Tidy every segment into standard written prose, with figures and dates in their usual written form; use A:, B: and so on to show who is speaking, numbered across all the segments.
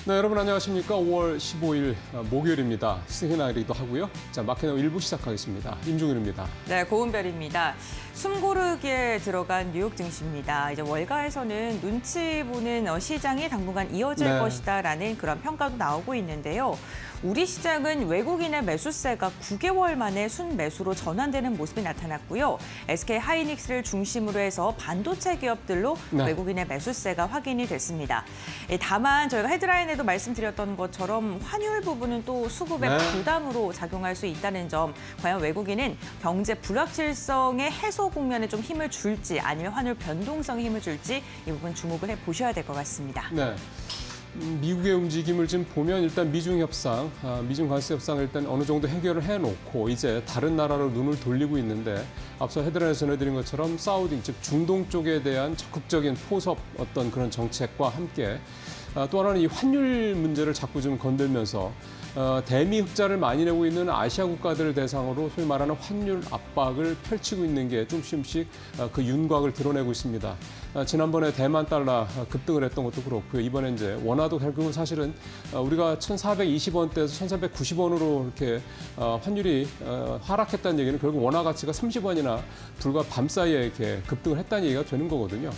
A: 네, 여러분 안녕하십니까? 5월 15일 목요일입니다. 시그널이기도 하고요. 자, 마켓나우 1부 시작하겠습니다. 임종일입니다.
B: 네, 고은별입니다. 숨 고르기에 들어간 뉴욕 증시입니다. 이제 월가에서는 눈치 보는 시장이 당분간 이어질 것이다라는 그런 평가도 나오고 있는데요. 우리 시장은 외국인의 매수세가 9개월 만에 순매수로 전환되는 모습이 나타났고요. SK 하이닉스를 중심으로 해서 반도체 기업들로 외국인의 매수세가 확인이 됐습니다. 다만 저희가 헤드라인에도 말씀드렸던 것처럼 환율 부분은 또 수급의 부담으로 작용할 수 있다는 점, 과연 외국인은 경제 불확실성의 해소 국면에 좀 힘을 줄지 아니면 환율 변동성에 힘을 줄지 이 부분 주목을 해보셔야 될 것 같습니다.
A: 네. 미국의 움직임을 지금 보면 일단 미중 협상, 미중 관세 협상을 일단 어느 정도 해결을 해놓고 이제 다른 나라로 눈을 돌리고 있는데 앞서 헤드라인에서 전해드린 것처럼 사우디, 즉 중동 쪽에 대한 적극적인 포섭 어떤 그런 정책과 함께 또 하나는 이 환율 문제를 자꾸 좀 건들면서 대미 흑자를 많이 내고 있는 아시아 국가들을 대상으로 소위 말하는 환율 압박을 펼치고 있는 게 조금씩 그 윤곽을 드러내고 있습니다. 지난번에 대만 달러 급등을 했던 것도 그렇고요. 이번에 이제 원화도 결국은 사실은 우리가 1,420원대에서 1,490원으로 이렇게 환율이 하락했다는 얘기는 결국 원화 가치가 30원이나 불과 밤 사이에 이렇게 급등을 했다는 얘기가 되는 거거든요.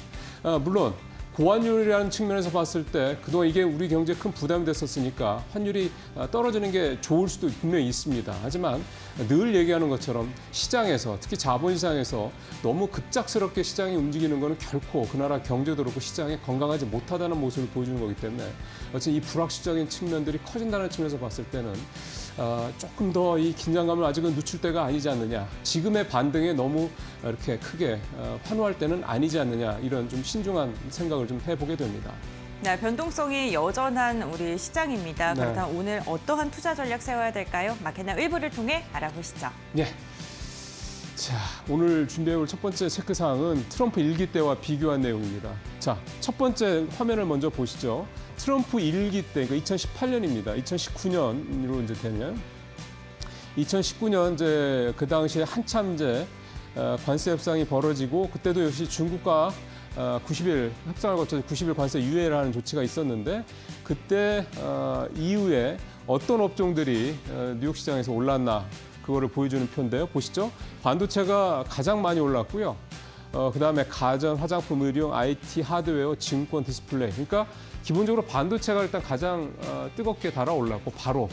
A: 물론 고환율이라는 측면에서 봤을 때 그동안 이게 우리 경제에 큰 부담이 됐었으니까 환율이 떨어지는 게 좋을 수도 분명히 있습니다. 하지만 늘 얘기하는 것처럼 시장에서, 특히 자본시장에서 너무 급작스럽게 시장이 움직이는 것은 결코 그 나라 경제도 그렇고 시장에 건강하지 못하다는 모습을 보여주는 거기 때문에 어쨌든 이 불확실적인 측면들이 커진다는 측면에서 봤을 때는 조금 더 이 긴장감을 아직은 늦출 때가 아니지 않느냐. 지금의 반등에 너무 이렇게 크게 환호할 때는 아니지 않느냐. 이런 좀 신중한 생각을 좀 해보게 됩니다.
B: 네, 변동성이 여전한 우리 시장입니다. 그렇다면 오늘 어떠한 투자 전략 세워야 될까요? 마켓나우 1부를 통해 알아보시죠.
A: 네. 자, 오늘 준비해올 첫 번째 체크사항은 트럼프 일기 때와 비교한 내용입니다. 자, 첫 번째 화면을 먼저 보시죠. 트럼프 일기 때, 그러니까 2018년입니다. 2019년으로 이제 되면 2019년 이제 그 당시에 한참 이제 관세 협상이 벌어지고 그때도 역시 중국과 90일 협상을 거쳐서 90일 관세 유예를 하는 조치가 있었는데 그때 이후에 어떤 업종들이 뉴욕 시장에서 올랐나 그거를 보여주는 표인데요. 보시죠. 반도체가 가장 많이 올랐고요. 그다음에 가전, 화장품, 의료, IT, 하드웨어, 증권, 디스플레이. 그러니까 기본적으로 반도체가 일단 가장 뜨겁게 달아올랐고 바로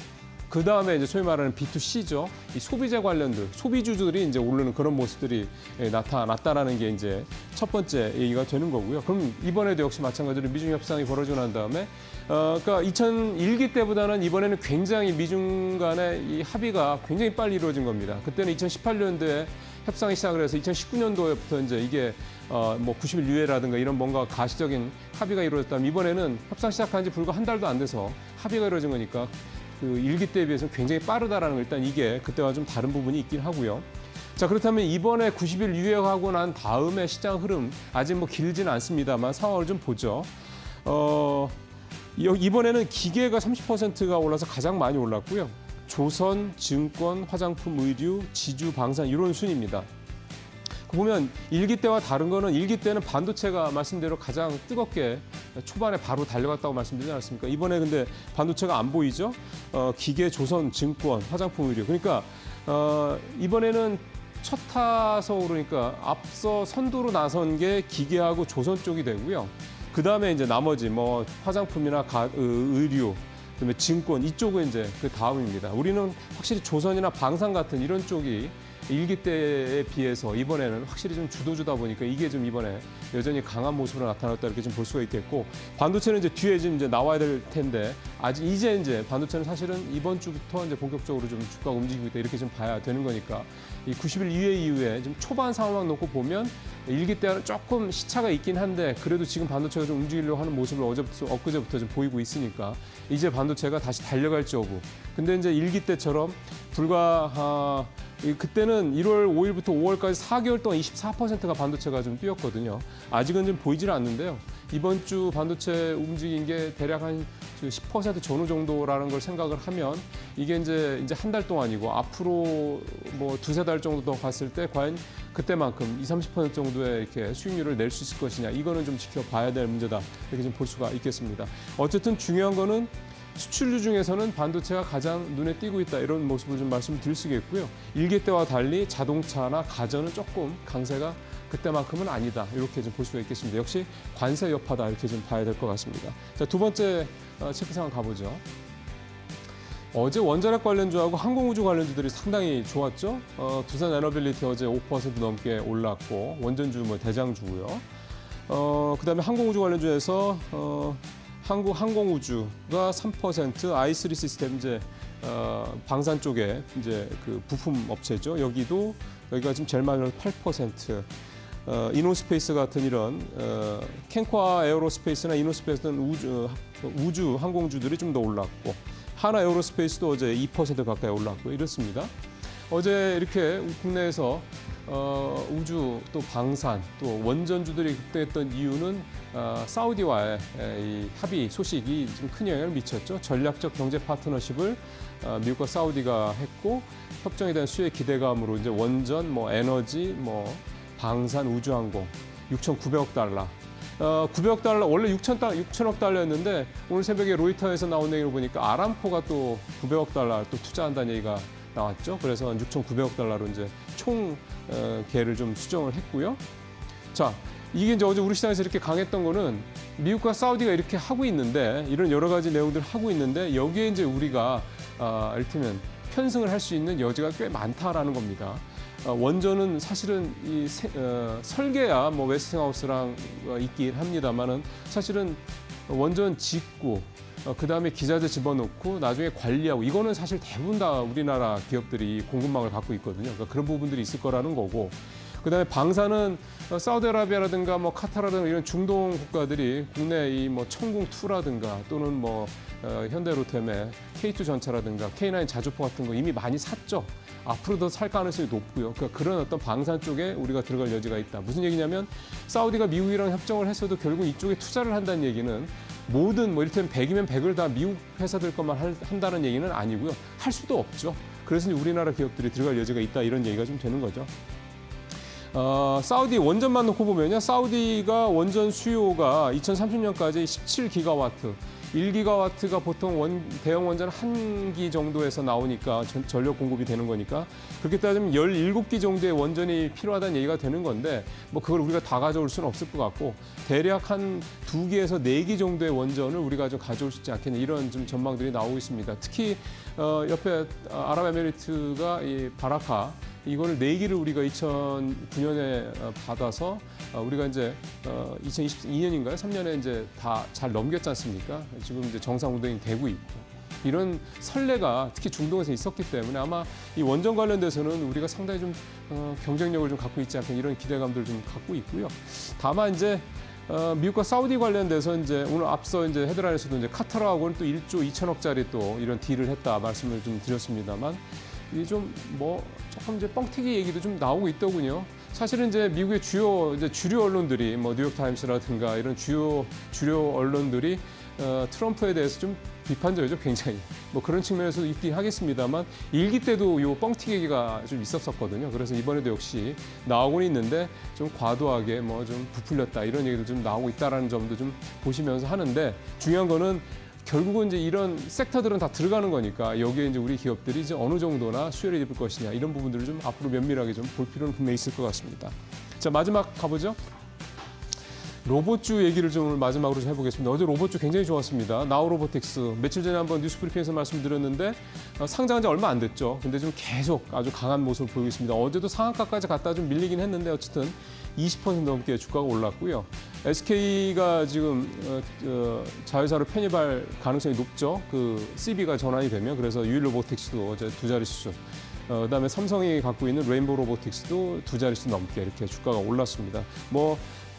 A: 그 다음에 이제 소위 말하는 B2C죠. 이 소비재 관련들, 소비주들이 이제 오르는 그런 모습들이 나타났다라는 게 이제 첫 번째 얘기가 되는 거고요. 그럼 이번에도 역시 마찬가지로 미중 협상이 벌어지고 난 다음에, 그러니까 2001기 때보다는 이번에는 굉장히 미중 간의 이 합의가 굉장히 빨리 이루어진 겁니다. 그때는 2018년도에 협상이 시작을 해서 2019년도부터 이제 이게 뭐 90일 유예라든가 이런 뭔가 가시적인 합의가 이루어졌다면 이번에는 협상 시작한 지 불과 한 달도 안 돼서 합의가 이루어진 거니까 그 일기 때에 비해서 굉장히 빠르다라는 거 일단 이게 그때와 좀 다른 부분이 있긴 하고요. 자, 그렇다면 이번에 90일 유예하고 난 다음에 시장 흐름 아직 뭐 길지는 않습니다만 상황을 좀 보죠. 이번에는 기계가 30%가 올라서 가장 많이 올랐고요. 조선, 증권, 화장품, 의류, 지주, 방산 이런 순입니다. 보면 일기 때와 다른 거는 일기 때는 반도체가 말씀대로 가장 뜨겁게 초반에 바로 달려갔다고 말씀드리지 않았습니까? 이번에 근데 반도체가 안 보이죠? 기계, 조선, 증권, 화장품, 의류. 그러니까 이번에는 첫 타서 그러니까 앞서 선두로 나선 게 기계하고 조선 쪽이 되고요. 그 다음에 이제 나머지 뭐 화장품이나 의류, 그다음에 증권 이쪽은 이제 그 다음입니다. 우리는 확실히 조선이나 방산 같은 이런 쪽이 일기 때에 비해서 이번에는 확실히 좀 주도주다 보니까 이게 좀 이번에 여전히 강한 모습으로 나타났다 이렇게 좀 볼 수가 있겠고 반도체는 이제 뒤에 좀 이제 나와야 될 텐데 아직 이제 반도체는 사실은 이번 주부터 이제 본격적으로 좀 주가가 움직이고 있다 이렇게 좀 봐야 되는 거니까 이 90일 이후에 좀 초반 상황만 놓고 보면 일기 때와는 조금 시차가 있긴 한데 그래도 지금 반도체가 좀 움직이려고 하는 모습을 엊그제부터 좀 보이고 있으니까 이제 반도체가 다시 달려갈지 여부. 근데 이제 일기 때처럼 불과 그때는 1월 5일부터 5월까지 4개월 동안 24%가 반도체가 좀 뛰었거든요. 아직은 좀 보이지는 않는데요. 이번 주 반도체 움직인 게 대략 한 10% 전후 정도라는 걸 생각을 하면 이게 이제 한 달 동안이고 앞으로 뭐 두세 달 정도 더 갔을 때 과연 그때만큼 20-30% 정도의 이렇게 수익률을 낼 수 있을 것이냐 이거는 좀 지켜봐야 될 문제다 이렇게 좀 볼 수가 있겠습니다. 어쨌든 중요한 거는 수출주 중에서는 반도체가 가장 눈에 띄고 있다 이런 모습을 좀 말씀드릴 수 있겠고요. 일기 때와 달리 자동차나 가전은 조금 강세가 그때만큼은 아니다 이렇게 좀 볼 수가 있겠습니다. 역시 관세 여파다 이렇게 좀 봐야 될 것 같습니다. 자, 두 번째 체크 상황 가보죠. 어제 원자력 관련주하고 항공우주 관련주들이 상당히 좋았죠. 두산 에너빌리티 어제 5% 넘게 올랐고 원전주 뭐 대장주고요. 그다음에 항공우주 관련주에서 한국 항공우주가 3%, i3 시스템 이제 방산 쪽에 이제 그 부품 업체죠. 여기가 지금 제일 많이 8%. 이노스페이스 같은 이런 캔과 에어로스페이스나 이노스페이스는 우주 항공주들이 좀 더 올랐고 하나 에어로스페이스도 어제 2% 가까이 올랐고 이렇습니다. 어제 이렇게 국내에서 우주 또 방산 또 원전주들이 급등했던 이유는 사우디와의 이 합의 소식이 좀 큰 영향을 미쳤죠. 전략적 경제 파트너십을 미국과 사우디가 했고 협정에 대한 수혜 기대감으로 이제 원전, 뭐 에너지, 뭐 방산, 우주항공 6,900억 달러. 900억 달러 원래 6천억 달러였는데 오늘 새벽에 로이터에서 나온 내용을 보니까 아람코가 또 900억 달러 또 투자한다는 얘기가 나왔죠. 그래서 6,900억 달러로 이제 총 계를 좀 수정을 했고요. 자, 이게 이제 어제 우리 시장에서 이렇게 강했던 거는 미국과 사우디가 이렇게 하고 있는데 이런 여러 가지 내용들을 하고 있는데 여기에 이제 우리가 이를테면 편승을 할 수 있는 여지가 꽤 많다라는 겁니다. 원전은 사실은 설계야 뭐 웨스팅하우스랑 있긴 합니다만은 사실은 원전 짓고 그다음에 기자재 집어넣고 나중에 관리하고 이거는 사실 대부분 다 우리나라 기업들이 공급망을 갖고 있거든요. 그러니까 그런 부분들이 있을 거라는 거고. 그다음에 방사는 사우디아라비아라든가 뭐 카타르라든가 이런 중동 국가들이 국내 이 뭐 천궁2라든가 또는 뭐 현대로템의 K2 전차라든가 K9 자주포 같은 거 이미 많이 샀죠. 앞으로 더 살 가능성이 높고요. 그러니까 그런 어떤 방산 쪽에 우리가 들어갈 여지가 있다. 무슨 얘기냐면 사우디가 미국이랑 협정을 했어도 결국 이쪽에 투자를 한다는 얘기는 모든 뭐 이를테면 100이면 100을 다 미국 회사들 것만 한다는 얘기는 아니고요. 할 수도 없죠. 그래서 우리나라 기업들이 들어갈 여지가 있다 이런 얘기가 좀 되는 거죠. 사우디 원전만 놓고 보면요. 사우디가 원전 수요가 2030년까지 17기가와트, 1기가와트가 보통 대형 원전 1기 정도에서 나오니까 전력 공급이 되는 거니까 그렇게 따지면 17기 정도의 원전이 필요하다는 얘기가 되는 건데 뭐 그걸 우리가 다 가져올 수는 없을 것 같고 대략 한 2기에서 4기 정도의 원전을 우리가 좀 가져올 수 있지 않겠냐 이런 좀 전망들이 나오고 있습니다. 특히 옆에 아랍에미리트가 이 바라카 이거를 4기를 우리가 2009년에 받아서 우리가 이제 2022년인가요? 3년에 이제 다 잘 넘겼지 않습니까? 지금 이제 정상 운행이 되고 있고 이런 선례가 특히 중동에서 있었기 때문에 아마 이 원전 관련돼서는 우리가 상당히 좀 경쟁력을 좀 갖고 있지 않겠냐 이런 기대감들 좀 갖고 있고요. 다만 이제 미국과 사우디 관련돼서 이제 오늘 앞서 이제 헤드라인에서도 이제 카타르하고는 또 1조 2천억짜리 또 이런 딜을 했다 말씀을 좀 드렸습니다만. 이게 좀 뭐 조금 이제 뻥튀기 얘기도 좀 나오고 있더군요. 사실은 이제 미국의 주류 언론들이 뭐 뉴욕 타임스라든가 이런 주요 언론들이 트럼프에 대해서 좀 비판적이죠, 굉장히. 뭐 그런 측면에서도 있긴 하겠습니다만 일기 때도 요 뻥튀기 얘기가 좀 있었거든요. 그래서 이번에도 역시 나오고는 있는데 좀 과도하게 뭐 좀 부풀렸다 이런 얘기도 좀 나오고 있다라는 점도 좀 보시면서 하는데 중요한 거는 결국은 이제 이런 섹터들은 다 들어가는 거니까 여기에 이제 우리 기업들이 이제 어느 정도나 수혜를 입을 것이냐 이런 부분들을 좀 앞으로 면밀하게 좀 볼 필요는 분명히 있을 것 같습니다. 자, 마지막 가보죠. 로봇주 얘기를 좀 마지막으로 좀 해보겠습니다. 어제 로봇주 굉장히 좋았습니다. 나우로보틱스 며칠 전에 한번 뉴스브리핑에서 말씀드렸는데 상장한 지 얼마 안 됐죠. 근데 좀 계속 아주 강한 모습을 보이고 있습니다. 어제도 상한가까지 갔다 좀 밀리긴 했는데 어쨌든 20% 넘게 주가가 올랐고요. SK가 지금 자회사로 편입할 가능성이 높죠. 그 CB가 전환이 되면 그래서 유일로보틱스도 어제 2자릿수. 그다음에 삼성이 갖고 있는 레인보우 로보틱스도 2자릿수 넘게 이렇게 주가가 올랐습니다. 뭐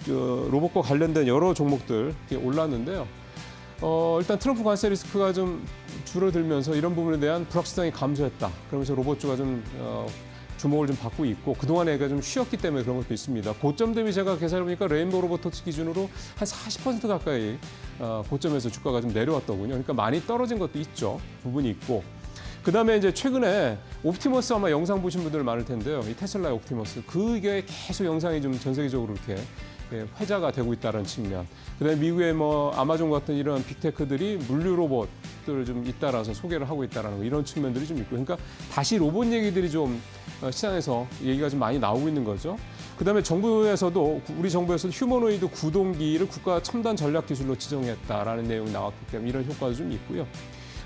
A: 로봇과 관련된 여러 종목들 이렇게 올랐는데요. 일단 트럼프 관세 리스크가 좀 줄어들면서 이런 부분에 대한 불확실성이 감소했다. 그러면서 로봇주가 좀 주목을 좀 받고 있고 그동안 애가 좀 쉬었기 때문에 그런 것도 있습니다. 고점 대비 제가 계산해 보니까 레인보우 로보틱스 기준으로 한 40% 가까이 고점에서 주가가 좀 내려왔더군요. 그러니까 많이 떨어진 것도 있죠. 부분이 있고. 그다음에 이제 최근에 옵티머스 아마 영상 보신 분들 많을 텐데요. 이 테슬라의 옵티머스 그게 계속 영상이 좀 전 세계적으로 이렇게 회자가 되고 있다는 측면. 그다음에 미국의 뭐 아마존 같은 이런 빅테크들이 물류 로봇들을 좀 잇따라서 소개를 하고 있다는 거 이런 측면들이 좀 있고. 그러니까 다시 로봇 얘기들이 좀 시장에서 얘기가 좀 많이 나오고 있는 거죠. 그다음에 정부에서도 우리 정부에서도 휴머노이드 구동기를 국가 첨단 전략 기술로 지정했다라는 내용이 나왔기 때문에 이런 효과도 좀 있고요.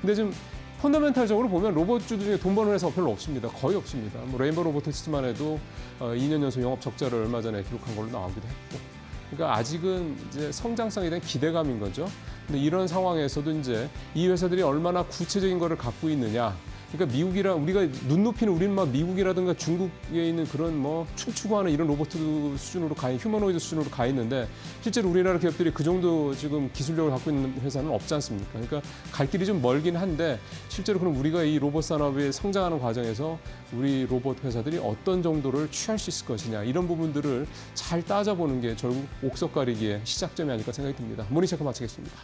A: 근데 좀 펀더멘탈적으로 보면 로봇주 중에 돈 버는 회사가 별로 없습니다. 거의 없습니다. 뭐 레인보우 로보틱스만 해도 2년 연속 영업 적자를 얼마 전에 기록한 걸로 나오기도 했고. 그러니까 아직은 이제 성장성에 대한 기대감인 거죠. 근데 이런 상황에서도 이제 이 회사들이 얼마나 구체적인 거를 갖고 있느냐. 그러니까 미국이랑 우리가 눈높이는 우리는 막 미국이라든가 중국에 있는 그런 뭐 춤추고 하는 이런 로봇 수준으로 휴머노이드 수준으로 가 있는데 실제로 우리나라 기업들이 그 정도 지금 기술력을 갖고 있는 회사는 없지 않습니까? 그러니까 갈 길이 좀 멀긴 한데 실제로 그럼 우리가 이 로봇 산업이 성장하는 과정에서 우리 로봇 회사들이 어떤 정도를 취할 수 있을 것이냐 이런 부분들을 잘 따져보는 게 결국 옥석 가리기의 시작점이 아닐까 생각이 듭니다. 모닝체크 마치겠습니다.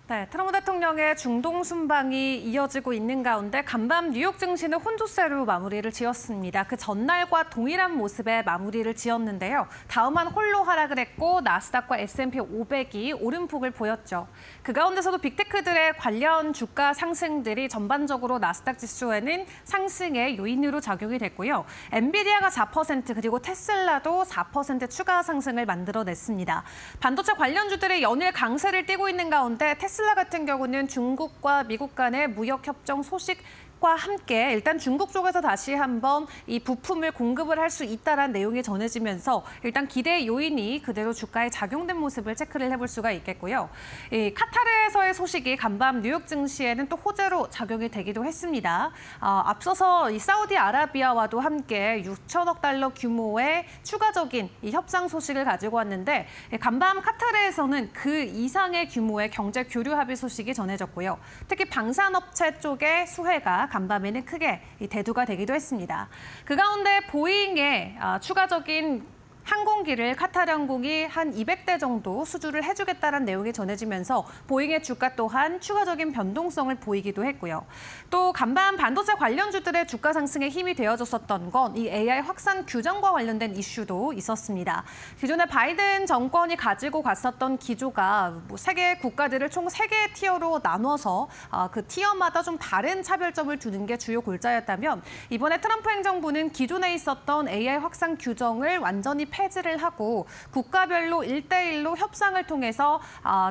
C: 네, 트럼프 대통령의 중동 순방이 이어지고 있는 가운데 간밤 뉴욕 증시는 혼조세로 마무리를 지었습니다. 그 전날과 동일한 모습의 마무리를 지었는데요. 다우만 홀로 하락을 했고 나스닥과 S&P 500이 오름폭을 보였죠. 그 가운데서도 빅테크들의 관련 주가 상승들이 전반적으로 나스닥 지수에는 상승의 요인으로 작용이 됐고요. 엔비디아가 4% 그리고 테슬라도 4% 추가 상승을 만들어냈습니다. 반도체 관련주들이 연일 강세를 띠고 있는 가운데 테슬라 같은 경우는 중국과 미국 간의 무역 협정 소식과 함께 일단 중국 쪽에서 다시 한번 이 부품을 공급을 할 수 있다라는 내용이 전해지면서 일단 기대 요인이 그대로 주가에 작용된 모습을 체크를 해볼 수가 있겠고요. 이 카타르에서의 소식이 간밤 뉴욕 증시에는 또 호재로 작용이 되기도 했습니다. 앞서서 이 사우디아라비아와도 함께 6천억 달러 규모의 추가적인 이 협상 소식을 가지고 왔는데 간밤 카타르에서는 그 이상의 규모의 경제 교류 합의 소식이 전해졌고요. 특히 방산업체 쪽의 수혜가 간밤에는 크게 대두가 되기도 했습니다. 그 가운데 보잉의 추가적인 항공기를 카타르 항공이 한 200대 정도 수주를 해주겠다는 내용이 전해지면서 보잉의 주가 또한 추가적인 변동성을 보이기도 했고요. 또 간밤 반도체 관련주들의 주가 상승에 힘이 되어줬었던 건 이 AI 확산 규정과 관련된 이슈도 있었습니다. 기존에 바이든 정권이 가지고 갔었던 기조가 세계 국가들을 총 3개의 티어로 나눠서 그 티어마다 좀 다른 차별점을 두는 게 주요 골자였다면 이번에 트럼프 행정부는 기존에 있었던 AI 확산 규정을 완전히 폐지를 하고 국가별로 1대1로 협상을 통해서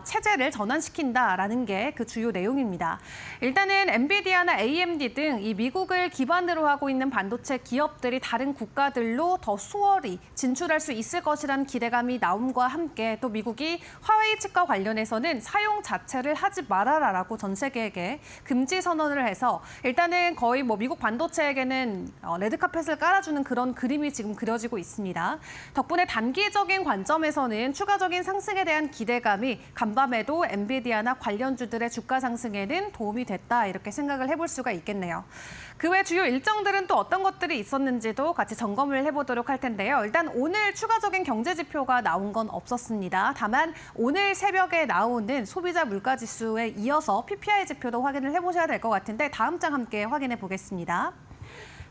C: 체제를 전환시킨다라는 게 그 주요 내용입니다. 일단은 엔비디아나 AMD 등 이 미국을 기반으로 하고 있는 반도체 기업들이 다른 국가들로 더 수월히 진출할 수 있을 것이라는 기대감이 나옴과 함께 또 미국이 화웨이 측과 관련해서는 사용 자체를 하지 말아라라고 전 세계에게 금지 선언을 해서 일단은 거의 뭐 미국 반도체에게는 레드카펫을 깔아주는 그런 그림이 지금 그려지고 있습니다. 덕분에 단기적인 관점에서는 추가적인 상승에 대한 기대감이 간밤에도 엔비디아나 관련주들의 주가 상승에는 도움이 됐다 이렇게 생각을 해볼 수가 있겠네요. 그 외 주요 일정들은 또 어떤 것들이 있었는지도 같이 점검을 해보도록 할 텐데요. 일단 오늘 추가적인 경제 지표가 나온 건 없었습니다. 다만 오늘 새벽에 나오는 소비자 물가지수에 이어서 PPI 지표도 확인을 해보셔야 될 것 같은데 다음 장 함께 확인해 보겠습니다.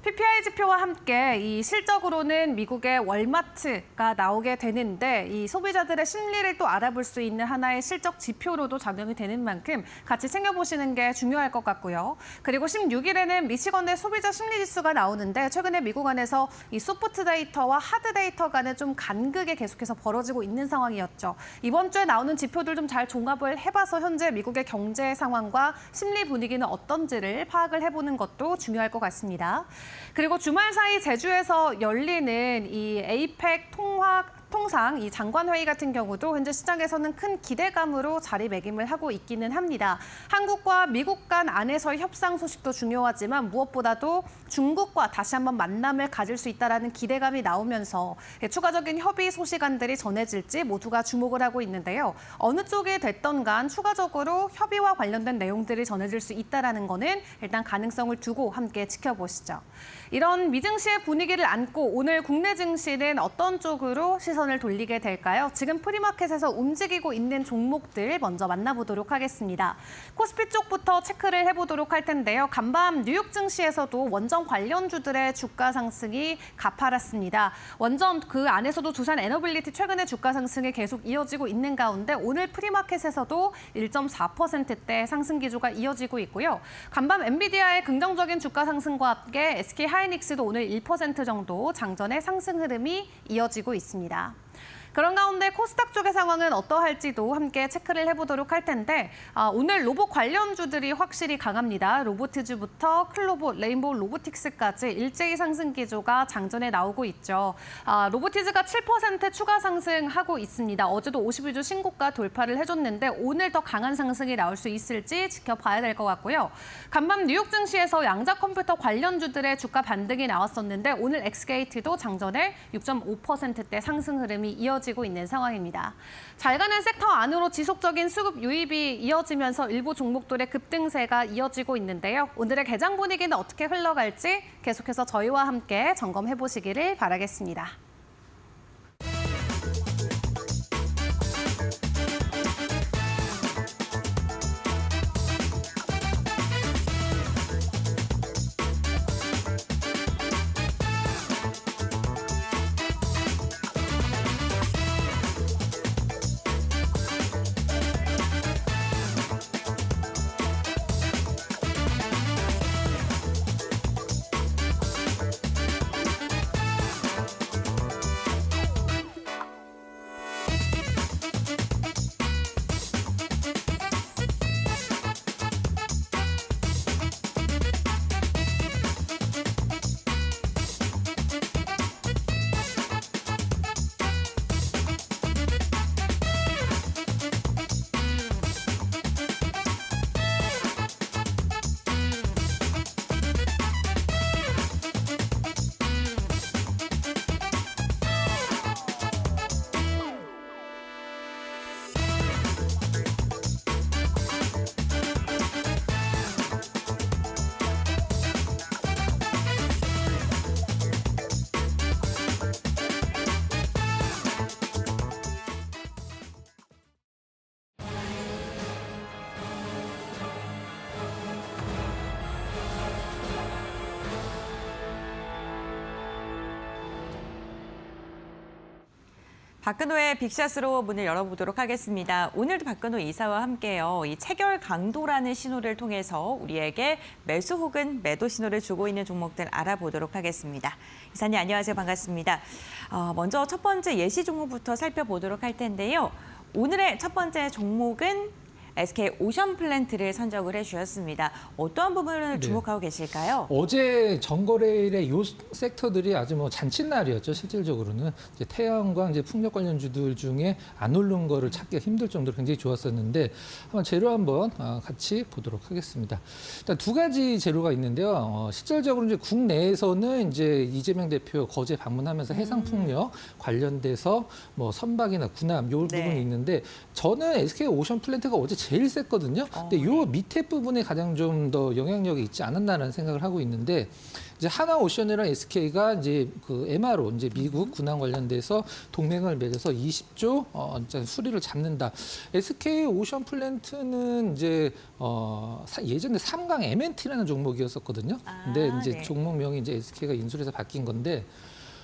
C: PPI 지표와 함께 이 실적으로는 미국의 월마트가 나오게 되는데 이 소비자들의 심리를 또 알아볼 수 있는 하나의 실적 지표로도 작용이 되는 만큼 같이 챙겨보시는 게 중요할 것 같고요. 그리고 16일에는 미시건의 소비자 심리지수가 나오는데 최근에 미국 안에서 이 소프트 데이터와 하드 데이터 간에 좀 간극이 계속해서 벌어지고 있는 상황이었죠. 이번 주에 나오는 지표들 좀 잘 종합을 해봐서 현재 미국의 경제 상황과 심리 분위기는 어떤지를 파악을 해보는 것도 중요할 것 같습니다. 그리고 주말 사이 제주에서 열리는 이 에이펙 통상 이 장관회의 같은 경우도 현재 시장에서는 큰 기대감으로 자리매김을 하고 있기는 합니다. 한국과 미국 간 안에서의 협상 소식도 중요하지만 무엇보다도 중국과 다시 한번 만남을 가질 수 있다는 기대감이 나오면서 추가적인 협의 소식안들이 전해질지 모두가 주목을 하고 있는데요. 어느 쪽이 됐던 간 추가적으로 협의와 관련된 내용들이 전해질 수 있다는 거는 일단 가능성을 두고 함께 지켜보시죠. 이런 미증시의 분위기를 안고 오늘 국내 증시는 어떤 쪽으로 시선을 돌리게 될까요? 지금 프리마켓에서 움직이고 있는 종목들 먼저 만나보도록 하겠습니다. 코스피 쪽부터 체크를 해보도록 할 텐데요. 간밤 뉴욕 증시에서도 원전 관련주들의 주가 상승이 가파랐습니다. 원전 그 안에서도 두산 에너빌리티 최근에 주가 상승이 계속 이어지고 있는 가운데 오늘 프리마켓에서도 1.4%대 상승 기조가 이어지고 있고요. 간밤 엔비디아의 긍정적인 주가 상승과 함께 SK 하이닉스도 오늘 1% 정도 장전의 상승 흐름이 이어지고 있습니다. 그런 가운데 코스닥 쪽의 상황은 어떠할지도 함께 체크를 해보도록 할 텐데 오늘 로봇 관련주들이 확실히 강합니다. 로보티즈부터 클로봇, 레인보우 로보틱스까지 일제히 상승 기조가 장전에 나오고 있죠. 로보티즈가 7% 추가 상승하고 있습니다. 어제도 52주 신고가 돌파를 해줬는데 오늘 더 강한 상승이 나올 수 있을지 지켜봐야 될 것 같고요. 간밤 뉴욕 증시에서 양자 컴퓨터 관련주들의 주가 반등이 나왔었는데 오늘 엑스게이트도 장전에 6.5%대 상승 흐름이 이어지고 있는 상황입니다. 잘 가는 섹터 안으로 지속적인 수급 유입이 이어지면서 일부 종목들의 급등세가 이어지고 있는데요. 오늘의 개장 분위기는 어떻게 흘러갈지 계속해서 저희와 함께 점검해 보시기를 바라겠습니다.
B: 박근호의 빅샷으로 문을 열어보도록 하겠습니다. 오늘도 박근호 이사와 함께요. 이 체결 강도라는 신호를 통해서 우리에게 매수 혹은 매도 신호를 주고 있는 종목들 알아보도록 하겠습니다. 이사님 안녕하세요. 반갑습니다. 먼저 첫 번째 예시 종목부터 살펴보도록 할 텐데요. 오늘의 첫 번째 종목은 SK 오션플랜트를 선정을 해주셨습니다. 어떠한 부분을 주목하고 계실까요?
D: 어제 전거래일에 요 섹터들이 아주 뭐 잔칫날이었죠. 실질적으로는 이제 태양광, 이제 풍력 관련주들 중에 안 오른 거를 찾기가 힘들 정도로 굉장히 좋았었는데 한번 재료 한번 같이 보도록 하겠습니다. 일단 두 가지 재료가 있는데요. 실질적으로 이제 국내에서는 이제 이재명 대표 거제 방문하면서 해상 풍력 관련돼서 뭐 선박이나 군함 요 부분이 있는데 저는 SK 오션플랜트가 어제 제일 셌거든요. 근데 요 밑에 부분에 가장 좀 더 영향력이 있지 않았나라는 생각을 하고 있는데 이제 하나오션이랑 SK가 이제 그 MRO 이제 미국 군함 관련돼서 동맹을 맺어서 20조 이제 수리를 잡는다. SK 오션플랜트는 이제 예전에 삼강 M&T라는 종목이었었거든요. 근데 이제 종목명이 이제 SK가 인수해서 바뀐 건데.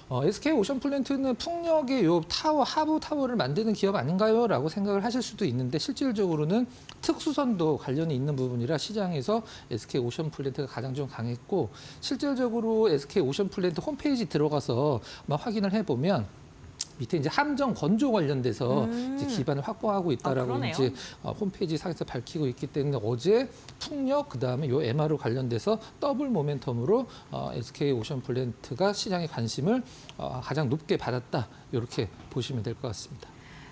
D: SK 오션플랜트는 풍력의 요 타워, 하부 타워를 만드는 기업 아닌가요? 라고 생각을 하실 수도 있는데 실질적으로는 특수선도 관련이 있는 부분이라 시장에서 SK 오션플랜트가 가장 좀 강했고 실질적으로 SK 오션플랜트 홈페이지 들어가서 막 확인을 해보면 밑에 이제 함정 건조 관련돼서 이제 기반을 확보하고 있다라고
B: 그러네요.
D: 이제 홈페이지 상에서 밝히고 있기 때문에 어제 풍력 그다음에 요 MR로 관련돼서 더블 모멘텀으로 SK 오션플랜트가 시장의 관심을 가장 높게 받았다. 이렇게 보시면 될 것 같습니다.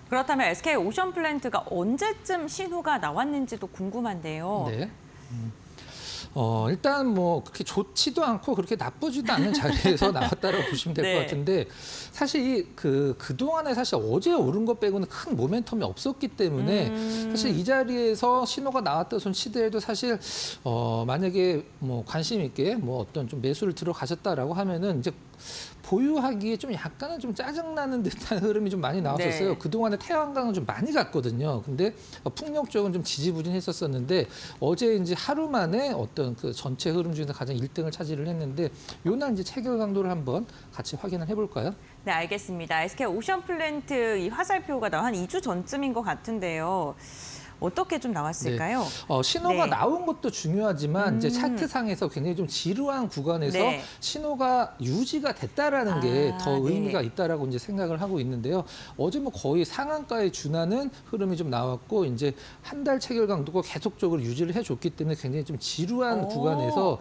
B: 그렇다면 SK 오션플랜트가 언제쯤 신호가 나왔는지도 궁금한데요.
D: 네. 일단 뭐 그렇게 좋지도 않고 그렇게 나쁘지도 않은 자리에서 나왔다라고 보시면 될 것
B: 네.
D: 같은데 사실 그동안에 사실 어제 오른 것 빼고는 큰 모멘텀이 없었기 때문에 사실 이 자리에서 신호가 나왔다 손 시대에도 사실 만약에 뭐 관심 있게 뭐 어떤 좀 매수를 들어가셨다라고 하면은 이제 보유하기에 좀 약간은 좀 짜증나는 듯한 흐름이 좀 많이 나왔었어요.
B: 네.
D: 그동안에 태양광은 좀 많이 갔거든요. 근데 풍력 쪽은 좀 지지부진했었었는데 어제 이제 하루 만에 어떤 그 전체 흐름 중에서 가장 1등을 차지를 했는데 요날 이제 체결 강도를 한번 같이 확인을 해볼까요?
B: 네, 알겠습니다. SK 오션플랜트 이 화살표가 나온 한 2주 전쯤인 것 같은데요. 어떻게 좀 나왔을까요?
D: 신호가
B: 네.
D: 나온 것도 중요하지만 이제 차트상에서 굉장히 좀 지루한 구간에서
B: 네.
D: 신호가 유지가 됐다라는 게 더
B: 네.
D: 의미가 있다라고 이제 생각을 하고 있는데요. 어제 뭐 거의 상한가에 준하는 흐름이 좀 나왔고 이제 한 달 체결 강도가 계속적으로 유지를 해줬기 때문에 굉장히 좀 지루한 구간에서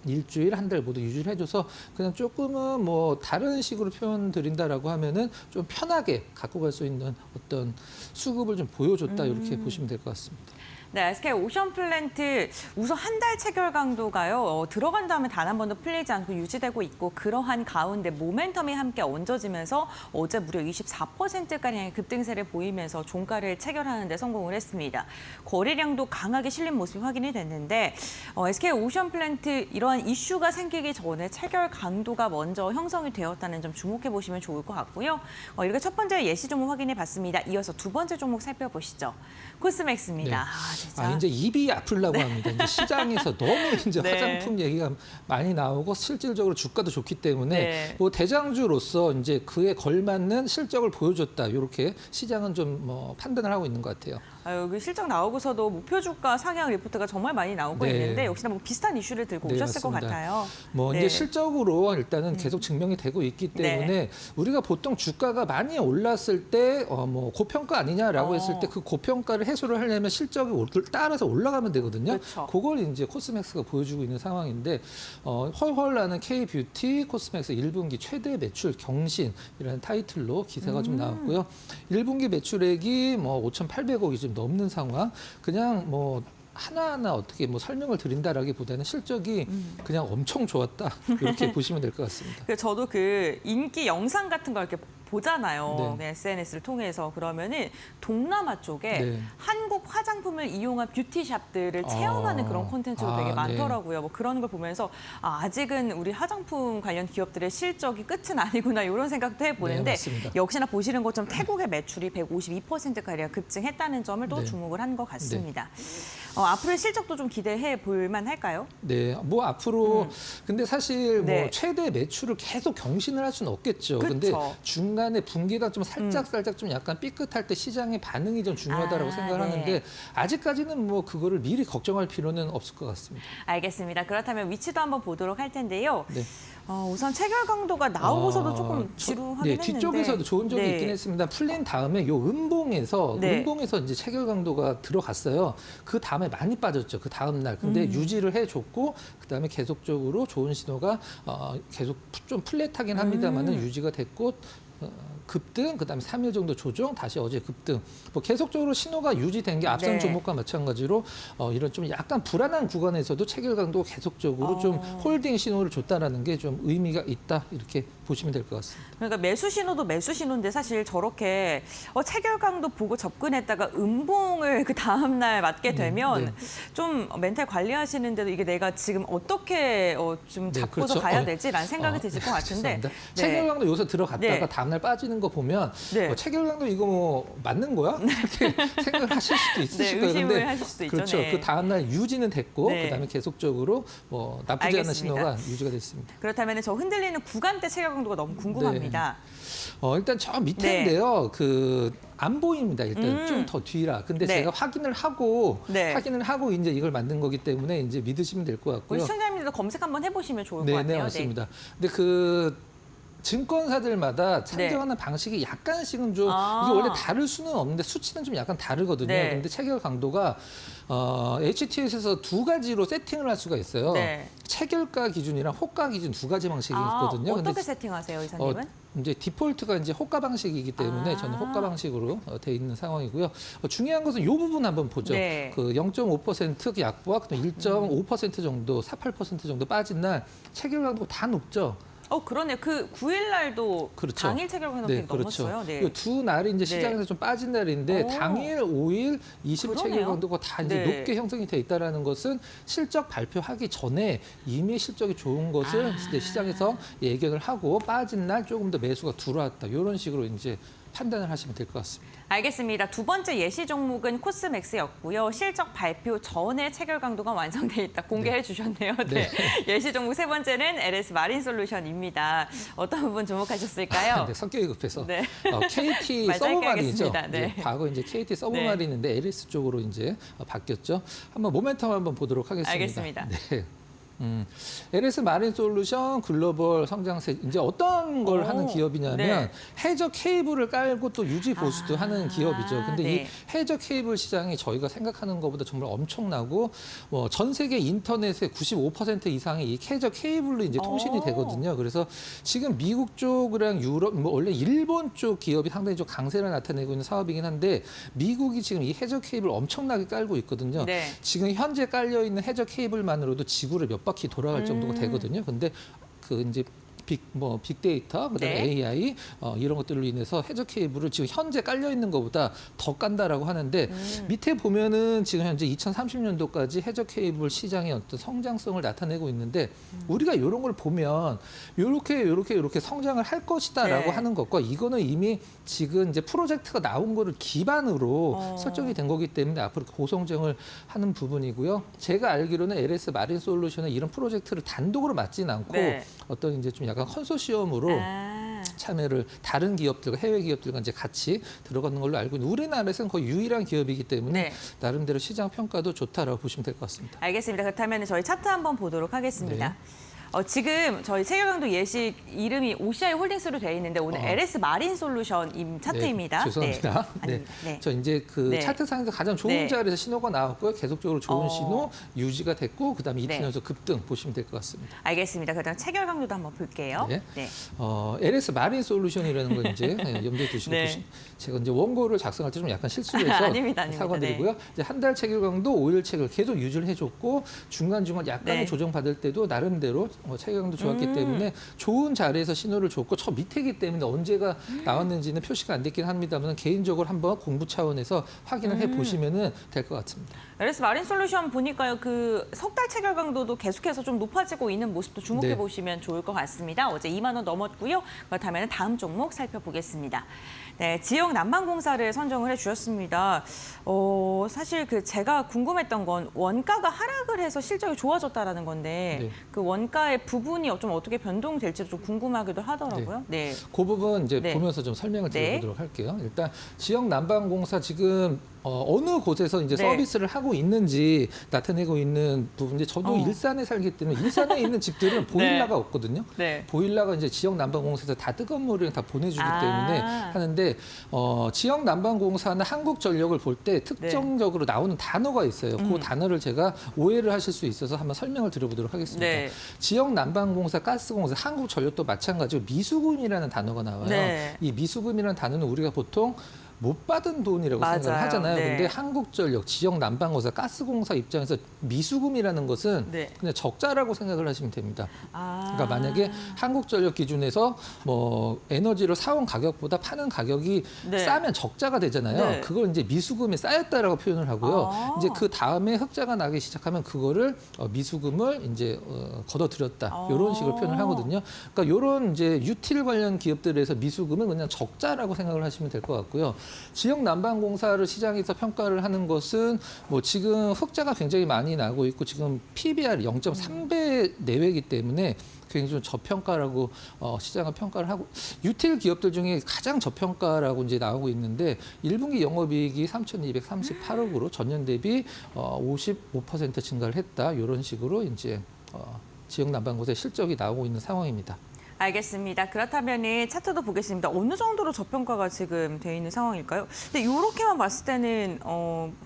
D: 일주일, 한 달 모두 유지를 해줘서 그냥 조금은 뭐 다른 식으로 표현 드린다라고 하면은 좀 편하게 갖고 갈 수 있는 어떤 수급을 좀 보여줬다 이렇게 보시면 될 것 같습니다.
B: 네, SK 오션플랜트 우선 한 달 체결 강도가요. 들어간 다음에 단 한 번도 풀리지 않고 유지되고 있고 그러한 가운데 모멘텀이 함께 얹어지면서 어제 무려 24%가량의 급등세를 보이면서 종가를 체결하는 데 성공을 했습니다. 거래량도 강하게 실린 모습이 확인이 됐는데 SK 오션플랜트 이러한 이슈가 생기기 전에 체결 강도가 먼저 형성이 되었다는 점 주목해 보시면 좋을 것 같고요. 이렇게 첫 번째 예시 종목 확인해 봤습니다. 이어서 두 번째 종목 살펴보시죠. 코스맥스입니다.
D: 네.
B: 진짜.
D: 이제 입이 아플라고 합니다. 이제 시장에서 너무 이제
B: 네.
D: 화장품 얘기가 많이 나오고 실질적으로 주가도 좋기 때문에
B: 네.
D: 뭐 대장주로서 이제 그에 걸맞는 실적을 보여줬다. 이렇게 시장은 좀 뭐 판단을 하고 있는 것 같아요.
B: 여기 실적 나오고서도 목표 주가 상향 리포트가 정말 많이 나오고
D: 네.
B: 있는데 역시나 뭐 비슷한 이슈를 들고
D: 네,
B: 오셨을 것
D: 맞습니다.
B: 같아요.
D: 뭐
B: 네.
D: 이제 실적으로 일단은 계속 증명이 되고 있기 때문에
B: 네.
D: 우리가 보통 주가가 많이 올랐을 때 뭐 고평가 아니냐라고
B: 어.
D: 했을 때 그 고평가를 해소를 하려면 실적이 따라서 올라가면 되거든요.
B: 그렇죠.
D: 그걸 이제 코스맥스가 보여주고 있는 상황인데 헐헐 나는 K뷰티 코스맥스 1분기 최대 매출 경신이라는 타이틀로 기사가 좀 나왔고요. 1분기 매출액이 뭐 5,800억이 좀 넘는 상황. 그냥 뭐 하나하나 어떻게 뭐 설명을 드린다라기보다는 실적이 그냥 엄청 좋았다. 이렇게 보시면 될 것 같습니다.
B: 저도 그 인기 영상 같은 걸 이렇게 보잖아요.
D: 네.
B: 그냥 SNS를 통해서 그러면은 동남아 쪽에
D: 네.
B: 한국 화장품을 이용한 뷰티샵들을 체험하는 그런 콘텐츠가 되게
D: 네.
B: 많더라고요. 뭐 그런 걸 보면서 아직은 우리 화장품 관련 기업들의 실적이 끝은 아니구나 이런 생각도 해보는데
D: 네, 맞습니다.
B: 역시나 보시는 것처럼 태국의 매출이 152%가량 급증했다는 점을 또
D: 네.
B: 주목을 한 것 같습니다. 앞으로의 실적도 좀 기대해 볼 만할까요?
D: 네, 뭐 앞으로 근데 사실 뭐
B: 네.
D: 최대 매출을 계속 경신을 할 수는 없겠죠.
B: 그쵸.
D: 근데 중간에 분기가 좀 살짝 좀 약간 삐끗할 때 시장의 반응이 좀 중요하다고 생각을
B: 네.
D: 하는데 아직까지는 뭐 그거를 미리 걱정할 필요는 없을 것 같습니다.
B: 알겠습니다. 그렇다면 위치도 한번 보도록 할 텐데요.
D: 네.
B: 우선 체결 강도가 나오고서도 조금 지루하긴 했는데.
D: 뒤쪽에서도 좋은 점이
B: 네.
D: 있긴 했습니다. 풀린 다음에 요 음봉에서
B: 네.
D: 이제 체결 강도가 들어갔어요. 그 다음에 많이 빠졌죠. 그 다음 날. 근데 유지를 해줬고 그 다음에 계속적으로 좋은 신호가 계속 좀 플랫하긴 합니다만은 유지가 됐고. 급등, 그다음에 3일 정도 조정, 다시 어제 급등. 뭐 계속적으로 신호가 유지된 게 앞선
B: 네.
D: 종목과 마찬가지로 이런 좀 약간 불안한 구간에서도 체결 강도가 계속적으로 좀 홀딩 신호를 줬다라는 게 좀 의미가 있다 이렇게 보시면 될 것 같습니다.
B: 그러니까 매수 신호도 매수 신호인데 사실 저렇게 체결 강도 보고 접근했다가 음봉을 그 다음 날 맞게 되면
D: 네.
B: 좀 멘탈 관리하시는데도 이게 내가 지금 어떻게 좀
D: 네,
B: 잡고서
D: 그렇죠.
B: 가야 될지라는 생각이 드실 것 같은데.
D: 죄송합니다. 체결 강도 요새 들어갔다가
B: 네.
D: 다음 날 빠지는 거 보면
B: 네.
D: 체결 강도 이거 뭐 맞는 거야? 이렇게 생각을 하실 수도 있으실 거예요.
B: 의심을
D: 근데
B: 하실 수도 있죠.
D: 그렇죠.
B: 네.
D: 그 다음 날 유지는 됐고
B: 네.
D: 그다음에 계속적으로 뭐 나쁘지 않은
B: 알겠습니다.
D: 신호가 유지가 됐습니다.
B: 그렇다면 저 흔들리는 구간대 체결 강도가 너무 궁금합니다.
D: 일단 저 밑에인데요. 안 보입니다. 일단 좀 더 뒤라. 근데
B: 네.
D: 제가 확인을 하고 이제 이걸 만든 거기 때문에 이제 믿으시면 될 것
B: 우리
D: 같고요.
B: 시청자님들도 검색 한번 해보시면 좋을 것
D: 네,
B: 같아요.
D: 네, 맞습니다. 근데 그 증권사들마다 산정하는 방식이 약간씩은 좀
B: 아.
D: 이게 원래 다를 수는 없는데 수치는 좀 약간 다르거든요.
B: 네.
D: 그런데 체결 강도가 HTS에서 두 가지로 세팅을 할 수가 있어요.
B: 네.
D: 체결가 기준이랑 호가 기준 두 가지 방식이 있거든요.
B: 어떻게
D: 근데
B: 세팅하세요, 이사님은?
D: 이제 디폴트가 이제 호가 방식이기 때문에 저는 호가 방식으로 돼 있는 상황이고요. 중요한 것은 이 부분 한번 보죠.
B: 네.
D: 그 0.5% 약보와 1.5% 정도, 4~8% 정도 빠진 날 체결 강도가 다 높죠.
B: 그러네. 그 9일 날도
D: 그렇죠.
B: 당일 체결 강도가 넘었어요. 네.
D: 이 두 날이 이제 시장에서
B: 네.
D: 좀 빠진 날인데
B: 오.
D: 당일 5일 20일 체결
B: 그러네요.
D: 강도가 다 이제
B: 네.
D: 높게 형성이 돼 있다라는 것은 실적 발표하기 전에 이미 실적이 좋은 것을 이제 시장에서 예견을 하고 빠진 날 조금 더 매수가 들어왔다. 이런 식으로 이제 판단을 하시면 될 것 같습니다.
B: 알겠습니다. 두 번째 예시 종목은 코스맥스였고요. 실적 발표 전에 체결 강도가 완성돼 있다. 공개해 주셨네요. 네. 예시 종목 세 번째는 LS 마린솔루션입니다. 어떤 부분 주목하셨을까요?
D: 네, 성격이 급해서
B: 네.
D: KT
B: 말 짧게
D: 서브마린이죠.
B: 하겠습니다. 네.
D: 과거 이제 KT 서브마린인데 LS 쪽으로 이제 바뀌었죠. 한번 모멘텀 한번 보도록 하겠습니다.
B: 알겠습니다.
D: 네. LS 마린솔루션 글로벌 성장세 이제 어떤 걸 하는 기업이냐면
B: 네.
D: 해저 케이블을 깔고 또 유지 보수도 하는 기업이죠. 근데
B: 네.
D: 이 해저 케이블 시장이 저희가 생각하는 것보다 정말 엄청나고 전 세계 인터넷의 95% 이상이 이 해저 케이블로 이제 통신이 되거든요. 그래서 지금 미국 쪽이랑 유럽, 원래 일본 쪽 기업이 상당히 좀 강세를 나타내고 있는 사업이긴 한데 미국이 지금 이 해저 케이블 엄청나게 깔고 있거든요.
B: 네.
D: 지금 현재 깔려 있는 해저 케이블만으로도 지구를 몇 바퀴 돌아갈 정도가 되거든요. 근데 그 이제 빅데이터, 그다음에
B: 네.
D: AI 이런 것들로 인해서 해저 케이블을 지금 현재 깔려 있는 것보다 더 깐다라고 하는데 밑에 보면은 지금 현재 2030년도까지 해저 케이블 시장의 어떤 성장성을 나타내고 있는데 우리가 이런 걸 보면 이렇게 성장을 할 것이다라고
B: 네.
D: 하는 것과 이거는 이미 지금 이제 프로젝트가 나온 거를 기반으로 설정이 된 거기 때문에 앞으로 고성장을 하는 부분이고요. 제가 알기로는 LS 마린솔루션은 이런 프로젝트를 단독으로 맡지는 않고
B: 네.
D: 어떤 이제 좀 약간 컨소시엄으로 참여를 다른 기업들과 해외 기업들과 이제 같이 들어가는 걸로 알고 있는 우리나라에서는 거의 유일한 기업이기 때문에
B: 네.
D: 나름대로 시장 평가도 좋다라고 보시면 될 것 같습니다.
B: 알겠습니다. 그렇다면 저희 차트 한번 보도록 하겠습니다.
D: 네.
B: 지금 저희 체결 강도 예시 이름이 OCI 홀딩스로 되어 있는데 오늘 LS 마린솔루션 차트입니다.
D: 네, 죄송합니다.
B: 네. 아닙니다. 네.
D: 저 이제 그
B: 네.
D: 차트상에서 가장 좋은
B: 네.
D: 자리에서 신호가 나왔고요. 계속적으로 좋은
B: 어.
D: 신호 유지가 됐고 그다음에 이틀
B: 네.
D: 연속 급등 보시면 될 것 같습니다.
B: 알겠습니다. 그다음 체결 강도도 한번 볼게요.
D: 네.
B: 네.
D: LS 마린 솔루션이라는 거 이제 염두에 두시고
B: 네.
D: 제가 이제 원고를 작성할 때 좀 약간 실수를 해서
B: 아닙니다.
D: 사과드리고요. 이제 한 달 체결 강도, 5일 체결 계속 유지를 해줬고 중간중간 약간의
B: 네.
D: 조정 받을 때도 나름대로 체결 강도 좋았기 때문에 좋은 자리에서 신호를 줬고 저 밑에기 때문에 언제가 나왔는지는 표시가 안 됐긴 합니다만 개인적으로 한번 공부 차원에서 확인을 해 보시면 될 것 같습니다.
B: LS 마린솔루션 보니까요. 그 석 달 체결 강도도 계속해서 좀 높아지고 있는 모습도 주목해
D: 네.
B: 보시면 좋을 것 같습니다. 어제 2만 원 넘었고요. 그렇다면 다음 종목 살펴보겠습니다. 네, 지역 난방공사를 선정을 해주셨습니다. 사실 그 제가 궁금했던 건 원가가 하락을 해서 실적이 좋아졌다라는 건데
D: 네.
B: 그 원가의 부분이 좀 어떻게 변동될지 좀 궁금하기도 하더라고요. 네.
D: 그 부분 이제
B: 네.
D: 보면서 좀 설명을
B: 네.
D: 드려보도록 할게요. 일단 지역 난방공사 지금 어느 곳에서 이제
B: 네.
D: 서비스를 하고 있는지 나타내고 있는 부분인데 저도 일산에 살기 때문에 일산에 있는 집들은 보일러가 없거든요.
B: 네.
D: 보일러가 이제 지역 난방공사에서 다 뜨거운 물을 다 보내주기
B: 아.
D: 때문에 하는데 지역 난방공사는 한국전력을 볼 때 특정적으로 나오는 단어가 있어요. 그 단어를 제가 오해를 하실 수 있어서 한번 설명을 드려보도록 하겠습니다.
B: 네.
D: 지역 난방공사, 가스공사, 한국전력도 마찬가지로 미수금이라는 단어가 나와요.
B: 네.
D: 이 미수금이라는 단어는 우리가 보통 못 받은 돈이라고
B: 맞아요.
D: 생각을 하잖아요.
B: 네.
D: 근데 한국전력, 지역 난방공사, 가스공사 입장에서 미수금이라는 것은
B: 네.
D: 그냥 적자라고 생각을 하시면 됩니다.
B: 아.
D: 그러니까 만약에 한국전력 기준에서 에너지를 사온 가격보다 파는 가격이
B: 네.
D: 싸면 적자가 되잖아요.
B: 네.
D: 그걸 이제 미수금이 쌓였다라고 표현을 하고요.
B: 아.
D: 이제 그 다음에 흑자가 나기 시작하면 그거를 미수금을 이제 걷어들였다 이런 식으로 표현을 하거든요. 그러니까 이런 이제 유틸 관련 기업들에서 미수금은 그냥 적자라고 생각을 하시면 될 것 같고요. 지역 난방공사를 시장에서 평가를 하는 것은 지금 흑자가 굉장히 많이 나고 있고 지금 PBR 0.3배 내외이기 때문에 굉장히 좀 저평가라고 시장은 평가를 하고 유틸 기업들 중에 가장 저평가라고 이제 나오고 있는데 1분기 영업이익이 3,238억으로 전년 대비 55% 증가를 했다 이런 식으로 이제 지역 난방공사의 실적이 나오고 있는 상황입니다.
B: 알겠습니다. 그렇다면 차트도 보겠습니다. 어느 정도로 저평가가 지금 돼 있는 상황일까요? 근데 이렇게만 봤을 때는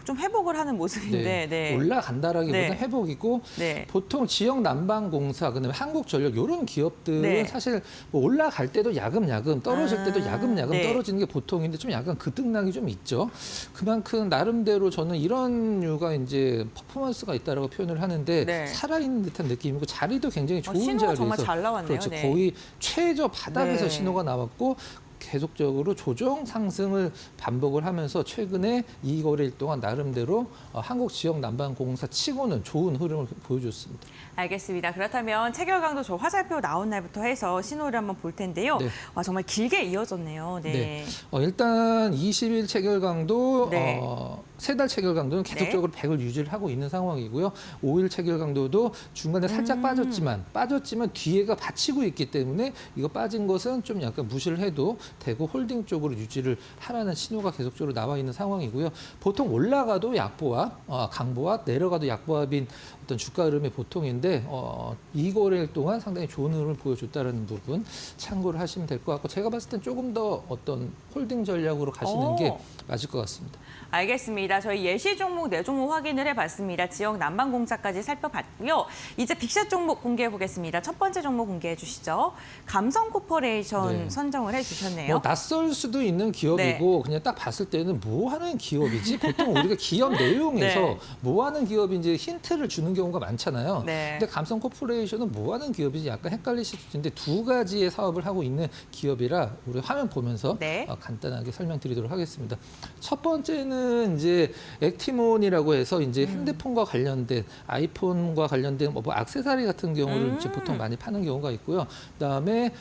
B: 좀 회복을 하는 모습인데 네.
D: 올라간다라기보다
B: 네.
D: 회복이고
B: 네.
D: 보통 지역 난방공사, 그다음에 한국전력 이런 기업들은
B: 네.
D: 사실 뭐 올라갈 때도 야금야금 떨어질 때도 야금야금
B: 네.
D: 떨어지는 게 보통인데 좀 약간 그등락이 좀 있죠. 그만큼 나름대로 저는 이런 류가 이제 퍼포먼스가 있다라고 표현을 하는데
B: 네.
D: 살아있는 듯한 느낌이고 자리도 굉장히 좋은
B: 신호가
D: 자리에서
B: 정말 잘 나왔네요.
D: 그렇죠.
B: 네.
D: 거의 최저 바닥에서
B: 네.
D: 신호가 나왔고 계속적으로 조정 상승을 반복을 하면서 최근에 이 거래일 동안 나름대로 한국 지역 난방공사 치고는 좋은 흐름을 보여줬습니다.
B: 알겠습니다. 그렇다면 체결강도 저 화살표 나온 날부터 해서 신호를 한번 볼 텐데요.
D: 네.
B: 와, 정말 길게 이어졌네요. 네.
D: 네. 일단 20일 체결 강도,
B: 네.
D: 3달 체결 강도는 계속적으로 100을 유지를 하고 있는 상황이고요. 5일 체결 강도도 중간에 살짝 빠졌지만 뒤에가 받치고 있기 때문에 이거 빠진 것은 좀 약간 무시를 해도 되고 홀딩 쪽으로 유지를 하라는 신호가 계속적으로 나와 있는 상황이고요. 보통 올라가도 약보합, 강보합, 내려가도 약보합인 어떤 주가 흐름이 보통인데 이 거래일 동안 상당히 좋은 흐름을 보여줬다는 부분 참고를 하시면 될 것 같고 제가 봤을 땐 조금 더 어떤 홀딩 전략으로 가시는 게 맞을 것 같습니다.
B: 알겠습니다. 저희 예시 종목 4종목 확인을 해봤습니다. 지역 난방공사까지 살펴봤고요. 이제 빅샷 종목 공개해 보겠습니다. 첫 번째 종목 공개해 주시죠. 감성코퍼레이션
D: 네.
B: 선정을 해주셨네요.
D: 낯설 수도 있는 기업이고 그냥 딱 봤을 때는 뭐 하는 기업이지? 보통 우리가 기업 내용에서
B: 네.
D: 뭐 하는 기업인지 힌트를 주는 경우가 많잖아요.
B: 네.
D: 근데 감성코퍼레이션은 뭐 하는 기업인지 약간 헷갈리실 수 있는데 두 가지의 사업을 하고 있는 기업이라 우리 화면 보면서
B: 네.
D: 간단하게 설명드리도록 하겠습니다. 첫 번째는 이제 액티몬이라고 해서 이제 핸드폰과 관련된 아이폰과 관련된 뭐 액세서리 같은 경우를 이제 보통 많이 파는 경우가 있고요. 그다음에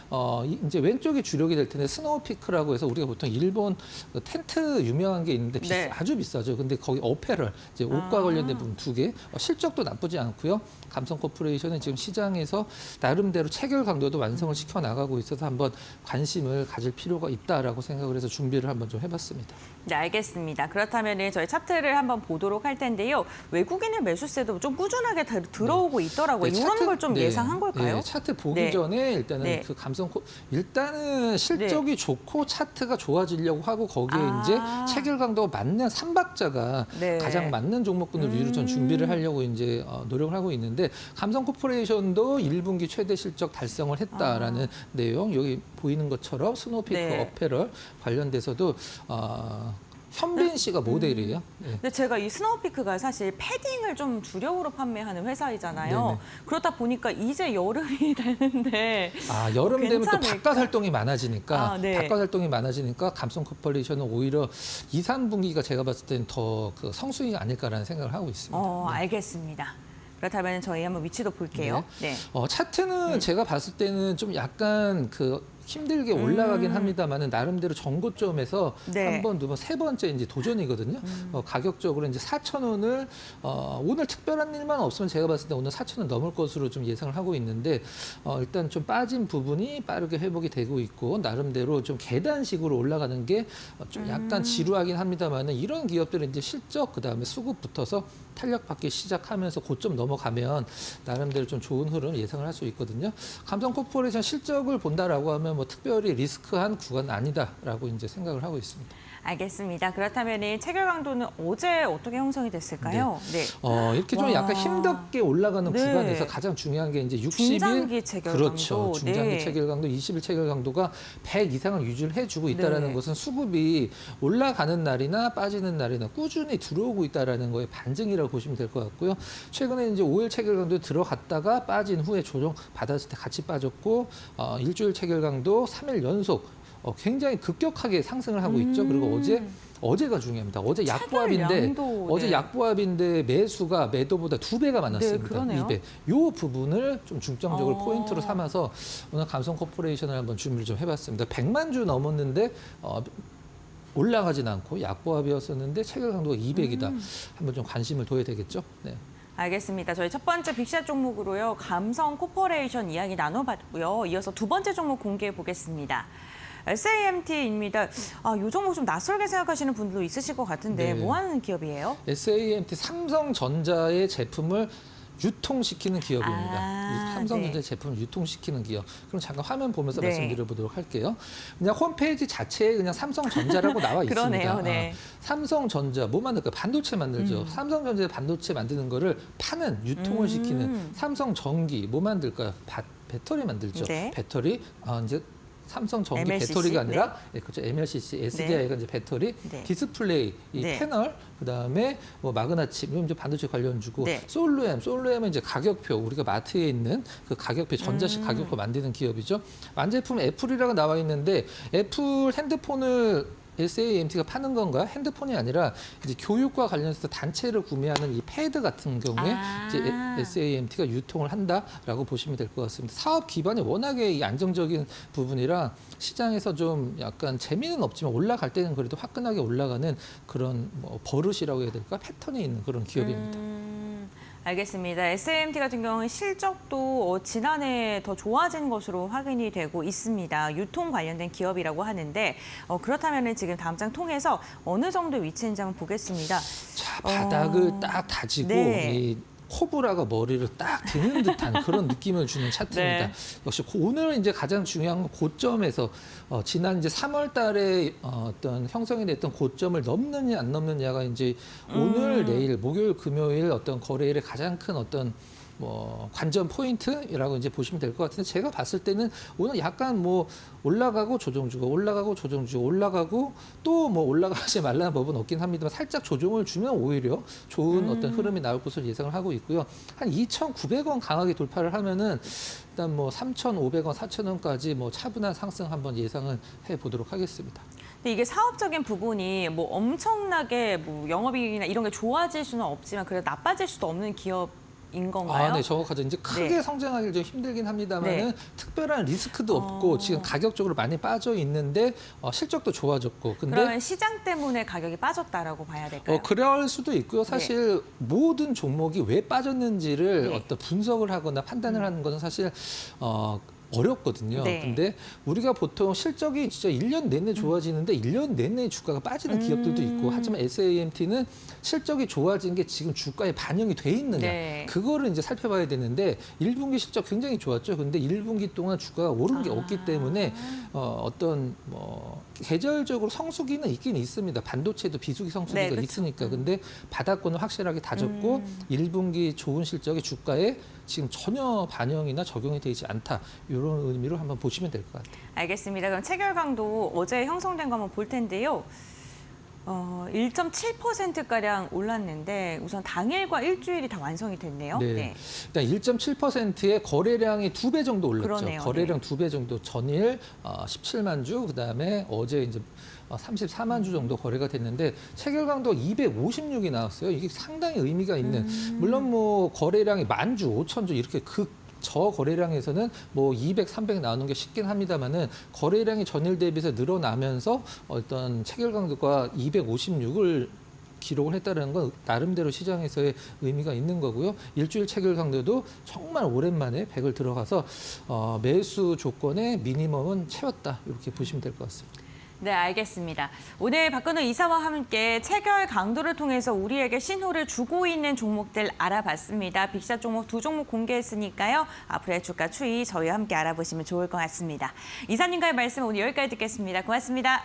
D: 이제 왼쪽이 주력이 될 텐데 스노우피크라고 해서 우리가 보통 일본 그 텐트 유명한 게 있는데
B: 네.
D: 아주 비싸죠. 근데 거기 어페럴 이제 옷과 관련된 부분 2개 실적도 나쁘지 않고요. 감성코퍼레이션은 지금 시장에서 나름대로 체결 강도도 완성을 시켜 나가고 있어서 한번 관심을 가질 필요가 있다라고 생각을 해서 준비를 한번 좀 해봤습니다.
B: 네, 알겠습니다. 그렇다면 저희 차트를 한번 보도록 할 텐데요. 외국인의 매수세도 좀 꾸준하게 들어오고 있더라고요.
D: 네,
B: 이런 걸 좀 예상한 걸까요?
D: 네, 차트 보기
B: 네.
D: 전에 일단은
B: 네.
D: 그 일단은 실적이 좋고 차트가 좋아지려고 하고 거기에 이제 체결 강도가 맞는 3박자가
B: 네.
D: 가장 맞는 종목군을 위주로 전 준비를 하려고 이제 노력을 하고 있는데 감성코퍼레이션도 1분기 최대 실적 달성을 했다라는 내용 여기 보이는 것처럼 스노우피크
B: 네.
D: 어페럴 관련돼서도 현빈 씨가 모델이에요. 네.
B: 근데 제가 이 스노우피크가 사실 패딩을 좀 주력으로 판매하는 회사이잖아요.
D: 네네.
B: 그러다 보니까 이제 여름이 되는데
D: 여름 되면 또
B: 괜찮을까?
D: 바깥 활동이 많아지니까
B: 네.
D: 바깥 활동이 많아지니까 감성코퍼레이션은 오히려 2, 3분기가 제가 봤을 때는 더 그 성수기가 아닐까라는 생각을 하고 있습니다.
B: 알겠습니다. 그렇다면 저희 한번 위치도 볼게요. 네.
D: 차트는 제가 봤을 때는 좀 약간 힘들게 올라가긴 합니다만은 나름대로 전고점에서
B: 네.
D: 한 번, 두 번, 세 번째 이제 도전이거든요. 가격적으로 이제 4,000원을 오늘 특별한 일만 없으면 제가 봤을 때 오늘 4,000원 넘을 것으로 좀 예상을 하고 있는데 일단 좀 빠진 부분이 빠르게 회복이 되고 있고 나름대로 좀 계단식으로 올라가는 게 좀 약간 지루하긴 합니다만은 이런 기업들은 이제 실적 그다음에 수급 붙어서 탄력받기 시작하면서 고점 넘어가면 나름대로 좀 좋은 흐름 예상을 할 수 있거든요. 감성코퍼레이션 실적을 본다라고 하면 뭐 특별히 리스크한 구간은 아니다라고 이제 생각을 하고 있습니다.
B: 알겠습니다. 그렇다면 체결 강도는 어제 어떻게 형성이 됐을까요? 네.
D: 이렇게 좀
B: 와.
D: 약간 힘겹게 올라가는
B: 네.
D: 구간에서 가장 중요한 게 이제 60일
B: 중장기 체결
D: 그렇죠.
B: 강도.
D: 중장기
B: 네.
D: 체결 강도, 20일 체결 강도가 100 이상을 유지를 해주고 있다라는
B: 네.
D: 것은 수급이 올라가는 날이나 빠지는 날이나 꾸준히 들어오고 있다라는 거에 반증이라고 보시면 될 것 같고요. 최근에 이제 5일 체결 강도 들어갔다가 빠진 후에 조정 받았을 때 같이 빠졌고 일주일 체결 강도 3일 연속 굉장히 급격하게 상승을 하고 있죠. 그리고 어제가 중요합니다. 어제 약보합인데 매수가 매도보다 2배가 많았습니다.
B: 네, 그러네요.
D: 2배. 이 부분을 좀 중점적으로
B: 어.
D: 포인트로 삼아서 오늘 감성코퍼레이션을 한번 준비를 좀 해봤습니다. 100만 주 넘었는데 올라가진 않고 약보합이었었는데 체결 강도가 200이다. 한번 좀 관심을 둬야 되겠죠. 네.
B: 알겠습니다. 저희 첫 번째 빅샷 종목으로요. 감성 코퍼레이션 이야기 나눠봤고요. 이어서 두 번째 종목 공개해 보겠습니다. SAMT입니다. 이 종목 좀 낯설게 생각하시는 분들도 있으실 것 같은데
D: 네.
B: 뭐 하는 기업이에요?
D: SAMT 삼성전자의 제품을 유통시키는 기업입니다.
B: 아,
D: 삼성전자
B: 네.
D: 제품을 유통시키는 기업. 그럼 잠깐 화면 보면서
B: 네.
D: 말씀드려보도록 할게요. 그냥 홈페이지 자체에 그냥 삼성전자라고 나와 있습니다.
B: 그러네요. 네.
D: 삼성전자 뭐 만들까요? 반도체 만들죠. 삼성전자 반도체 만드는 거를 파는 유통을 시키는 삼성전기 뭐 만들까요? 배터리 만들죠.
B: 네.
D: 배터리 이제 삼성 전기
B: MLCC?
D: 배터리가 아니라 그렇죠. MLCC, SDI가 이제 배터리,
B: 네.
D: 디스플레이, 이
B: 네.
D: 패널, 그다음에 뭐 마그나칩, 이건 이제 반도체 관련주고
B: 네.
D: 솔루엠은 이제 가격표, 우리가 마트에 있는 그 가격표, 전자식 가격표 만드는 기업이죠. 완제품 애플이라고 나와 있는데 애플 핸드폰을 SAMT가 파는 건가? 핸드폰이 아니라 이제 교육과 관련해서 단체를 구매하는 이 패드 같은 경우에 이제 SAMT가 유통을 한다라고 보시면 될 것 같습니다. 사업 기반이 워낙에 이 안정적인 부분이라 시장에서 좀 약간 재미는 없지만 올라갈 때는 그래도 화끈하게 올라가는 그런 뭐 버릇이라고 해야 될까? 패턴이 있는 그런 기업입니다.
B: 알겠습니다. SAMT 같은 경우는 실적도 지난해 더 좋아진 것으로 확인이 되고 있습니다. 유통 관련된 기업이라고 하는데 그렇다면 지금 다음 장 통해서 어느 정도 위치인지 한번 보겠습니다.
D: 자, 바닥을 딱 다지고
B: 네.
D: 이 코브라가 머리를 딱 드는 듯한 그런 느낌을 주는 차트입니다.
B: 네.
D: 역시 오늘 이제 가장 중요한 건 고점에서 지난 이제 3월 달에 어떤 형성이 됐던 고점을 넘느냐 안 넘느냐가 이제 오늘 내일 목요일 금요일 어떤 거래일의 가장 큰 어떤 뭐 관전 포인트라고 이제 보시면 될 것 같은데 제가 봤을 때는 오늘 약간 뭐 올라가고 조정주고 올라가고 조정주고 올라가고 또 뭐 올라가지 말라는 법은 없긴 합니다만 살짝 조정을 주면 오히려 좋은 어떤 흐름이 나올 것으로 예상을 하고 있고요. 한 2,900원 강하게 돌파를 하면은 일단 뭐 3,500원, 4,000원까지 뭐 차분한 상승 한번 예상을 해 보도록 하겠습니다.
B: 근데 이게 사업적인 부분이 뭐 엄청나게 뭐 영업이익이나 이런 게 좋아질 수는 없지만 그래도 나빠질 수도 없는 기업인 건가요?
D: 네, 정확하죠. 이제 크게
B: 네.
D: 성장하기 좀 힘들긴 합니다만은
B: 네.
D: 특별한 리스크도 없고 지금 가격적으로 많이 빠져 있는데 실적도 좋아졌고. 근데
B: 그러면 시장 때문에 가격이 빠졌다라고 봐야 될까요?
D: 그럴 수도 있고요. 사실 모든 종목이 왜 빠졌는지를
B: 네.
D: 어떤 분석을 하거나 판단을 하는 것은 사실 어렵거든요.
B: 네.
D: 근데 우리가 보통 실적이 진짜 1년 내내 좋아지는데 1년 내내 주가가 빠지는 기업들도 있고 하지만 SAMT는 실적이 좋아진 게 지금 주가에 반영이 돼 있느냐.
B: 네.
D: 그거를 이제 살펴봐야 되는데 1분기 실적 굉장히 좋았죠. 근데 1분기 동안 주가가 오른 게 없기 때문에 어떤 뭐 계절적으로 성수기는 있긴 있습니다. 반도체도 비수기 성수기가
B: 네, 그렇죠.
D: 있으니까. 근데 바닥권은 확실하게 다졌고 1분기 좋은 실적이 주가에 지금 전혀 반영이나 적용이 되지 않다. 이런 의미로 한번 보시면 될 것 같아요.
B: 알겠습니다. 그럼 체결강도 어제 형성된 거 한번 볼 텐데요. 1.7%가량 올랐는데 우선 당일과 일주일이 다 완성이 됐네요.
D: 네. 일단 1.7%의 거래량이 2배 정도 올랐죠.
B: 그러네요.
D: 거래량 2배 정도 전일 17만 주, 그다음에 어제 이제 34만 주 정도 거래가 됐는데 체결강도 256이 나왔어요. 이게 상당히 의미가 있는 물론 뭐 거래량이 10,000주, 5,000주 이렇게 저 거래량에서는 뭐 200, 300 나오는 게 쉽긴 합니다만은 거래량이 전일 대비해서 늘어나면서 어떤 체결강도가 256을 기록을 했다는 건 나름대로 시장에서의 의미가 있는 거고요. 일주일 체결 강도도 정말 오랜만에 100을 들어가서 매수 조건의 미니멈은 채웠다. 이렇게 보시면 될 것 같습니다.
B: 네, 알겠습니다. 오늘 박근우 이사와 함께 체결 강도를 통해서 우리에게 신호를 주고 있는 종목들 알아봤습니다. 빅샷 종목 2종목 공개했으니까요. 앞으로의 주가 추이 저희와 함께 알아보시면 좋을 것 같습니다. 이사님과의 말씀 오늘 여기까지 듣겠습니다. 고맙습니다.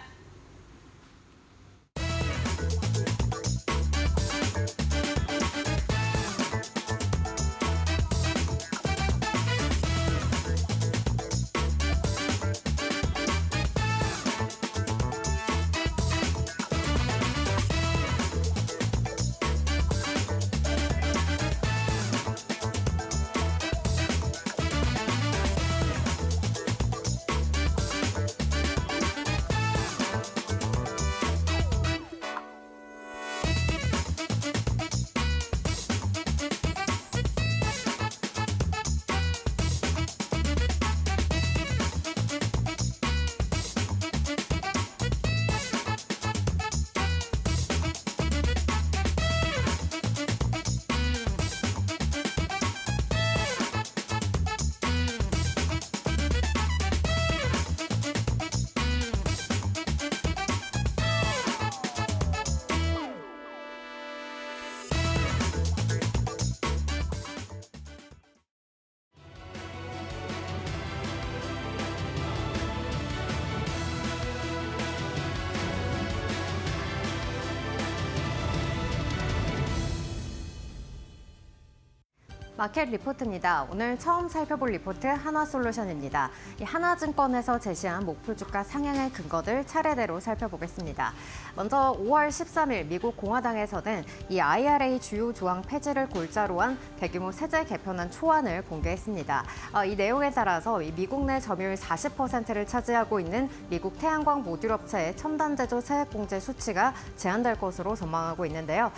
E: 마켓 리포트입니다. 오늘 처음 살펴볼 리포트 하나솔루션입니다. 이 하나증권에서 제시한 목표 주가 상향의 근거들 차례대로 살펴보겠습니다. 먼저 5월 13일 미국 공화당에서는 이 IRA 주요 조항 폐지를 골자로 한 대규모 세제 개편안 초안을 공개했습니다. 이 내용에 따라서 이 미국 내 점유율 40%를 차지하고 있는 미국 태양광 모듈 업체의 첨단 제조 세액 공제 수치가 제한될 것으로 전망하고 있는데요.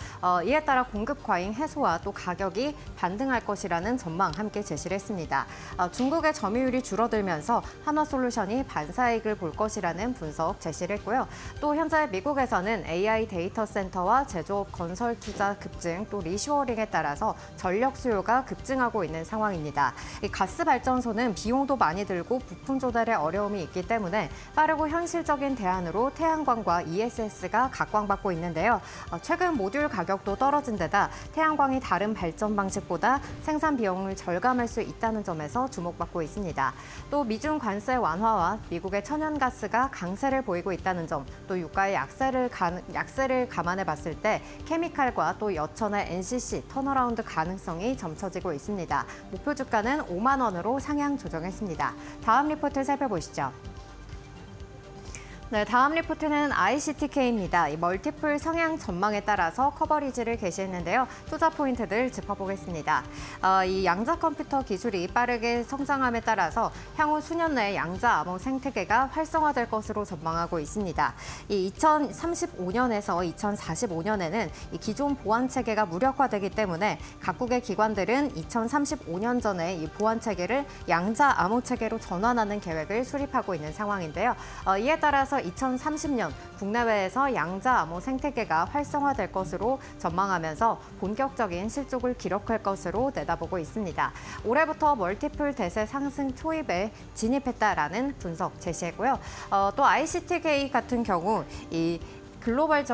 E: 이에 따라 공급 과잉 해소와 또 가격이 반등할 것이라는 전망 함께 제시를 했습니다. 중국의 점유율이 줄어들면서 한화솔루션이 반사이익을 볼 것이라는 분석 제시를 했고요. 또 현재 미국에서는 AI 데이터 센터와 제조업 건설 투자 급증 또 리쇼어링에 따라서 전력 수요가 급증하고 있는 상황입니다. 이 가스 발전소는 비용도 많이 들고 부품 조달에 어려움이 있기 때문에 빠르고 현실적인 대안으로 태양광과 ESS가 각광받고 있는데요. 최근 모듈 가격도 떨어진 데다 태양광이 다른 발전 방식보다 생산 비용을 절감할 수 있다는 점에서 주목받고 있습니다. 또 미중 관세 완화와 미국의 천연가스가 강세를 보이고 있다는 점, 또 유가의 약세를 감안해 봤을 때 케미칼과 또 여천의 NCC 턴어라운드 가능성이 점쳐지고 있습니다. 목표 주가는 5만 원으로 상향 조정했습니다. 다음 리포트 살펴보시죠. 네, 다음 리포트는 ICTK입니다. 이 멀티플 성향 전망에 따라서 커버리지를 게시했는데요. 투자 포인트들 짚어보겠습니다. 이 양자 컴퓨터 기술이 빠르게 성장함에 따라서 향후 수년 내에 양자 암호 생태계가 활성화될 것으로 전망하고 있습니다. 이 2035년에서 2045년에는 이 기존 보안 체계가 무력화되기 때문에 각국의 기관들은 2035년 전에 이 보안 체계를 양자 암호 체계로 전환하는 계획을 수립하고 있는 상황인데요. 이에 따라서 2030년 국내외에서 양자 암호 생태계가 활성화될 것으로 전망하면서 본격적인 실적을 기록할 것으로 내다보고 있습니다. 올해부터 멀티플 대세 상승 초입에 진입했다라는 분석 제시했고요. 또 ICTK 같은 경우 이 글로벌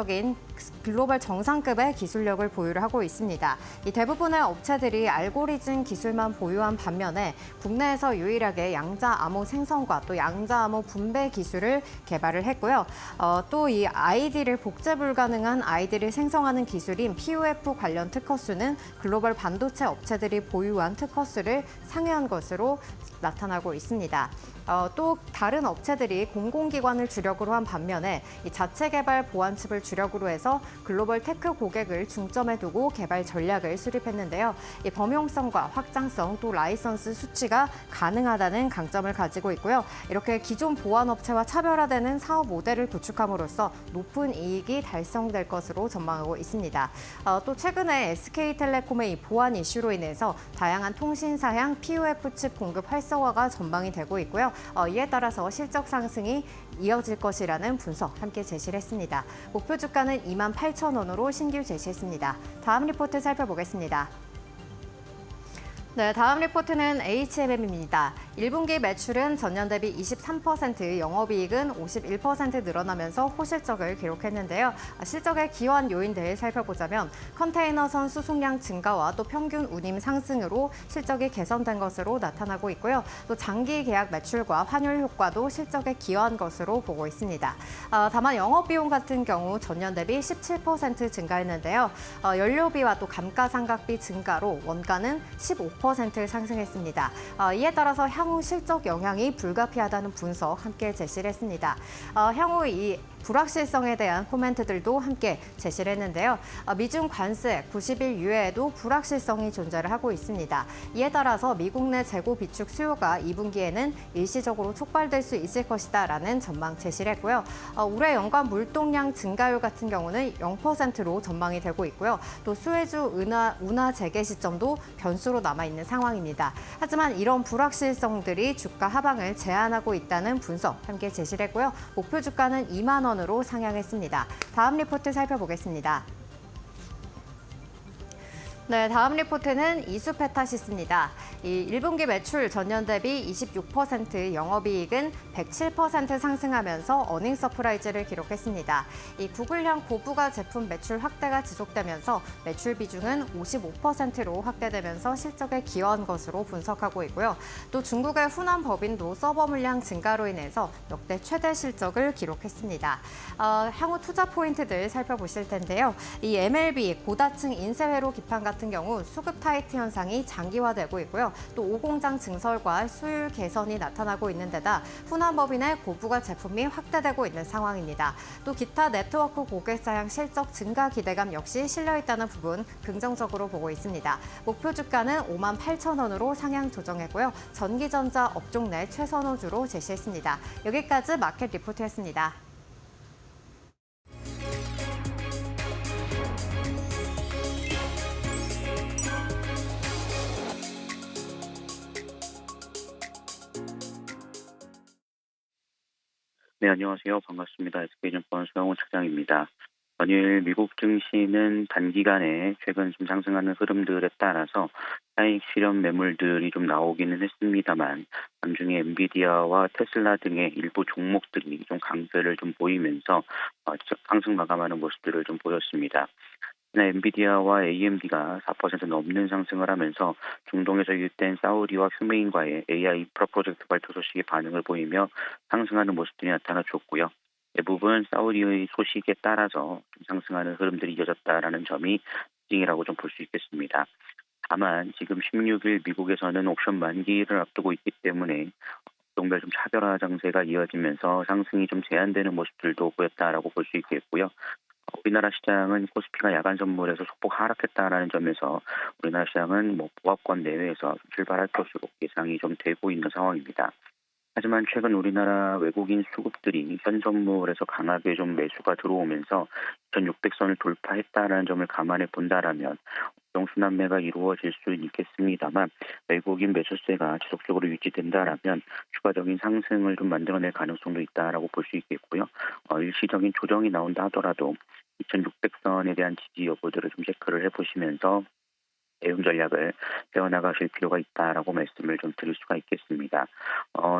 E: 정상급의 기술력을 보유를 하고 있습니다. 이 대부분의 업체들이 알고리즘 기술만 보유한 반면에 국내에서 유일하게 양자 암호 생성과 또 양자 암호 분배 기술을 개발을 했고요. 또 이 아이디를 복제 불가능한 아이디를 생성하는 기술인 PUF 관련 특허 수는 글로벌 반도체 업체들이 보유한 특허 수를 상회한 것으로 나타나고 있습니다. 또 다른 업체들이 공공기관을 주력으로 한 반면에 이 자체 개발 보안칩을 주력으로 해서 글로벌 테크 고객을 중점에 두고 개발 전략을 수립했는데요. 이 범용성과 확장성 또 라이선스 수치가 가능하다는 강점을 가지고 있고요. 이렇게 기존 보안 업체와 차별화되는 사업 모델을 구축함으로써 높은 이익이 달성될 것으로 전망하고 있습니다. 또 최근에 SK텔레콤의 이 보안 이슈로 인해서 다양한 통신사양 PUF 칩 공급 활성화가 전망이 되고 있고요. 이에 따라서 실적 상승이 이어질 것이라는 분석 함께 제시를 했습니다. 목표 주가는 28,000원으로 신규 제시했습니다. 다음 리포트 살펴보겠습니다. 네, 다음 리포트는 HMM입니다. 1분기 매출은 전년 대비 23%, 영업이익은 51% 늘어나면서 호실적을 기록했는데요. 실적의 기여한 요인들 살펴보자면 컨테이너선 수송량 증가와 또 평균 운임 상승으로 실적이 개선된 것으로 나타나고 있고요. 또 장기 계약 매출과 환율 효과도 실적에 기여한 것으로 보고 있습니다. 다만 영업비용 같은 경우 전년 대비 17% 증가했는데요. 연료비와 또 감가상각비 증가로 원가는 15% 상승했습니다. 이에 따라서 향후 실적 영향이 불가피하다는 분석 함께 제시를 했습니다. 향후 이 불확실성에 대한 코멘트들도 함께 제시를 했는데요. 미중 관세 90일 이외에도 불확실성이 존재를 하고 있습니다. 이에 따라서 미국 내 재고 비축 수요가 2분기에는 일시적으로 촉발될 수 있을 것이다라는 전망 제시를 했고요. 올해 연간 물동량 증가율 같은 경우는 0%로 전망이 되고 있고요. 또 수혜주 운하 재개 시점도 변수로 남아있는 상황입니다. 하지만 이런 불확실성들이 주가 하방을 제한하고 있다는 분석 함께 제시를 했고요. 목표 주가는 2만 원으로 상향했습니다. 다음 리포트 살펴보겠습니다. 네, 다음 리포트는 이수페타시스입니다. 이 1분기 매출 전년 대비 26%, 영업이익은 107% 상승하면서 어닝 서프라이즈를 기록했습니다. 이 구글형 고부가 제품 매출 확대가 지속되면서 매출 비중은 55%로 확대되면서 실적에 기여한 것으로 분석하고 있고요. 또 중국의 후난 법인도 서버 물량 증가로 인해서 역대 최대 실적을 기록했습니다. 향후 투자 포인트들 살펴보실 텐데요. 이 MLB 고다층 인쇄회로 기판 같은 같은 경우 수급 타이트 현상이 장기화되고 있고요. 또 오공장 증설과 수율 개선이 나타나고 있는 데다 후난법인의 고부가 제품이 확대되고 있는 상황입니다. 또 기타 네트워크 고객사양 실적 증가 기대감 역시 실려 있다는 부분 긍정적으로 보고 있습니다. 목표 주가는 58,000원으로 상향 조정했고요. 전기전자 업종 내 최선호주로 제시했습니다. 여기까지 마켓 리포트였습니다.
F: 네, 안녕하세요. 반갑습니다. SK증권 수영훈 차장입니다. 전일 미국 증시는 단기간에 최근 좀 상승하는 흐름들에 따라서 차익 실현 매물들이 좀 나오기는 했습니다만 나중에 엔비디아와 테슬라 등의 일부 종목들이 좀 강세를 좀 보이면서 상승 마감하는 모습들을 좀 보였습니다. 엔비디아와 AMD가 4% 넘는 상승을 하면서 중동에서 유입된 사우디와 휴메인과의 AI 인프라 프로젝트 발표 소식에 반응을 보이며 상승하는 모습들이 나타나줬고요. 대부분 사우디의 소식에 따라서 좀 상승하는 흐름들이 이어졌다라는 점이 특징이라고 좀 볼 수 있겠습니다. 다만 지금 16일 미국에서는 옵션 만기를 앞두고 있기 때문에 종별 좀 차별화 장세가 이어지면서 상승이 좀 제한되는 모습들도 보였다라고 볼 수 있겠고요. 우리나라 시장은 코스피가 야간 선물에서 소폭 하락했다라는 점에서 우리나라 시장은 보합권 내외에서 출발할 것으로 예상이 좀 되고 있는 상황입니다. 하지만 최근 우리나라 외국인 수급들이 현 선물에서 강하게 좀 매수가 들어오면서 2,600선을 돌파했다라는 점을 감안해 본다라면 순환매가 이루어질 수 있겠습니다만 외국인 매수세가 지속적으로 유지된다라면 추가적인 상승을 좀 만들어낼 가능성도 있다라고 볼 수 있겠고요. 일시적인 조정이 나온다 하더라도 2,600선에 대한 지지 여부들을 좀 체크를 해보시면서 대응 전략을 세워나가실 필요가 있다라고 말씀을 좀 드릴 수가 있겠습니다.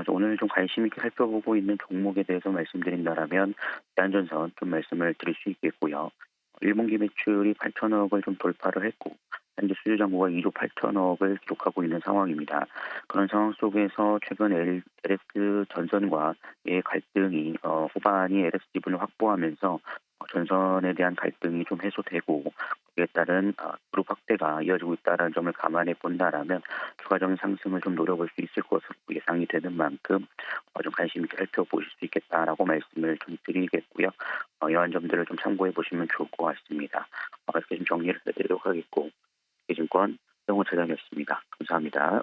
F: 오늘 좀 관심 있게 살펴보고 있는 종목에 대해서 말씀드린다라면 대한전선 좀 말씀을 드릴 수 있겠고요. 1분기 매출이 8천억을 좀 돌파를 했고 현재 수주 잔고가 2조 8천억을 기록하고 있는 상황입니다. 그런 상황 속에서 최근 LS 전선과의 갈등이 후반이 LS 지분을 확보하면서 전선에 대한 갈등이 좀 해소되고 거기에 따른 그룹 확대가 이어지고 있다는 점을 감안해 본다라면 추가적인 상승을 좀 노려볼 수 있을 것으로 예상이 되는 만큼 좀 관심 있게 살펴보실 수 있겠다라고 말씀을 좀 드리겠고요. 이러한 점들을 좀 참고해 보시면 좋을 것 같습니다. 이렇게 좀 정리를 해드리도록 하겠고 증권 수영훈 차장이었습니다. 감사합니다.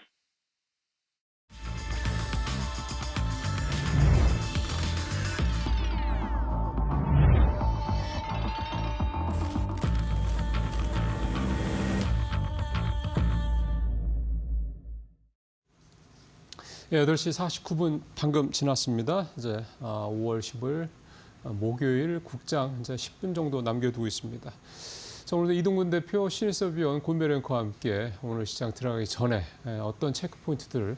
A: 예, 8시 49분 방금 지났습니다. 이제 5월 10일 목요일 국장 이제 10분 정도 남겨두고 있습니다. 자, 오늘도 이동근 대표, 신일섭위원, 권별 앵커와 함께 오늘 시장 들어가기 전에 어떤 체크 포인트들을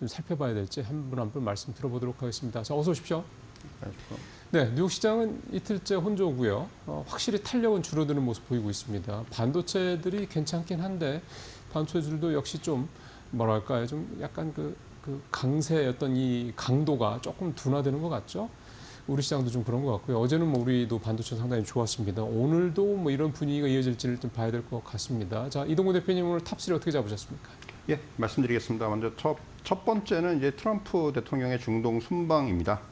A: 좀 살펴봐야 될지 한 분 한 분 말씀 들어보도록 하겠습니다. 자, 어서 오십시오. 네, 뉴욕 시장은 이틀째 혼조고요. 확실히 탄력은 줄어드는 모습 보이고 있습니다. 반도체들이 괜찮긴 한데 반도체들도 역시 좀 뭐랄까요, 좀 약간 그 강세였던 이 강도가 조금 둔화되는 것 같죠? 우리 시장도 좀 그런 것 같고요. 어제는 우리도 반도체 상당히 좋았습니다. 오늘도 이런 분위기가 이어질지를 좀 봐야 될 것 같습니다. 자, 이동근 대표님 오늘 탑3 어떻게 잡으셨습니까?
G: 예, 말씀드리겠습니다. 먼저 첫 번째는 이제 트럼프 대통령의 중동 순방입니다.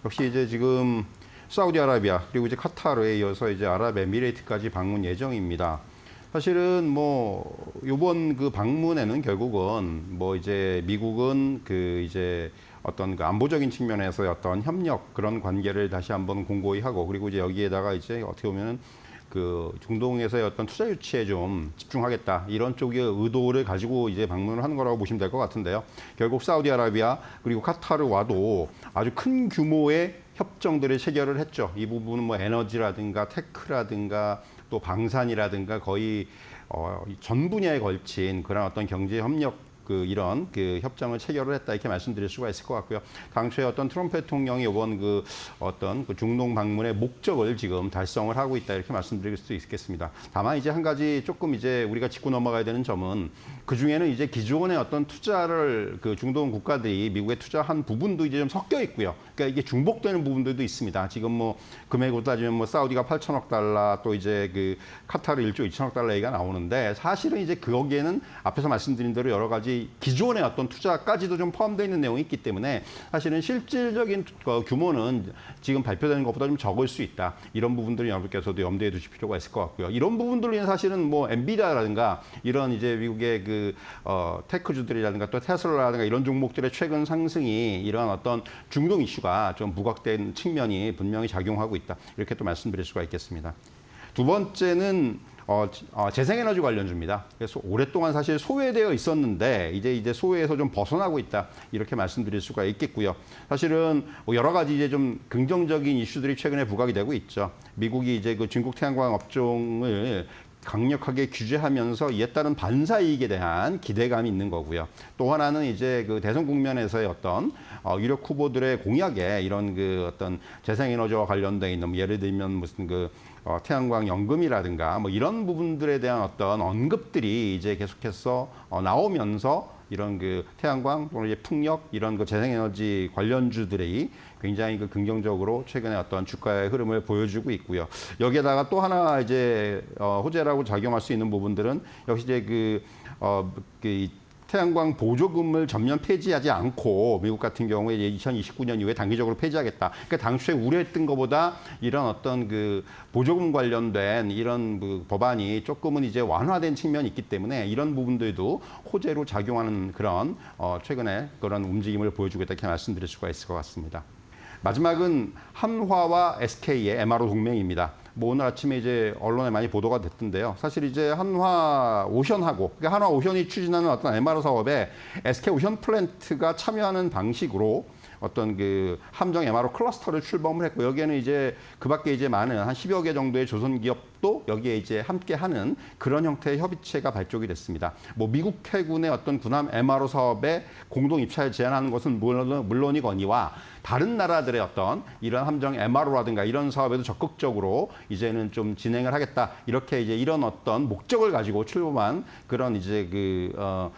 G: 역시 이제 지금 사우디아라비아 그리고 이제 카타르에 이어서 이제 아랍에미레이트까지 방문 예정입니다. 사실은 이번 그 방문에는 결국은 이제 미국은 이제 어떤 그 안보적인 측면에서의 어떤 협력 그런 관계를 다시 한번 공고히 하고 그리고 이제 여기에다가 이제 어떻게 보면은 그 중동에서의 어떤 투자 유치에 좀 집중하겠다 이런 쪽의 의도를 가지고 이제 방문을 하는 거라고 보시면 될 것 같은데요. 결국 사우디아라비아 그리고 카타르와도 아주 큰 규모의 협정들을 체결을 했죠. 이 부분은 에너지라든가 테크라든가 또 방산이라든가 거의 전 분야에 걸친 그런 어떤 경제 협력 이런 협정을 체결을 했다 이렇게 말씀드릴 수가 있을 것 같고요. 당초에 어떤 트럼프 대통령이 이번 어떤 중동 방문의 목적을 지금 달성을 하고 있다 이렇게 말씀드릴 수 있겠습니다. 다만 이제 한 가지 조금 이제 우리가 짚고 넘어가야 되는 점은 그 중에는 이제 기존의 어떤 투자를 중동 국가들이 미국에 투자한 부분도 이제 좀 섞여 있고요. 그러니까 이게 중복되는 부분들도 있습니다. 지금 뭐 금액으로 따지면 뭐 사우디가 8천억 달러 또 이제 카타르 1조 2천억 달러 얘기가 나오는데 사실은 이제 거기에는 앞에서 말씀드린 대로 여러 가지 기존의 어떤 투자까지도 좀 포함되어 있는 내용이 있기 때문에 사실은 실질적인 규모는 지금 발표되는 것보다 좀 적을 수 있다. 이런 부분들을 여러분께서도 염두에 두실 필요가 있을 것 같고요. 이런 부분들로 인해 사실은 뭐 엔비디아라든가 이런 이제 미국의 테크주들이라든가 또 테슬라라든가 이런 종목들의 최근 상승이 이런 어떤 중동 이슈가 좀 부각된 측면이 분명히 작용하고 있다. 이렇게 또 말씀드릴 수가 있겠습니다. 두 번째는 재생에너지 관련주입니다. 그래서 오랫동안 사실 소외되어 있었는데 이제 소외에서 좀 벗어나고 있다 이렇게 말씀드릴 수가 있겠고요. 사실은 뭐 여러 가지 이제 좀 긍정적인 이슈들이 최근에 부각이 되고 있죠. 미국이 이제 중국 태양광 업종을 강력하게 규제하면서 이에 따른 반사 이익에 대한 기대감이 있는 거고요. 또 하나는 이제 대선 국면에서의 어떤 유력 후보들의 공약에 이런 어떤 재생에너지와 관련돼 있는 예를 들면 무슨 태양광 연금이라든가 뭐 이런 부분들에 대한 어떤 언급들이 이제 계속해서 나오면서 이런 태양광 또는 이제 풍력 이런 재생에너지 관련주들이 굉장히 긍정적으로 최근에 어떤 주가의 흐름을 보여주고 있고요. 여기에다가 또 하나 이제 호재라고 작용할 수 있는 부분들은 역시 이제 태양광 보조금을 전면 폐지하지 않고 미국 같은 경우에 2029년 이후에 단기적으로 폐지하겠다. 그러니까 당초에 우려했던 것보다 이런 어떤 보조금 관련된 이런 법안이 조금은 이제 완화된 측면이 있기 때문에 이런 부분들도 호재로 작용하는 그런 최근에 그런 움직임을 보여주고 있다 이렇게 말씀드릴 수가 있을 것 같습니다. 마지막은 한화와 SK의 MRO 동맹입니다. 뭐 오늘 아침에 이제 언론에 많이 보도가 됐던데요. 사실 이제 한화 오션하고 그러니까 한화 오션이 추진하는 어떤 MRO 사업에 SK 오션 플랜트가 참여하는 방식으로 어떤 함정 MRO 클러스터를 출범을 했고 여기에는 이제 그밖에 이제 많은 한 10여 개 정도의 조선 기업도 여기에 이제 함께하는 그런 형태의 협의체가 발족이 됐습니다. 뭐 미국 해군의 어떤 군함 MRO 사업에 공동 입찰을 제안하는 것은 물론이거니와 다른 나라들의 어떤 이런 함정 MRO라든가 이런 사업에도 적극적으로 이제는 좀 진행을 하겠다. 이렇게 이제 이런 어떤 목적을 가지고 출범한 그런 이제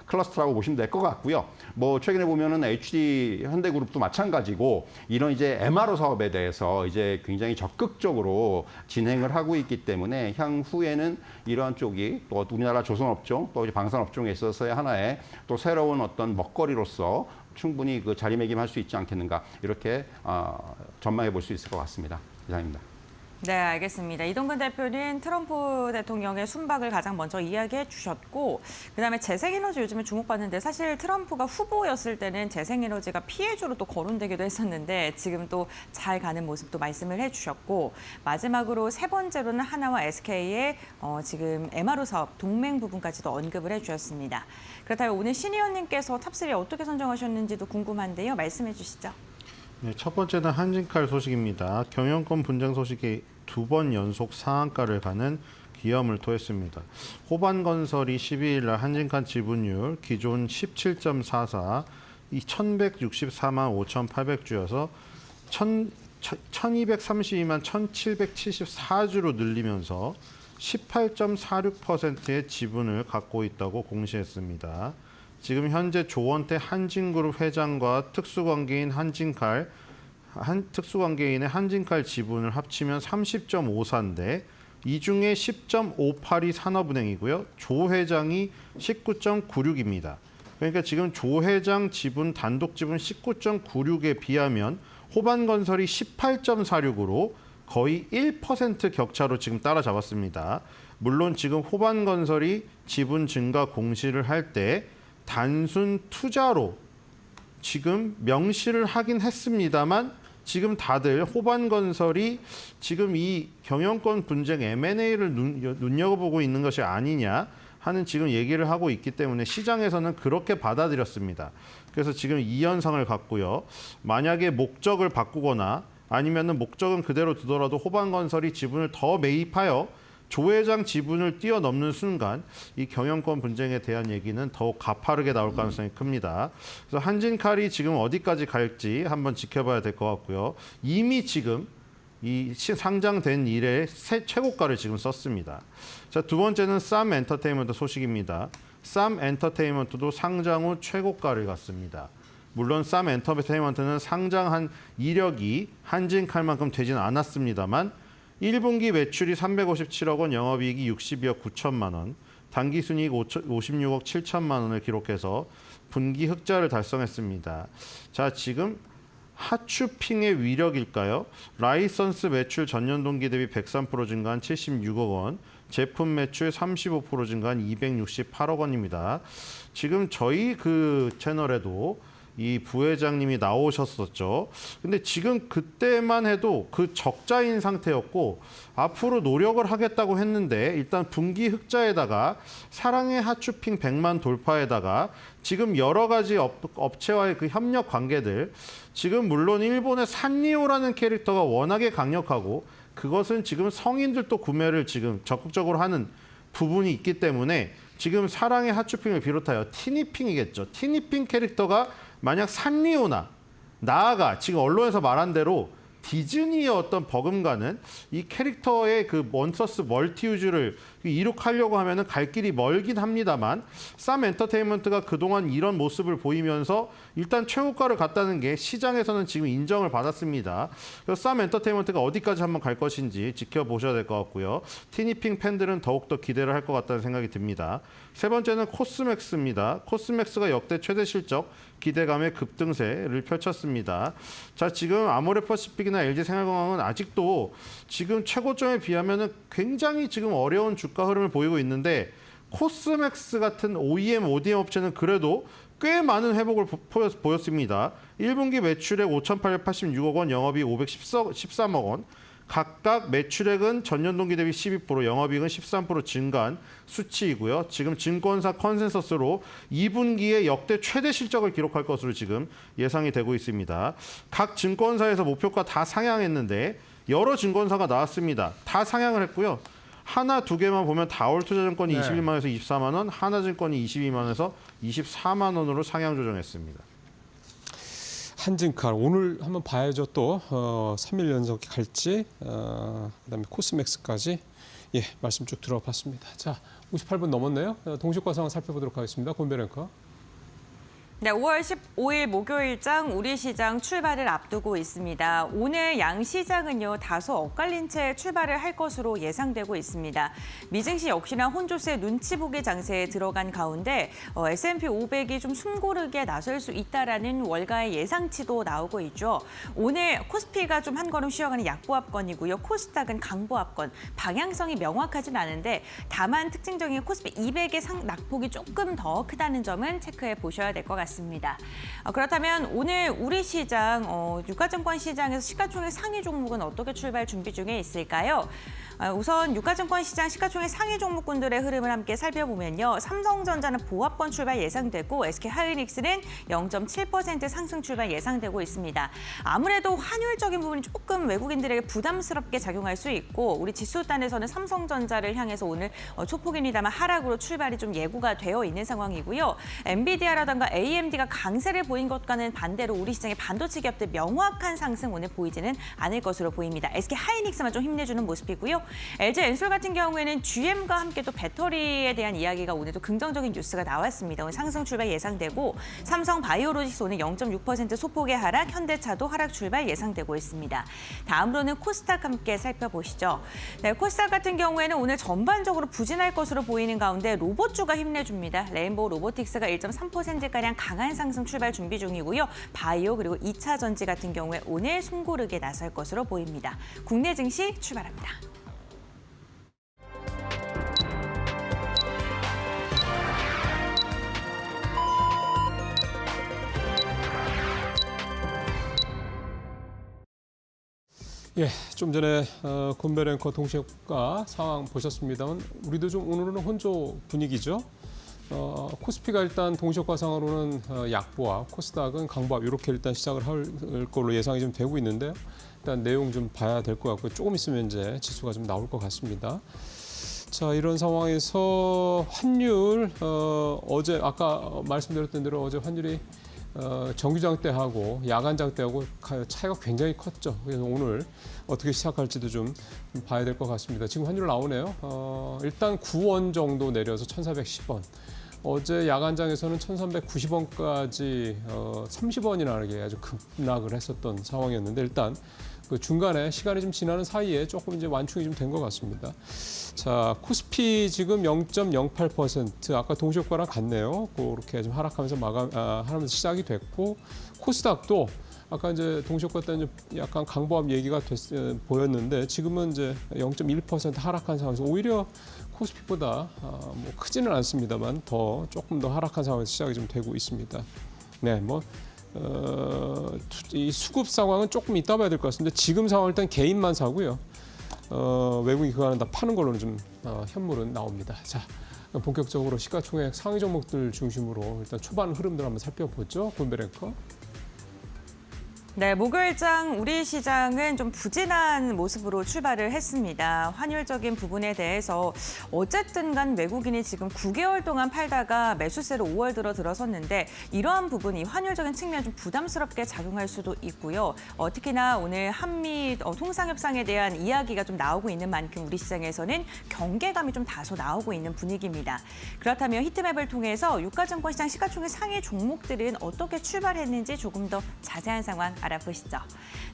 G: 클러스터라고 보시면 될 것 같고요. 뭐 최근에 보면은 HD 현대그룹도 마찬가지고 이런 이제 MRO 사업에 대해서 이제 굉장히 적극적으로 진행을 하고 있기 때문에 향후에는 이러한 쪽이 또 우리나라 조선업종 또 방산업종에 있어서의 하나의 또 새로운 어떤 먹거리로서 충분히 자리매김할 수 있지 않겠는가 이렇게 전망해 볼 수 있을 것 같습니다. 이상입니다.
B: 네, 알겠습니다. 이동근 대표는 트럼프 대통령의 순방을 가장 먼저 이야기해 주셨고 그다음에 재생에너지 요즘에 주목받는데 사실 트럼프가 후보였을 때는 재생에너지가 피해주로 또 거론되기도 했었는데 지금 또 잘 가는 모습도 말씀을 해주셨고 마지막으로 세 번째로는 하나와 SK의 지금 MRO 사업 동맹 부분까지도 언급을 해주셨습니다. 그렇다면 오늘 신 의원님께서 탑3 어떻게 선정하셨는지도 궁금한데요. 말씀해 주시죠.
H: 네, 첫 번째는 한진칼 소식입니다. 경영권 분쟁 소식이 2번 연속 상한가를 가는 기염을 토했습니다. 호반건설이 12일 날 한진칼 지분율 기존 17.44, 이 1,164만 5,800주여서 1,232만 1,774주로 늘리면서 18.46%의 지분을 갖고 있다고 공시했습니다. 지금 현재 조원태 한진그룹 회장과 특수관계인의 한진칼 지분을 합치면 30.54인데 이 중에 10.58이 산업은행이고요. 조 회장이 19.96입니다. 그러니까 지금 조 회장 지분 단독 지분 19.96에 비하면 호반건설이 18.46으로 거의 1% 격차로 지금 따라잡았습니다. 물론 지금 호반건설이 지분 증가 공시를 할 때 단순 투자로 지금 명시를 하긴 했습니다만 지금 다들 호반건설이 지금 이 경영권 분쟁 M&A를 눈여겨보고 있는 것이 아니냐 하는 지금 얘기를 하고 있기 때문에 시장에서는 그렇게 받아들였습니다. 그래서 지금 이 현상을 갖고요. 만약에 목적을 바꾸거나 아니면은 목적은 그대로 두더라도 호반건설이 지분을 더 매입하여 조 회장 지분을 뛰어넘는 순간 이 경영권 분쟁에 대한 얘기는 더욱 가파르게 나올 가능성이 큽니다. 그래서 한진칼이 지금 어디까지 갈지 한번 지켜봐야 될 것 같고요. 이미 지금 이 상장된 이래 최고가를 지금 썼습니다. 자, 두 번째는 쌈 엔터테인먼트 소식입니다. 쌈 엔터테인먼트도 상장 후 최고가를 갔습니다. 물론 쌈 엔터테인먼트는 상장한 이력이 한진칼만큼 되진 않았습니다만 1분기 매출이 357억 원, 영업이익이 62억 9천만 원, 당기순이익 56억 7천만 원을 기록해서 분기 흑자를 달성했습니다. 자, 지금 하추핑의 위력일까요? 라이선스 매출 전년 동기 대비 103% 증가한 76억 원, 제품 매출 35% 증가한 268억 원입니다. 지금 저희 그 채널에도 이 부회장님이 나오셨었죠. 근데 지금 그때만 해도 그 적자인 상태였고 앞으로 노력을 하겠다고 했는데 일단 분기 흑자에다가 사랑의 하추핑 100만 돌파에다가 지금 여러 가지 업체와의 그 협력 관계들, 지금 물론 일본의 산리오라는 캐릭터가 워낙에 강력하고 그것은 지금 성인들도 구매를 지금 적극적으로 하는 부분이 있기 때문에 지금 사랑의 하추핑을 비롯하여 티니핑이겠죠. 티니핑 캐릭터가 만약 산리오나 나아가 지금 언론에서 말한 대로 디즈니의 어떤 버금가는 이 캐릭터의 그 몬스터스 멀티유즈를 이룩하려고 하면은 갈 길이 멀긴 합니다만 쌈 엔터테인먼트가 그동안 이런 모습을 보이면서 일단 최고가를 갔다는 게 시장에서는 지금 인정을 받았습니다. 그래서 쌈 엔터테인먼트가 어디까지 한번 갈 것인지 지켜보셔야 될 것 같고요. 티니핑 팬들은 더욱더 기대를 할 것 같다는 생각이 듭니다. 세 번째는 코스맥스입니다. 코스맥스가 역대 최대 실적, 기대감의 급등세를 펼쳤습니다. 자, 지금 아모레퍼시픽이나 LG생활건강은 아직도 지금 최고점에 비하면은 굉장히 지금 어려운 주가 흐름을 보이고 있는데 코스맥스 같은 OEM, ODM 업체는 그래도 꽤 많은 회복을 보였습니다. 1분기 매출액 5,886억 원, 영업이익 513억 원. 각각 매출액은 전년 동기 대비 12%, 영업이익은 13% 증가한 수치이고요. 지금 증권사 컨센서스로 2분기에 역대 최대 실적을 기록할 것으로 지금 예상이 되고 있습니다. 각 증권사에서 목표가 다 상향했는데 여러 증권사가 나왔습니다. 다 상향을 했고요. 하나 두 개만 보면 다올투자증권이 21만 원에서 24만 원, 하나증권이 22만 원에서 24만 원으로 상향 조정했습니다.
A: 한진칼 오늘 한번 봐야죠. 또 3일 연속 갈지, 그다음에 코스맥스까지 말씀 쭉 들어봤습니다. 자, 58분 넘었네요. 동시과 상황 살펴보도록 하겠습니다. 권별 앵커.
B: 네, 5월 15일 목요일장 우리 시장 출발을 앞두고 있습니다. 오늘 양시장은요, 다소 엇갈린 채 출발을 할 것으로 예상되고 있습니다. 미증시 역시나 혼조세 눈치 보기 장세에 들어간 가운데 S&P 500이 좀 숨고르게 나설 수 있다라는 월가의 예상치도 나오고 있죠. 오늘 코스피가 좀 한 걸음 쉬어가는 약보합권이고요. 코스닥은 강보합권. 방향성이 명확하진 않은데 다만 특징적인 코스피 200의 낙폭이 조금 더 크다는 점은 체크해 보셔야 될 것 같습니다. 그렇다면 오늘 우리 시장, 유가증권 시장에서 시가총액 상위 종목은 어떻게 출발 준비 중에 있을까요? 우선 유가증권 시장 시가총액 상위 종목군들의 흐름을 함께 살펴보면요. 삼성전자는 보합권 출발 예상되고 SK하이닉스는 0.7% 상승 출발 예상되고 있습니다. 아무래도 환율적인 부분이 조금 외국인들에게 부담스럽게 작용할 수 있고 우리 지수단에서는 삼성전자를 향해서 오늘 초폭입니다만 하락으로 출발이 좀 예고가 되어 있는 상황이고요. 엔비디아라든가 AMD가 강세를 보인 것과는 반대로 우리 시장의 반도체 기업들 명확한 상승 오늘 보이지는 않을 것으로 보입니다. SK하이닉스만 좀 힘내주는 모습이고요. LG엔솔 같은 경우에는 GM과 함께 또 배터리에 대한 이야기가 오늘도 긍정적인 뉴스가 나왔습니다. 오늘 상승 출발 예상되고 삼성바이오로직스 오늘 0.6% 소폭의 하락, 현대차도 하락 출발 예상되고 있습니다. 다음으로는 코스닥 함께 살펴보시죠. 네, 코스닥 같은 경우에는 오늘 전반적으로 부진할 것으로 보이는 가운데 로봇주가 힘내줍니다. 레인보우 로보틱스가 1.3%가량 강한 상승 출발 준비 중이고요. 바이오 그리고 2차 전지 같은 경우에 오늘 숨고르게 나설 것으로 보입니다. 국내 증시 출발합니다.
A: 좀 전에 권별 앵커 동시과 상황 보셨습니다만 우리도 좀 오늘은 혼조 분위기죠. 코스피가 일단 동시효과 상으로는 약보합, 코스닥은 강보합 이렇게 일단 시작을 할 걸로 예상이 좀 되고 있는데요. 일단 내용 좀 봐야 될 것 같고요. 조금 있으면 이제 지수가 좀 나올 것 같습니다. 자, 이런 상황에서 환율 어제 아까 말씀드렸던 대로 어제 환율이 정규장 때하고 야간장 때하고 차이가 굉장히 컸죠. 그래서 오늘 어떻게 시작할지도 좀 봐야 될 것 같습니다. 지금 환율 나오네요. 일단 9원 정도 내려서 1,410원. 어제 야간장에서는 1,390원까지 30원이나 나게 아주 급락을 했었던 상황이었는데 일단 그 중간에 시간이 좀 지나는 사이에 조금 이제 완충이 좀 된 것 같습니다. 자, 코스피 지금 0.08% 아까 동시효과랑 같네요. 그렇게 좀 하락하면서 하면서 시작이 됐고 코스닥도 아까 이제 동시효과 때는 약간 강보합 얘기가 보였는데 지금은 이제 0.1% 하락한 상황에서 오히려 코스피보다 뭐 크지는 않습니다만 조금 더 하락한 상황에서 시작이 좀 되고 있습니다. 네, 이 수급 상황은 조금 이따 봐야 될 것 같습니다. 지금 상황 일단 개인만 사고요. 외국인 그간은 다 파는 걸로는 좀 현물은 나옵니다. 자, 본격적으로 시가총액 상위 종목들 중심으로 일단 초반 흐름들 한번 살펴보죠. 골뱅뱅커.
B: 네, 목요일장 우리 시장은 좀 부진한 모습으로 출발을 했습니다. 환율적인 부분에 대해서 어쨌든 간 외국인이 지금 9개월 동안 팔다가 매수세로 5월 들어섰는데 이러한 부분이 환율적인 측면 좀 부담스럽게 작용할 수도 있고요. 특히나 오늘 한미 통상협상에 대한 이야기가 좀 나오고 있는 만큼 우리 시장에서는 경계감이 좀 다소 나오고 있는 분위기입니다. 그렇다면 히트맵을 통해서 유가증권 시장 시가총액 상위 종목들은 어떻게 출발했는지 조금 더 자세한 상황 알아보시죠.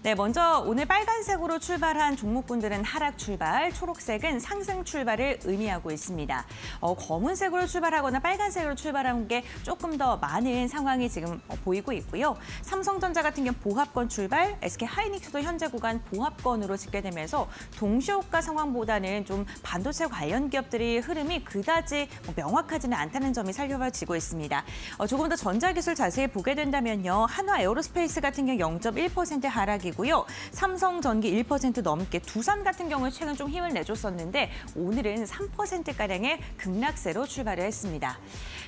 B: 네, 먼저 오늘 빨간색으로 출발한 종목군들은 하락 출발, 초록색은 상승 출발을 의미하고 있습니다. 검은색으로 출발하거나 빨간색으로 출발한 게 조금 더 많은 상황이 지금 보이고 있고요. 삼성전자 같은 경우 보합권 출발, SK하이닉스도 현재 구간 보합권으로 집계되면서 동시효과 상황보다는 좀 반도체 관련 기업들의 흐름이 그다지 명확하지는 않다는 점이 살펴지고 있습니다. 조금 더 전자기술 자세히 보게 된다면요. 한화 에어로스페이스 같은 경우 0.1% 하락이고요. 삼성전기 1% 넘게 두산 같은 경우에 최근 좀 힘을 내줬었는데 오늘은 3%가량의 급락세로 출발을 했습니다.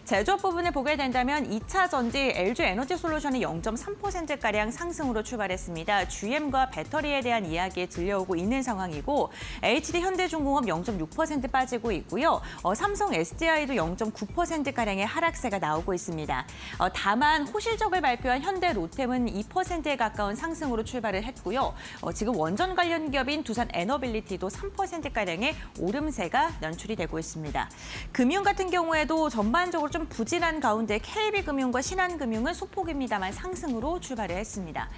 B: 제조업 부분을 보게 된다면 2차 전지 LG에너지솔루션이 0.3%가량 상승으로 출발했습니다. GM과 배터리에 대한 이야기 들려오고 있는 상황이고 HD현대중공업 0.6% 빠지고 있고요. 삼성 SDI도 0.9%가량의 하락세가 나오고 있습니다. 다만 호실적을 발표한 현대로템은 2%에 가까운 상승으로 출발을 했고요. 지금 원전 관련 기업인 두산 에너빌리티도 3%가량의 오름세가 연출이 되고 있습니다. 금융 같은 경우에도 전반적으로 좀 부진한 가운데 KB금융과 신한금융은 소폭입니다만 상승으로 출발을 했습니다.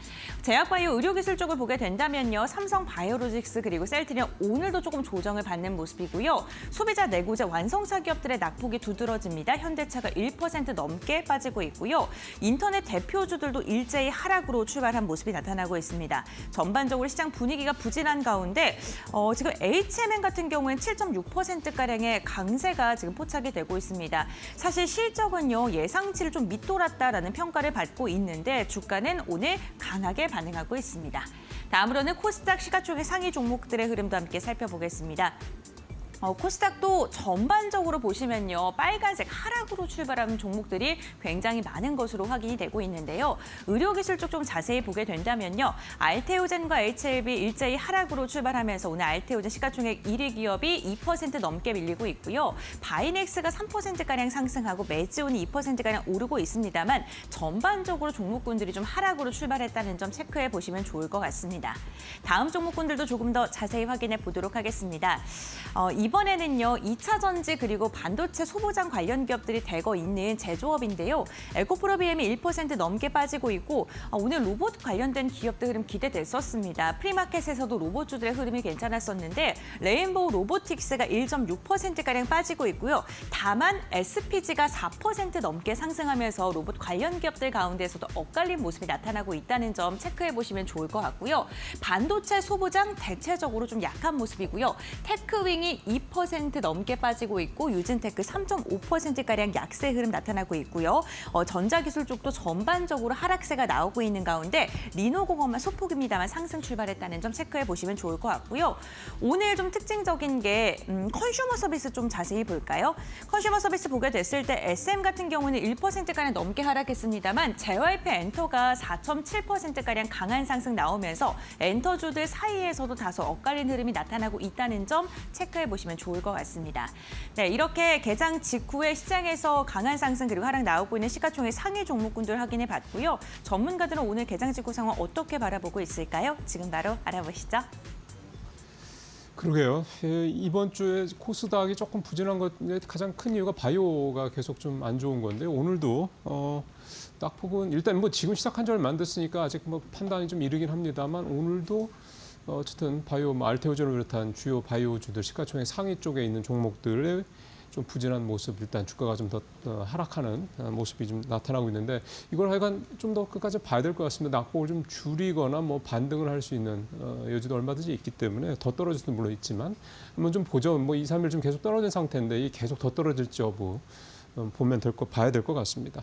B: 제약바이오 의료기술 쪽을 보게 된다면요. 삼성바이오로직스 그리고 셀트리온 오늘도 조금 조정을 받는 모습이고요. 소비자 내구재 완성차 기업들의 낙폭이 두드러집니다. 현대차가 1% 넘게 빠지고 있고요. 인터넷 대표주들도 일제히 하락으로 출발한 모습이 나타나고 있습니다. 전반적으로 시장 분위기가 부진한 가운데 지금 HMN 같은 경우에는 7.6%가량의 강세가 지금 포착이 되고 있습니다. 사실 실적은요 예상치를 좀 밑돌았다라는 평가를 받고 있는데 주가는 오늘 강하게 반응하고 있습니다. 다음으로는 코스닥 시가총액 상위 종목들의 흐름도 함께 살펴보겠습니다. 코스닥도 전반적으로 보시면요. 빨간색 하락으로 출발하는 종목들이 굉장히 많은 것으로 확인이 되고 있는데요. 의료기술 쪽 좀 자세히 보게 된다면요. 알테오젠과 HLB 일제히 하락으로 출발하면서 오늘 알테오젠 시가총액 1위 기업이 2% 넘게 밀리고 있고요. 바이넥스가 3%가량 상승하고 메지온이 2%가량 오르고 있습니다만 전반적으로 종목군들이 좀 하락으로 출발했다는 점 체크해 보시면 좋을 것 같습니다. 다음 종목군들도 조금 더 자세히 확인해 보도록 하겠습니다. 이번에는요, 2차 전지 그리고 반도체 소부장 관련 기업들이 대거 있는 제조업인데요. 에코프로비엠이 1% 넘게 빠지고 있고 오늘 로봇 관련된 기업들 흐름 기대됐었습니다. 프리마켓에서도 로봇주들의 흐름이 괜찮았었는데 레인보우 로보틱스가 1.6%가량 빠지고 있고요. 다만 SPG가 4% 넘게 상승하면서 로봇 관련 기업들 가운데서도 엇갈린 모습이 나타나고 있다는 점 체크해 보시면 좋을 것 같고요. 반도체 소부장 대체적으로 좀 약한 모습이고요. 테크윙이 2% 넘게 빠지고 있고 유진테크 3.5%가량 약세 흐름 나타나고 있고요. 전자기술 쪽도 전반적으로 하락세가 나오고 있는 가운데 리노공업만 소폭입니다만 상승 출발했다는 점 체크해 보시면 좋을 것 같고요. 오늘 좀 특징적인 게 컨슈머 서비스 좀 자세히 볼까요? 컨슈머 서비스 보게 됐을 때 SM 같은 경우는 1%가량 넘게 하락했습니다만 JYP 엔터가 4.7%가량 강한 상승 나오면서 엔터주들 사이에서도 다소 엇갈린 흐름이 나타나고 있다는 점 체크해 보시면 보시면 좋을 것 같습니다. 네, 이렇게 개장 직후에 시장에서 강한 상승 그리고 하락 나오고 있는 시가총액 상위 종목군들 확인해 봤고요. 전문가들은 오늘 개장 직후 상황 어떻게 바라보고 있을까요? 지금 바로 알아보시죠.
A: 그러게요. 이번 주에 코스닥이 조금 부진한 것 가장 큰 이유가 바이오가 계속 좀 안 좋은 건데 오늘도 딱 보면 일단 뭐 지금 시작한 지 얼마 안 됐으니까 아직 뭐 판단이 좀 이르긴 합니다만 오늘도 어쨌든 바이오, 알테오젠을 비롯한 주요 바이오주들 시가총액 상위 쪽에 있는 종목들의 좀 부진한 모습, 일단 주가가 좀 더 하락하는 모습이 좀 나타나고 있는데 이걸 하여간 좀 더 끝까지 봐야 될 것 같습니다. 낙폭을 좀 줄이거나 뭐 반등을 할 수 있는 여지도 얼마든지 있기 때문에 더 떨어질 수도 물론 있지만 한번 좀 보죠. 뭐 2, 3일 좀 계속 떨어진 상태인데 이 계속 더 떨어질지 여부 보면 봐야 될 것 같습니다.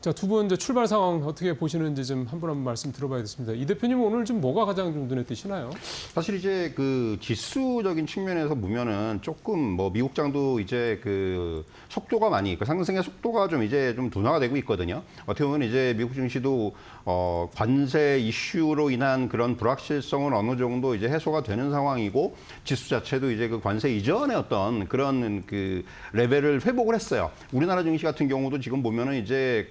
A: 자, 두 분 이제 출발 상황 어떻게 보시는지 좀 한 분 한 분 말씀 들어봐야겠습니다. 이 대표님 오늘 좀 뭐가 가장 좀 눈에 띄시나요?
G: 사실 이제 그 지수적인 측면에서 보면은 조금 뭐 미국장도 이제 그 속도가 많이 그 상승의 속도가 좀 이제 좀 둔화가 되고 있거든요. 어떻게 보면 이제 미국 증시도 관세 이슈로 인한 그런 불확실성은 어느 정도 이제 해소가 되는 상황이고 지수 자체도 이제 그 관세 이전의 어떤 그런 그 레벨을 회복을 했어요. 우리나라 증시 같은 경우도 지금 보면은 이제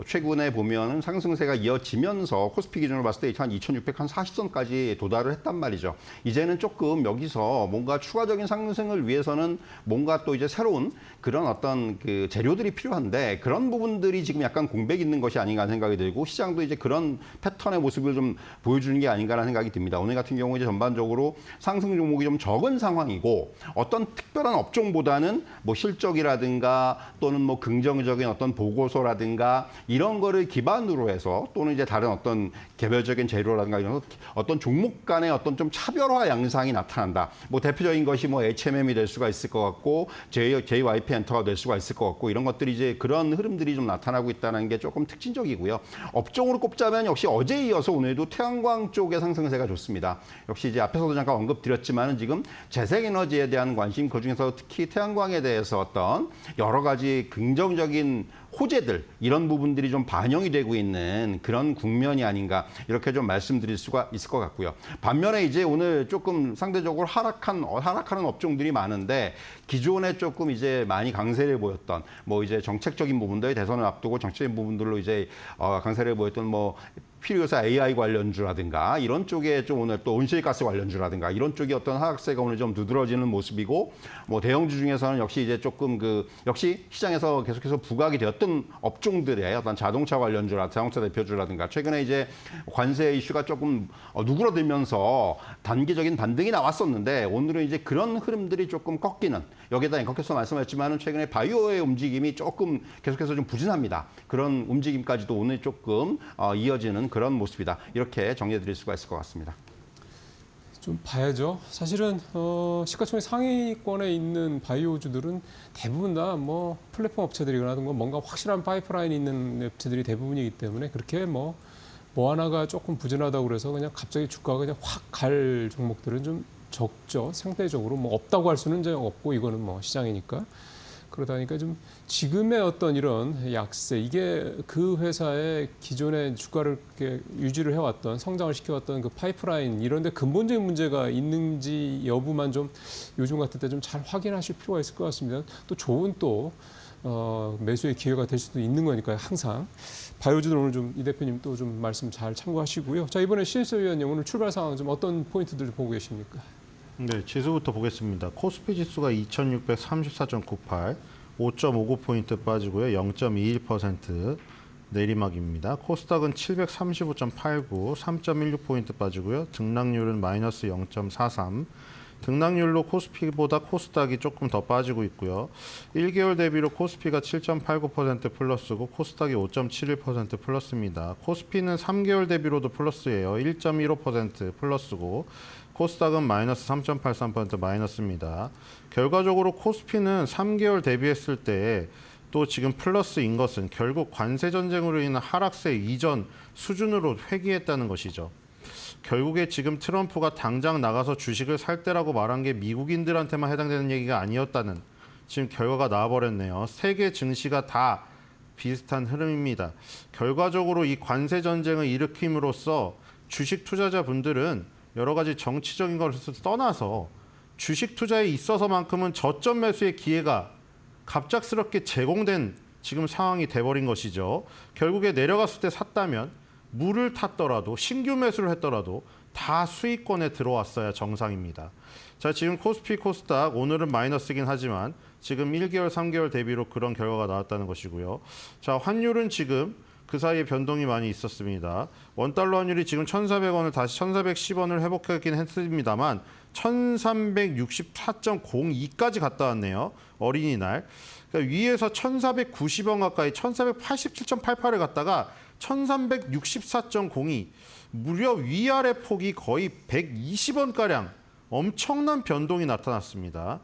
G: 최근에 보면은 상승세가 이어지면서 코스피 기준으로 봤을 때 한 2,640선까지 도달을 했단 말이죠. 이제는 조금 여기서 뭔가 추가적인 상승을 위해서는 뭔가 또 이제 새로운 그런 어떤 그 재료들이 필요한데 그런 부분들이 지금 약간 공백 있는 것이 아닌가 하는 생각이 들고 시장도 이제 그런 패턴의 모습을 좀 보여주는 게 아닌가라는 생각이 듭니다. 오늘 같은 경우 이제 전반적으로 상승 종목이 좀 적은 상황이고 어떤 특별한 업종보다는 뭐 실적이라든가 또는 뭐 긍정적인 어떤 보고서라든가 이런 거를 기반으로 해서 또는 이제 다른 어떤 개별적인 재료라든가 이런 어떤 종목 간의 어떤 좀 차별화 양상이 나타난다. 뭐 대표적인 것이 뭐 HMM이 될 수가 있을 것 같고 JYP 엔터가 될 수가 있을 것 같고 이런 것들이 이제 그런 흐름들이 좀 나타나고 있다는 게 조금 특징적이고요. 업종으로 꼽자면 역시 어제에 이어서 오늘도 태양광 쪽의 상승세가 좋습니다. 역시 이제 앞에서도 잠깐 언급드렸지만은 지금 재생에너지에 대한 관심, 그중에서 특히 태양광에 대해서 어떤 여러 가지 긍정적인 호재들 이런 부분들이 좀 반영이 되고 있는 그런 국면이 아닌가 이렇게 좀 말씀드릴 수가 있을 것 같고요. 반면에 이제 오늘 조금 상대적으로 하락하는 업종들이 많은데 기존에 조금 이제 많이 강세를 보였던 뭐 이제 정책적인 부분들 대선을 앞두고 정책적인 부분들로 이제 강세를 보였던 뭐 필요해서 AI 관련주라든가 이런 쪽에 좀 오늘 또 온실가스 관련주라든가 이런 쪽이 어떤 하락세가 오늘 좀 두드러지는 모습이고 뭐 대형주 중에서는 역시 이제 조금 역시 시장에서 계속해서 부각이 되었던 업종들의 어떤 자동차 관련주라 자동차 대표주라든가 최근에 이제 관세 이슈가 조금 누그러들면서 단기적인 반등이 나왔었는데 오늘은 이제 그런 흐름들이 조금 꺾이는 여기에다 앵커께서 말씀하셨지만은 최근에 바이오의 움직임이 조금 계속해서 좀 부진합니다. 그런 움직임까지도 오늘 조금 이어지는 그런 모습이다. 이렇게 정리해드릴 수가 있을 것 같습니다.
A: 좀 봐야죠. 사실은 시가총액 상위권에 있는 바이오주들은 대부분 다 뭐 플랫폼 업체들이거나 뭔가 확실한 파이프라인이 있는 업체들이 대부분이기 때문에 그렇게 뭐 하나가 조금 부진하다고 그래서 그냥 갑자기 주가가 그냥 확 갈 종목들은 좀 적죠. 상대적으로 뭐 없다고 할 수는 이제 없고 이거는 뭐 시장이니까. 그러다 보니까 좀 지금의 어떤 이런 약세, 이게 그 회사의 기존의 주가를 이렇게 유지를 해왔던, 성장을 시켜왔던 그 파이프라인, 이런 데 근본적인 문제가 있는지 여부만 좀 요즘 같은 때 좀 잘 확인하실 필요가 있을 것 같습니다. 또 좋은 매수의 기회가 될 수도 있는 거니까요, 항상. 바이오주들 오늘 좀 이 대표님 또 좀 말씀 잘 참고하시고요. 자, 이번에 신일수 위원님 오늘 출발 상황 좀 어떤 포인트들 보고 계십니까?
H: 네, 지수부터 보겠습니다. 코스피 지수가 2634.98, 5.59포인트 빠지고요. 0.21% 내리막입니다. 코스닥은 735.89, 3.16포인트 빠지고요. 등락률은 마이너스 0.43. 등락률로 코스피보다 코스닥이 조금 더 빠지고 있고요. 1개월 대비로 코스피가 7.89% 플러스고 코스닥이 5.71% 플러스입니다. 코스피는 3개월 대비로도 플러스예요. 1.15% 플러스고 코스닥은 마이너스 3.83% 마이너스입니다. 결과적으로 코스피는 3개월 대비했을 때 또 지금 플러스인 것은 결국 관세 전쟁으로 인한 하락세 이전 수준으로 회귀했다는 것이죠. 결국에 지금 트럼프가 당장 나가서 주식을 살 때라고 말한 게 미국인들한테만 해당되는 얘기가 아니었다는 지금 결과가 나와버렸네요. 세계 증시가 다 비슷한 흐름입니다. 결과적으로 이 관세 전쟁을 일으킴으로써 주식 투자자분들은 여러 가지 정치적인 것을 떠나서 주식 투자에 있어서만큼은 저점 매수의 기회가 갑작스럽게 제공된 지금 상황이 돼버린 것이죠. 결국에 내려갔을 때 샀다면 물을 탔더라도 신규 매수를 했더라도 다 수익권에 들어왔어야 정상입니다. 자, 지금 코스피 코스닥 오늘은 마이너스긴 하지만 지금 1개월, 3개월 대비로 그런 결과가 나왔다는 것이고요. 자, 환율은 지금 그 사이에 변동이 많이 있었습니다. 원달러 환율이 지금 1,400원을 다시 1,410원을 회복하긴 했습니다만 1,364.02까지 갔다 왔네요. 어린이날. 그러니까 위에서 1,490원 가까이 1,487.88을 갔다가 1,364.02 무려 위아래 폭이 거의 120원가량 엄청난 변동이 나타났습니다.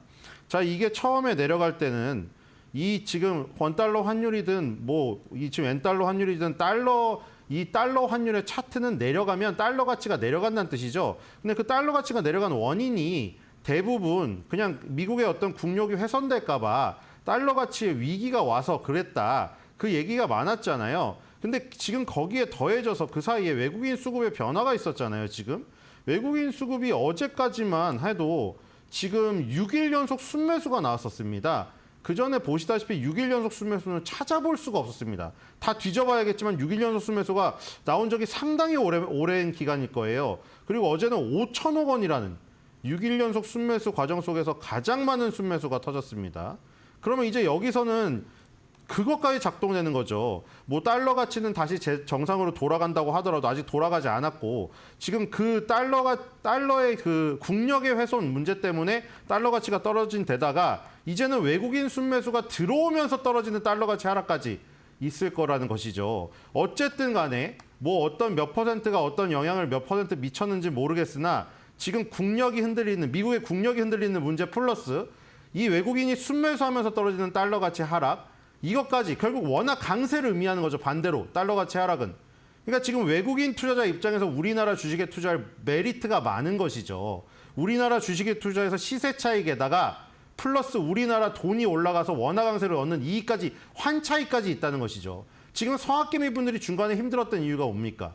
H: 자, 이게 처음에 내려갈 때는 이 지금 원달러 환율이든 이 지금 엔달러 환율이든 이 달러 환율의 차트는 내려가면 달러 가치가 내려간다는 뜻이죠. 근데 그 달러 가치가 내려간 원인이 대부분 그냥 미국의 어떤 국력이 훼손될까 봐 달러 가치의 위기가 와서 그랬다. 그 얘기가 많았잖아요. 근데 지금 거기에 더해져서 그 사이에 외국인 수급의 변화가 있었잖아요, 지금. 외국인 수급이 어제까지만 해도 지금 6일 연속 순매수가 나왔었습니다. 그 전에 보시다시피 6일 연속 순매수는 찾아볼 수가 없었습니다. 다 뒤져봐야겠지만 6일 연속 순매수가 나온 적이 상당히 오랜 기간일 거예요. 그리고 어제는 5천억 원이라는 6일 연속 순매수 과정 속에서 가장 많은 순매수가 터졌습니다. 그러면 이제 여기서는 그것까지 작동되는 거죠. 달러 가치는 다시 정상으로 돌아간다고 하더라도 아직 돌아가지 않았고 지금 그 달러의 그 국력의 훼손 문제 때문에 달러 가치가 떨어진 데다가 이제는 외국인 순매수가 들어오면서 떨어지는 달러 가치 하락까지 있을 거라는 것이죠. 어쨌든 간에 어떤 몇 퍼센트가 어떤 영향을 몇 퍼센트 미쳤는지 모르겠으나 지금 미국의 국력이 흔들리는 문제 플러스 이 외국인이 순매수하면서 떨어지는 달러 가치 하락 이것까지 결국 워낙 강세를 의미하는 거죠. 반대로 달러 가치 하락은. 그러니까 지금 외국인 투자자 입장에서 우리나라 주식에 투자할 메리트가 많은 것이죠. 우리나라 주식에 투자해서 시세 차익에다가 플러스 우리나라 돈이 올라가서 원화 강세를 얻는 이익까지 환차익까지 있다는 것이죠. 지금 성학개미 분들이 중간에 힘들었던 이유가 뭡니까?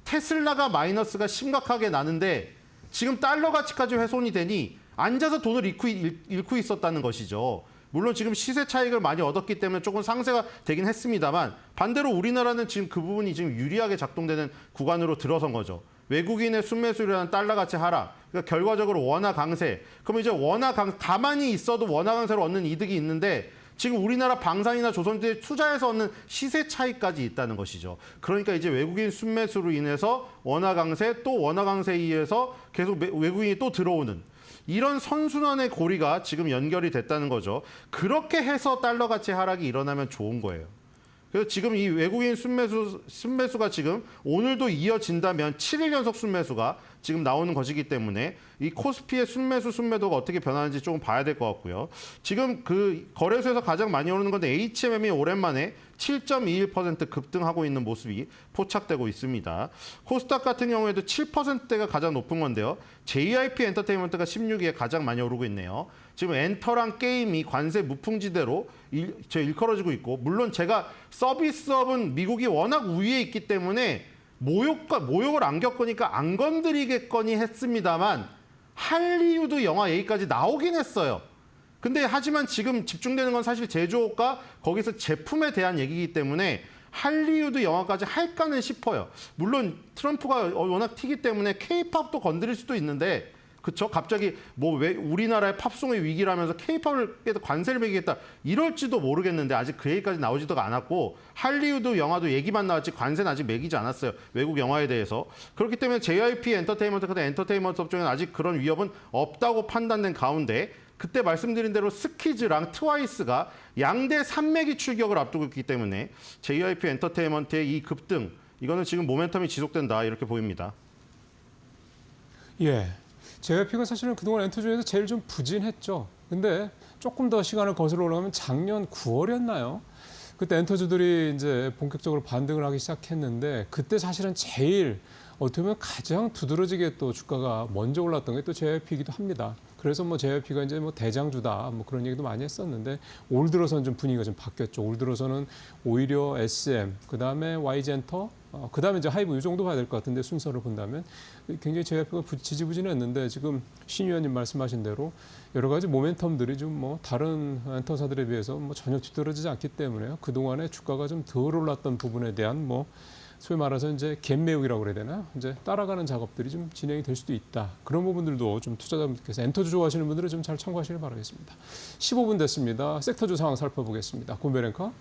H: 테슬라가 마이너스가 심각하게 나는데 지금 달러 가치까지 훼손이 되니 앉아서 돈을 잃고 있었다는 것이죠. 물론 지금 시세 차익을 많이 얻었기 때문에 조금 상세가 되긴 했습니다만 반대로 우리나라는 지금 그 부분이 지금 유리하게 작동되는 구간으로 들어선 거죠. 외국인의 순매수율이라는 달러 가치 하락, 그러니까 결과적으로 원화 강세. 그럼 이제 가만히 있어도 원화 강세로 얻는 이득이 있는데 지금 우리나라 방산이나 조선주에 투자해서 얻는 시세 차익까지 있다는 것이죠. 그러니까 이제 외국인 순매수로 인해서 원화 강세 또 원화 강세에 의해서 계속 외국인이 또 들어오는 이런 선순환의 고리가 지금 연결이 됐다는 거죠. 그렇게 해서 달러 가치 하락이 일어나면 좋은 거예요. 그래서 지금 이 외국인 순매수가 지금 오늘도 이어진다면 7일 연속 순매수가 지금 나오는 것이기 때문에 이 코스피의 순매도가 어떻게 변하는지 조금 봐야 될 것 같고요. 지금 그 거래소에서 가장 많이 오르는 건데 HMM이 오랜만에 7.21% 급등하고 있는 모습이 포착되고 있습니다. 코스닥 같은 경우에도 7%대가 가장 높은 건데요. JYP 엔터테인먼트가 16위에 가장 많이 오르고 있네요. 지금 엔터랑 게임이 관세 무풍지대로 일컬어지고 있고 물론 제가 서비스업은 미국이 워낙 우위에 있기 때문에 모욕을 안 겪으니까 안 건드리겠거니 했습니다만 할리우드 영화 얘기까지 나오긴 했어요. 근데 하지만 지금 집중되는 건 사실 제조업과 거기서 제품에 대한 얘기이기 때문에 할리우드 영화까지 할까는 싶어요. 물론 트럼프가 워낙 튀기 때문에 K-팝도 건드릴 수도 있는데 그쵸? 갑자기 왜 우리나라의 팝송의 위기라면서 K-팝을 관세를 매기겠다 이럴지도 모르겠는데 아직 그 얘기까지 나오지도 않았고 할리우드 영화도 얘기만 나왔지 관세는 아직 매기지 않았어요. 외국 영화에 대해서. 그렇기 때문에 JYP 엔터테인먼트 같은 엔터테인먼트 업종에는 아직 그런 위협은 없다고 판단된 가운데 그때 말씀드린 대로 스키즈랑 트와이스가 양대 산매기 출격을 앞두고 있기 때문에 JYP 엔터테인먼트의 이 급등 이거는 지금 모멘텀이 지속된다 이렇게 보입니다.
A: 예. JYP가 사실은 그동안 엔터 중에서 제일 좀 부진했죠. 근데 조금 더 시간을 거슬러 올라가면 작년 9월이었나요? 그때 엔터주들이 이제 본격적으로 반등을 하기 시작했는데 그때 사실은 제일 어떻게 보면 가장 두드러지게 또 주가가 먼저 올랐던 게 또 JYP이기도 합니다. 그래서 JYP가 이제 대장주다 그런 얘기도 많이 했었는데 올 들어서는 좀 분위기가 좀 바뀌었죠. 올 들어서는 오히려 SM, 그다음에 YG엔터, 그다음에 이제 하이브 이 정도 봐야 될 것 같은데 순서를 본다면 굉장히 제가 지지부진했는데 지금 신 위원님 말씀하신 대로 여러 가지 모멘텀들이 좀 뭐 다른 엔터사들에 비해서 뭐 전혀 뒤떨어지지 않기 때문에요. 그 동안에 주가가 좀 덜 올랐던 부분에 대한 뭐 소위 말해서 이제 갭매우기라고 그래야 되나? 이제 따라가는 작업들이 좀 진행이 될 수도 있다. 그런 부분들도 좀 투자자분들께서 엔터주 좋아하시는 분들은 좀 잘 참고하시길 바라겠습니다. 15분 됐습니다. 섹터주 상황 살펴보겠습니다. 권별 앵커.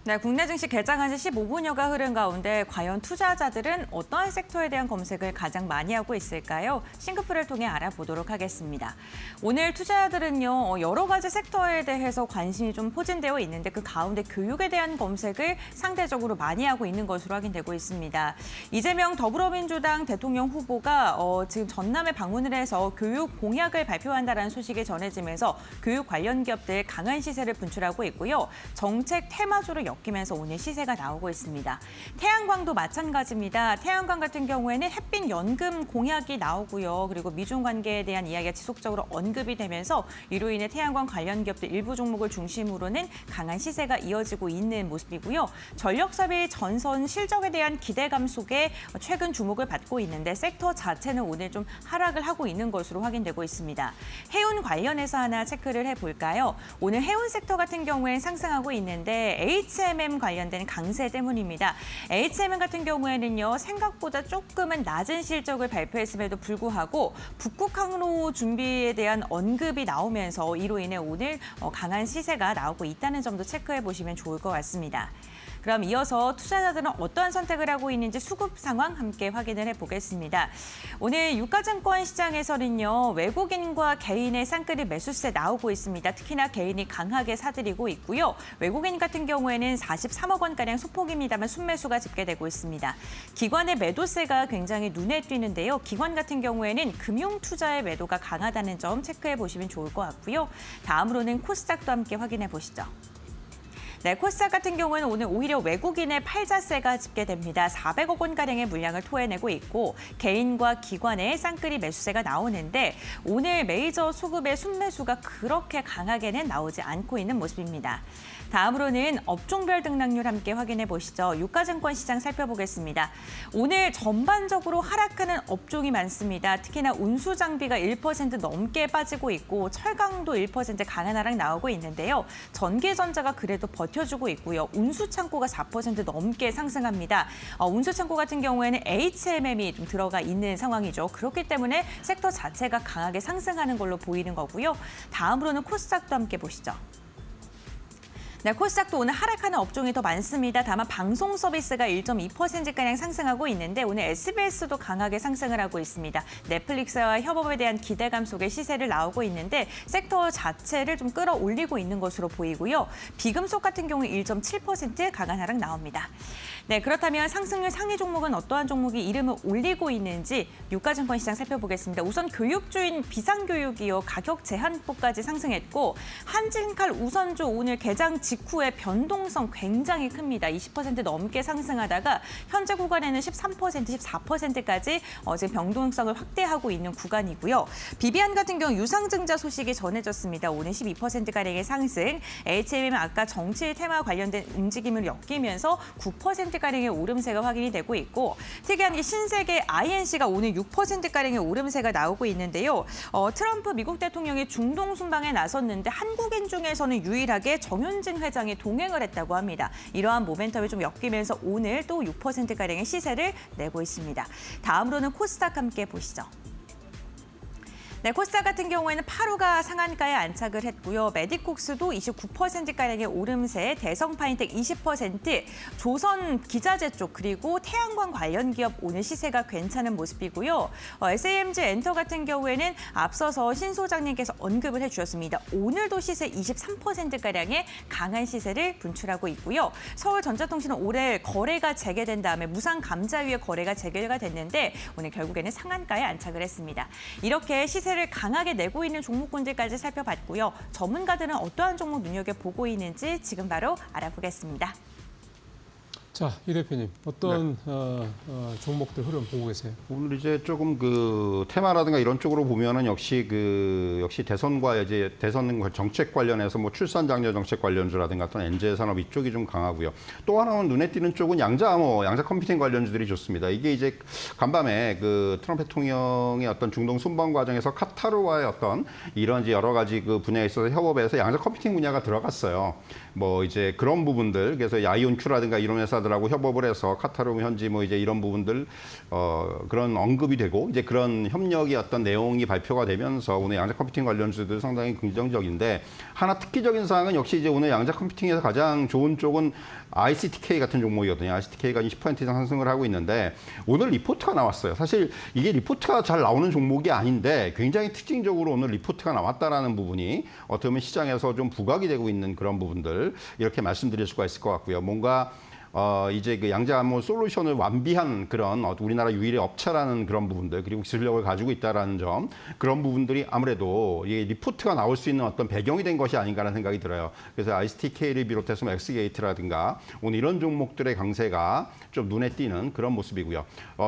B: 네, 국내 증시 개장한 지 15분여가 흐른 가운데 과연 투자자들은 어떠한 섹터에 대한 검색을 가장 많이 하고 있을까요? 싱크풀을 통해 알아보도록 하겠습니다. 오늘 투자자들은요, 여러 가지 섹터에 대해서 관심이 좀 포진되어 있는데 그 가운데 교육에 대한 검색을 상대적으로 많이 하고 있는 것으로 확인되고 있습니다. 이재명 더불어민주당 대통령 후보가 지금 전남에 방문을 해서 교육 공약을 발표한다는 소식이 전해지면서 교육 관련 기업들 강한 시세를 분출하고 있고요. 정책 테마주로 엮이면서 오늘 시세가 나오고 있습니다. 태양광도 마찬가지입니다. 태양광 같은 경우에는 햇빛 연금 공약이 나오고요. 그리고 미중 관계에 대한 이야기가 지속적으로 언급이 되면서 이로 인해 태양광 관련 기업들 일부 종목을 중심으로는 강한 시세가 이어지고 있는 모습이고요. 전력사비 전선 실적에 대한 기대감 속에 최근 주목을 받고 있는데 섹터 자체는 오늘 좀 하락을 하고 있는 것으로 확인되고 있습니다. 해운 관련해서 하나 체크를 해볼까요? 오늘 해운 섹터 같은 경우엔 상승하고 있는데 HMM 관련된 강세 때문입니다. HMM 같은 경우에는요, 생각보다 조금은 낮은 실적을 발표했음에도 불구하고 북극 항로 준비에 대한 언급이 나오면서 이로 인해 오늘 강한 시세가 나오고 있다는 점도 체크해 보시면 좋을 것 같습니다. 그럼 이어서 투자자들은 어떠한 선택을 하고 있는지 수급 상황 함께 확인을 해보겠습니다. 오늘 유가증권 시장에서는요, 외국인과 개인의 쌍끌이 매수세 나오고 있습니다. 특히나 개인이 강하게 사들이고 있고요. 외국인 같은 경우에는 43억 원가량 소폭입니다만 순매수가 집계되고 있습니다. 기관의 매도세가 굉장히 눈에 띄는데요. 기관 같은 경우에는 금융투자의 매도가 강하다는 점 체크해 보시면 좋을 것 같고요. 다음으로는 코스닥도 함께 확인해 보시죠. 네, 코스닥 같은 경우는 오늘 오히려 외국인의 팔자세가 집계됩니다. 400억 원가량의 물량을 토해내고 있고 개인과 기관의 쌍끌이 매수세가 나오는데 오늘 메이저 수급의 순매수가 그렇게 강하게는 나오지 않고 있는 모습입니다. 다음으로는 업종별 등락률 함께 확인해 보시죠. 유가증권 시장 살펴보겠습니다. 오늘 전반적으로 하락하는 업종이 많습니다. 특히나 운수장비가 1% 넘게 빠지고 있고 철강도 1% 강한 하락 나오고 있는데요. 전기전자가 그래도 버텨주고 있고요. 운수창고가 4% 넘게 상승합니다. 운수창고 같은 경우에는 HMM이 좀 들어가 있는 상황이죠. 그렇기 때문에 섹터 자체가 강하게 상승하는 걸로 보이는 거고요. 다음으로는 코스닥도 함께 보시죠. 네, 코스닥도 오늘 하락하는 업종이 더 많습니다. 다만 방송 서비스가 1.2%가량 상승하고 있는데 오늘 SBS도 강하게 상승을 하고 있습니다. 넷플릭스와 협업에 대한 기대감 속에 시세를 나오고 있는데 섹터 자체를 좀 끌어올리고 있는 것으로 보이고요. 비금속 같은 경우 1.7% 강한 하락 나옵니다. 네, 그렇다면 상승률 상위 종목은 어떠한 종목이 이름을 올리고 있는지 유가증권 시장 살펴보겠습니다. 우선 교육주인 비상교육이요. 가격 제한폭까지 상승했고 한진칼 우선조 오늘 개장 직후에 변동성 굉장히 큽니다. 20% 넘게 상승하다가 현재 구간에는 13%, 14%까지 지금 변동성을 확대하고 있는 구간이고요. 비비안 같은 경우 유상증자 소식이 전해졌습니다. 오늘 12%가량의 상승, HMM 아까 정치 테마 관련된 움직임을 엮이면서 9%가량의 오름세가 확인이 되고 있고 특이한 게 신세계 INC가 오늘 6%가량의 오름세가 나오고 있는데요. 트럼프 미국 대통령이 중동 순방에 나섰는데 한국인 중에서는 유일하게 정윤진 회장이 동행을 했다고 합니다. 이러한 모멘텀이 좀 엮이면서 오늘 또 6%가량의 시세를 내고 있습니다. 다음으로는 코스닥 함께 보시죠. 네, 코스닥 같은 경우에는 파루가 상한가에 안착을 했고요. 메디콕스도 29%가량의 오름세, 대성파인텍 20%, 조선 기자재 쪽 그리고 태양광 관련 기업 오늘 시세가 괜찮은 모습이고요. SAMG 엔터 같은 경우에는 앞서서 신 소장님께서 언급을 해주셨습니다. 오늘도 시세 23%가량의 강한 시세를 분출하고 있고요. 서울전자통신은 올해 거래가 재개된 다음에 무상 감자 위에 거래가 재개가 됐는데 오늘 결국에는 상한가에 안착을 했습니다. 이렇게 시세를 강하게 내고 있는 종목군들까지 살펴봤고요. 전문가들은 어떠한 종목 눈여겨보고 있는지 지금 바로 알아보겠습니다.
A: 자, 이 대표님 어떤 종목들 흐름 보고 계세요?
G: 오늘 이제 조금 그 테마라든가 이런 쪽으로 보면은 역시 대선과 이제 대선 정책 관련해서 뭐 출산 장려 정책 관련주라든가 어떤 엔제 산업 이쪽이 좀 강하고요. 또 하나는 눈에 띄는 쪽은 양자 컴퓨팅 관련주들이 좋습니다. 이게 이제 간밤에 그 트럼프 대통령의 어떤 중동 순방 과정에서 카타르와의 어떤 이런 이제 여러 가지 그 분야에 있어서 협업에서 양자 컴퓨팅 분야가 들어갔어요. 뭐 이제 그런 부분들, 그래서 야이온큐라든가 이런 회사들하고 협업을 해서 카타르 현지 뭐 이제 이런 부분들 그런 언급이 되고 이제 그런 협력의 어떤 내용이 발표가 되면서 오늘 양자 컴퓨팅 관련주들 상당히 긍정적인데, 하나 특기적인 사항은 역시 이제 오늘 양자 컴퓨팅에서 가장 좋은 쪽은 ICTK 같은 종목이거든요. ICTK가 20% 이상 상승을 하고 있는데 오늘 리포트가 나왔어요. 사실 이게 리포트가 잘 나오는 종목이 아닌데 굉장히 특징적으로 오늘 리포트가 나왔다라는 부분이 어떻게 보면 시장에서 좀 부각이 되고 있는 그런 부분들, 이렇게 말씀드릴 수가 있을 것 같고요. 뭔가 이제 그 양자 솔루션을 완비한 그런 우리나라 유일의 업체라는 그런 부분들, 그리고 기술력을 가지고 있다라는 점, 그런 부분들이 아무래도 이 리포트가 나올 수 있는 어떤 배경이 된 것이 아닌가라는 생각이 들어요. 그래서 ICTK를 비롯해서 엑스게이트라든가 오늘 이런 종목들의 강세가 좀 눈에 띄는 그런 모습이고요.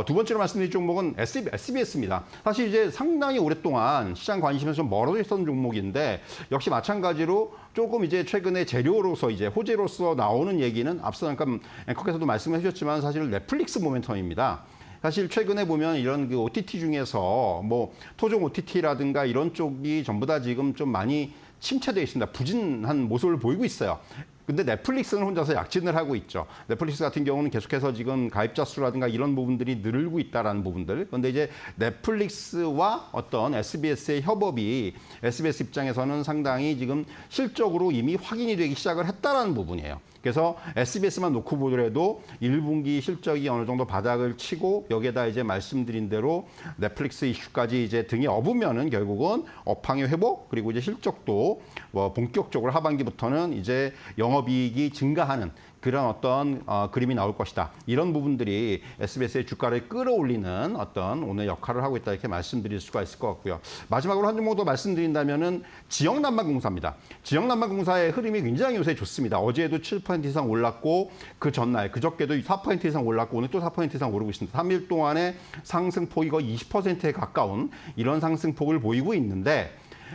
G: 두 번째로 말씀드릴 종목은 SBS입니다. 사실 이제 상당히 오랫동안 시장 관심에서 좀 멀어져 있었던 종목인데 역시 마찬가지로 조금 이제 최근에 재료로서 이제 호재로서 나오는 얘기는 앞서 잠깐 앵커께서도 말씀해 주셨지만 사실 넷플릭스 모멘텀입니다. 사실 최근에 보면 이런 그 OTT 중에서 뭐 토종 OTT라든가 이런 쪽이 전부 다 지금 좀 많이 침체되어 있습니다. 부진한 모습을 보이고 있어요. 근데 넷플릭스는 혼자서 약진을 하고 있죠. 넷플릭스 같은 경우는 계속해서 지금 가입자 수라든가 이런 부분들이 늘고 있다라는 부분들. 근데 이제 넷플릭스와 어떤 SBS의 협업이 SBS 입장에서는 상당히 지금 실적으로 이미 확인이 되기 시작을 했다라는 부분이에요. 그래서 SBS만 놓고 보더라도 1분기 실적이 어느 정도 바닥을 치고 여기에다 이제 말씀드린 대로 넷플릭스 이슈까지 이제 등에 업으면은 결국은 업황의 회복, 그리고 이제 실적도 뭐 본격적으로 하반기부터는 이제 영업이익이 증가하는 그런 어떤 그림이 나올 것이다. 이런 부분들이 SBS의 주가를 끌어올리는 어떤 오늘 역할을 하고 있다, 이렇게 말씀드릴 수가 있을 것 같고요. 마지막으로 한 종목 더 말씀드린다면은 지역난방공사입니다. 지역난방공사의 흐름이 굉장히 요새 좋습니다. 어제도 7% 이상 올랐고 그 전날 그저께도 4% 이상 올랐고 오늘 또 4% 이상 오르고 있습니다. 3일 동안에 상승폭이 거의 20%에 가까운 이런 상승폭을 보이고 있는데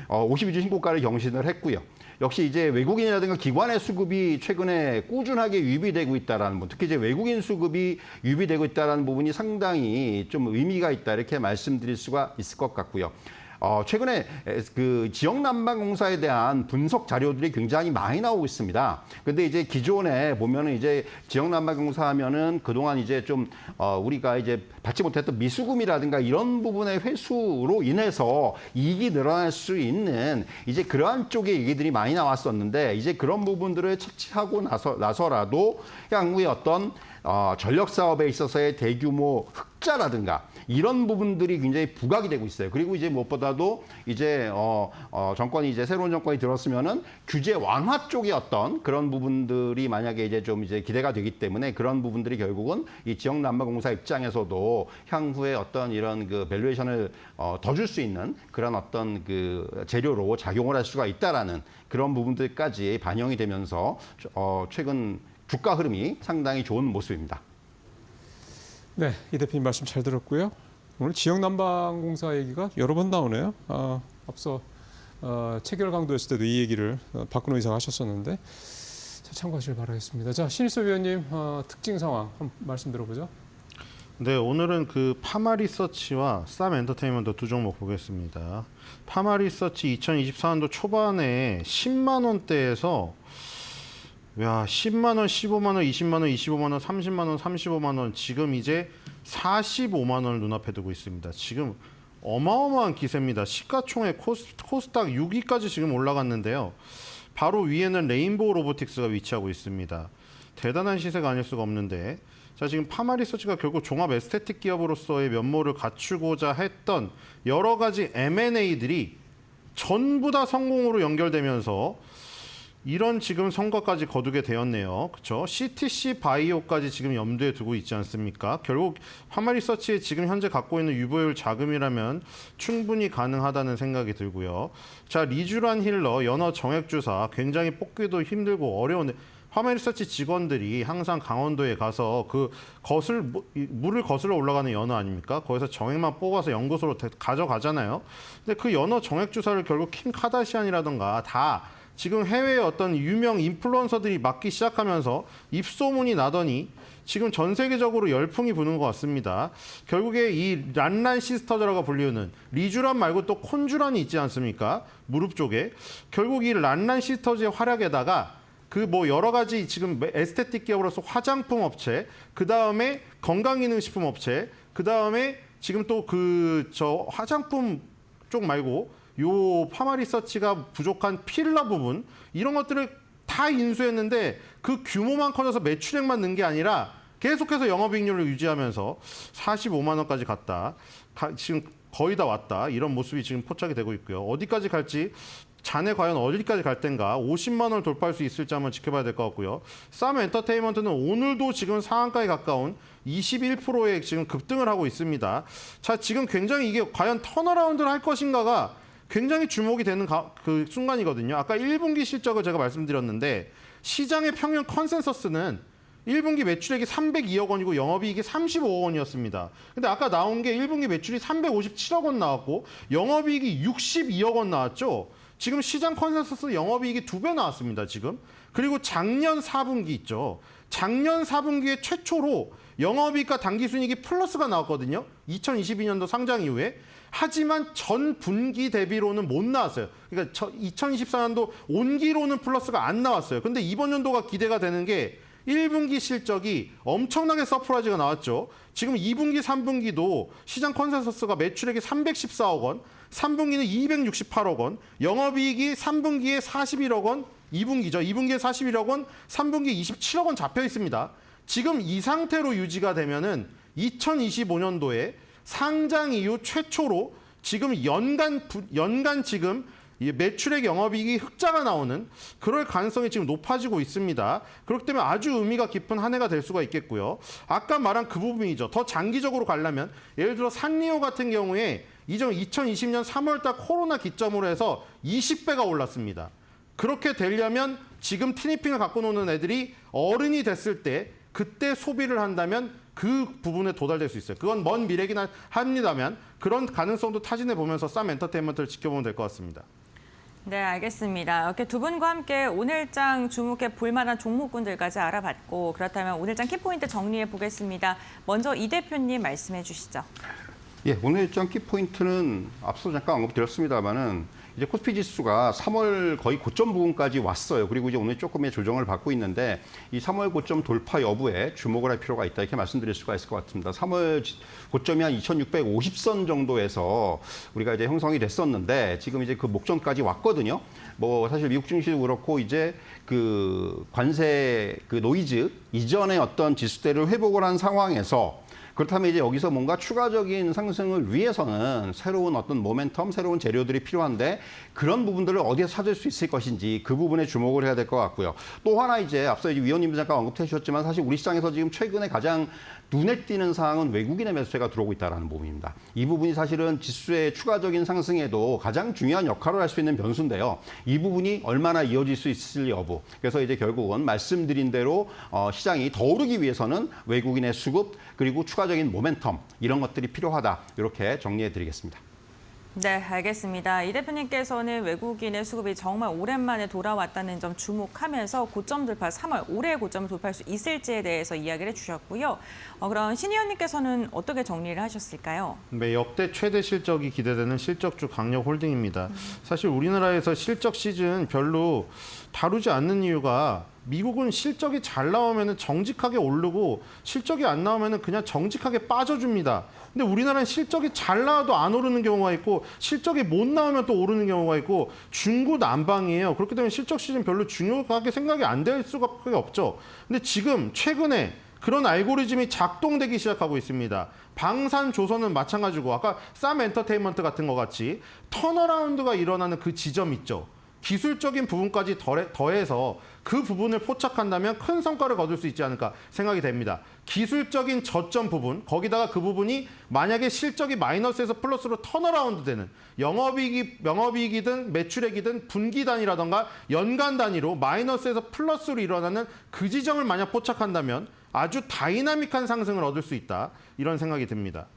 G: 52주 신고가를 경신을 했고요. 역시 이제 외국인이라든가 기관의 수급이 최근에 꾸준하게 유입되고 있다라는 부분, 특히 이제 외국인 수급이 유입되고 있다라는 부분이 상당히 좀 의미가 있다, 이렇게 말씀드릴 수가 있을 것 같고요. 최근에 그 지역난방공사에 대한 분석 자료들이 굉장히 많이 나오고 있습니다. 근데 이제 기존에 보면은 이제 지역난방공사 하면은 그동안 이제 좀 우리가 이제 받지 못했던 미수금이라든가 이런 부분의 회수로 인해서 이익이 늘어날 수 있는 이제 그러한 쪽의 얘기들이 많이 나왔었는데, 이제 그런 부분들을 채취하고 나서라도 향후에 어떤 전력 사업에 있어서의 대규모 흑자라든가 이런 부분들이 굉장히 부각이 되고 있어요. 그리고 이제 무엇보다도 이제 정권이 이제 새로운 정권이 들었으면은 규제 완화 쪽의 어떤 그런 부분들이 만약에 이제 좀 이제 기대가 되기 때문에 그런 부분들이 결국은 이 지역난방공사 입장에서도 향후에 어떤 이런 그 밸류에이션을 더 줄 수 있는 그런 어떤 그 재료로 작용을 할 수가 있다라는 그런 부분들까지 반영이 되면서 최근 주가 흐름이 상당히 좋은 모습입니다.
A: 네, 이 대표님 말씀 잘 들었고요. 오늘 지역난방공사 얘기가 여러 번 나오네요. 앞서 체결 강도였을 때도 이 얘기를 박근호 이사가 하셨었는데, 자, 참고하시길 바라겠습니다. 자, 신일섭 위원님 특징 상황 한번 말씀 들어보죠.
H: 네, 오늘은 그 파마리서치와 쌈엔터테인먼트 두 종목 보겠습니다. 파마리서치 2024년도 초반에 10만 원대에서 10만 원, 15만 원, 20만 원, 25만 원, 30만 원, 35만 원, 지금 이제 45만 원을 눈앞에 두고 있습니다. 지금 어마어마한 기세입니다. 시가총액 코스닥 6위까지 지금 올라갔는데요. 바로 위에는 레인보우 로보틱스가 위치하고 있습니다. 대단한 시세가 아닐 수가 없는데, 자, 지금 파마리서치가 결국 종합 에스테틱 기업으로서의 면모를 갖추고자 했던 여러 가지 M&A들이 전부 다 성공으로 연결되면서 이런 지금 성과까지 거두게 되었네요. 그렇죠? CTC 바이오까지 지금 염두에 두고 있지 않습니까? 결국 파마리서치의 지금 현재 갖고 있는 유보율 자금이라면 충분히 가능하다는 생각이 들고요. 자, 리쥬란 힐러, 연어 정액 주사 굉장히 뽑기도 힘들고 어려운데 파마리서치 직원들이 항상 강원도에 가서 그 물을 거슬러 올라가는 연어 아닙니까? 거기서 정액만 뽑아서 연구소로 가져가잖아요. 근데 그 연어 정액 주사를 결국 킴 카다시안이라던가 다 지금 해외의 어떤 유명 인플루언서들이 맡기 시작하면서 입소문이 나더니 지금 전 세계적으로 열풍이 부는 것 같습니다. 결국에 이 란란 시스터즈라고 불리우는 리쥬란 말고 또 콘쥬란이 있지 않습니까? 무릎 쪽에. 결국 이 란란 시스터즈의 활약에다가 그 뭐 여러 가지 지금 에스테틱 기업으로서 화장품 업체, 그 다음에 건강기능식품 업체, 그 다음에 지금 또 저 화장품 쪽 말고 요 파마리서치가 부족한 필러 부분 이런 것들을 다 인수했는데 그 규모만 커져서 매출액만 는 게 아니라 계속해서 영업이익률을 유지하면서 45만 원까지 갔다. 지금 거의 다 왔다. 이런 모습이 지금 포착이 되고 있고요. 어디까지 갈지 자네 과연 어디까지 갈 땐가 50만 원을 돌파할 수 있을지 한번 지켜봐야 될 것 같고요. 쌈 엔터테인먼트는 오늘도 지금 상한가에 가까운 21%의 지금 급등을 하고 있습니다. 자, 지금 굉장히 이게 과연 턴어라운드를 할 것인가가 굉장히 주목이 되는 그 순간이거든요. 아까 1분기 실적을 제가 말씀드렸는데 시장의 평균 컨센서스는 1분기 매출액이 302억 원이고 영업이익이 35억 원이었습니다. 근데 아까 나온 게 1분기 매출이 357억 원 나왔고 영업이익이 62억 원 나왔죠. 지금 시장 컨센서스 영업이익이 2배 나왔습니다. 지금. 그리고 작년 4분기 있죠. 작년 4분기에 최초로 영업이익과 당기순이익이 플러스가 나왔거든요. 2022년도 상장 이후에. 하지만 전 분기 대비로는 못 나왔어요. 그러니까 2024년도 온기로는 플러스가 안 나왔어요. 근데 이번 연도가 기대가 되는 게 1분기 실적이 엄청나게 서프라이즈가 나왔죠. 지금 2분기, 3분기도 시장 컨센서스가 매출액이 314억 원, 3분기는 268억 원, 영업이익이 3분기에 41억 원, 2분기죠. 2분기에 41억 원, 3분기에 27억 원 잡혀 있습니다. 지금 이 상태로 유지가 되면은 2025년도에 상장 이후 최초로 지금 연간 지금 매출액 영업이익이 흑자가 나오는 그럴 가능성이 지금 높아지고 있습니다. 그렇기 때문에 아주 의미가 깊은 한 해가 될 수가 있겠고요. 아까 말한 그 부분이죠. 더 장기적으로 가려면 예를 들어 산리오 같은 경우에 이전 2020년 3월달 코로나 기점으로 해서 20배가 올랐습니다. 그렇게 되려면 지금 티니핑을 갖고 노는 애들이 어른이 됐을 때 그때 소비를 한다면 그 부분에 도달될 수 있어요. 그건 먼 미래긴 합니다만 그런 가능성도 타진해 보면서 쌈 엔터테인먼트를 지켜보면 될 것 같습니다.
B: 네, 알겠습니다. 이렇게 두 분과 함께 오늘장 주목해 볼 만한 종목군들까지 알아봤고 그렇다면 오늘장 키포인트 정리해 보겠습니다. 먼저 이 대표님 말씀해 주시죠.
G: 예, 오늘 일정 키포인트는 앞서 잠깐 언급드렸습니다만은 이제 코스피 지수가 3월 거의 고점 부분까지 왔어요. 그리고 이제 오늘 조금의 조정을 받고 있는데 이 3월 고점 돌파 여부에 주목을 할 필요가 있다 이렇게 말씀드릴 수가 있을 것 같습니다. 3월 고점이 한 2,650선 정도에서 우리가 이제 형성이 됐었는데 지금 이제 그 목전까지 왔거든요. 뭐 사실 미국 증시도 그렇고 이제 그 관세 그 노이즈 이전의 어떤 지수대를 회복을 한 상황에서 그렇다면 이제 여기서 뭔가 추가적인 상승을 위해서는 새로운 어떤 모멘텀, 새로운 재료들이 필요한데 그런 부분들을 어디서 찾을 수 있을 것인지 그 부분에 주목을 해야 될 것 같고요. 또 하나 이제 앞서 이제 위원님도 잠깐 언급해 주셨지만 사실 우리 시장에서 지금 최근에 가장 눈에 띄는 사항은 외국인의 매수세가 들어오고 있다는 부분입니다. 이 부분이 사실은 지수의 추가적인 상승에도 가장 중요한 역할을 할 수 있는 변수인데요. 이 부분이 얼마나 이어질 수 있을 여부. 그래서 이제 결국은 말씀드린 대로 시장이 더 오르기 위해서는 외국인의 수급 그리고 추가적인 모멘텀 이런 것들이 필요하다. 이렇게 정리해 드리겠습니다.
B: 네, 알겠습니다. 이 대표님께서는 외국인의 수급이 정말 오랜만에 돌아왔다는 점 주목하면서 고점 돌파 3월 올해 고점을 돌파할 수 있을지에 대해서 이야기를 해주셨고요. 그럼 신 의원님께서는 어떻게 정리를 하셨을까요?
H: 네, 역대 최대 실적이 기대되는 실적주 강력홀딩입니다. 사실 우리나라에서 실적 시즌 별로 다루지 않는 이유가 미국은 실적이 잘 나오면 정직하게 오르고 실적이 안 나오면 그냥 정직하게 빠져줍니다. 근데 우리나라는 실적이 잘 나와도 안 오르는 경우가 있고 실적이 못 나오면 또 오르는 경우가 있고 중구난방이에요. 그렇기 때문에 실적 시즌 별로 중요하게 생각이 안 될 수밖에 없죠. 근데 지금 최근에 그런 알고리즘이 작동되기 시작하고 있습니다. 방산조선은 마찬가지고 아까 쌈 엔터테인먼트 같은 것 같이 턴어라운드가 일어나는 그 지점 있죠. 기술적인 부분까지 더해서 그 부분을 포착한다면 큰 성과를 거둘 수 있지 않을까 생각이 됩니다. 기술적인 저점 부분, 거기다가 그 부분이 만약에 실적이 마이너스에서 플러스로 턴어라운드 되는 영업이익이든 매출액이든 분기 단위라던가 연간 단위로 마이너스에서 플러스로 일어나는 그 지점을 만약 포착한다면 아주 다이나믹한 상승을 얻을 수 있다. 이런 생각이 듭니다.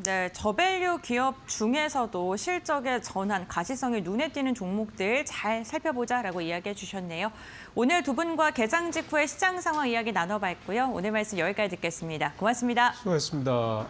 B: 네, 저밸류 기업 중에서도 실적의 전환, 가시성이 눈에 띄는 종목들 잘 살펴보자라고 이야기해 주셨네요. 오늘 두 분과 개장 직후의 시장 상황 이야기 나눠봤고요. 오늘 말씀 여기까지 듣겠습니다. 고맙습니다.
A: 수고하셨습니다.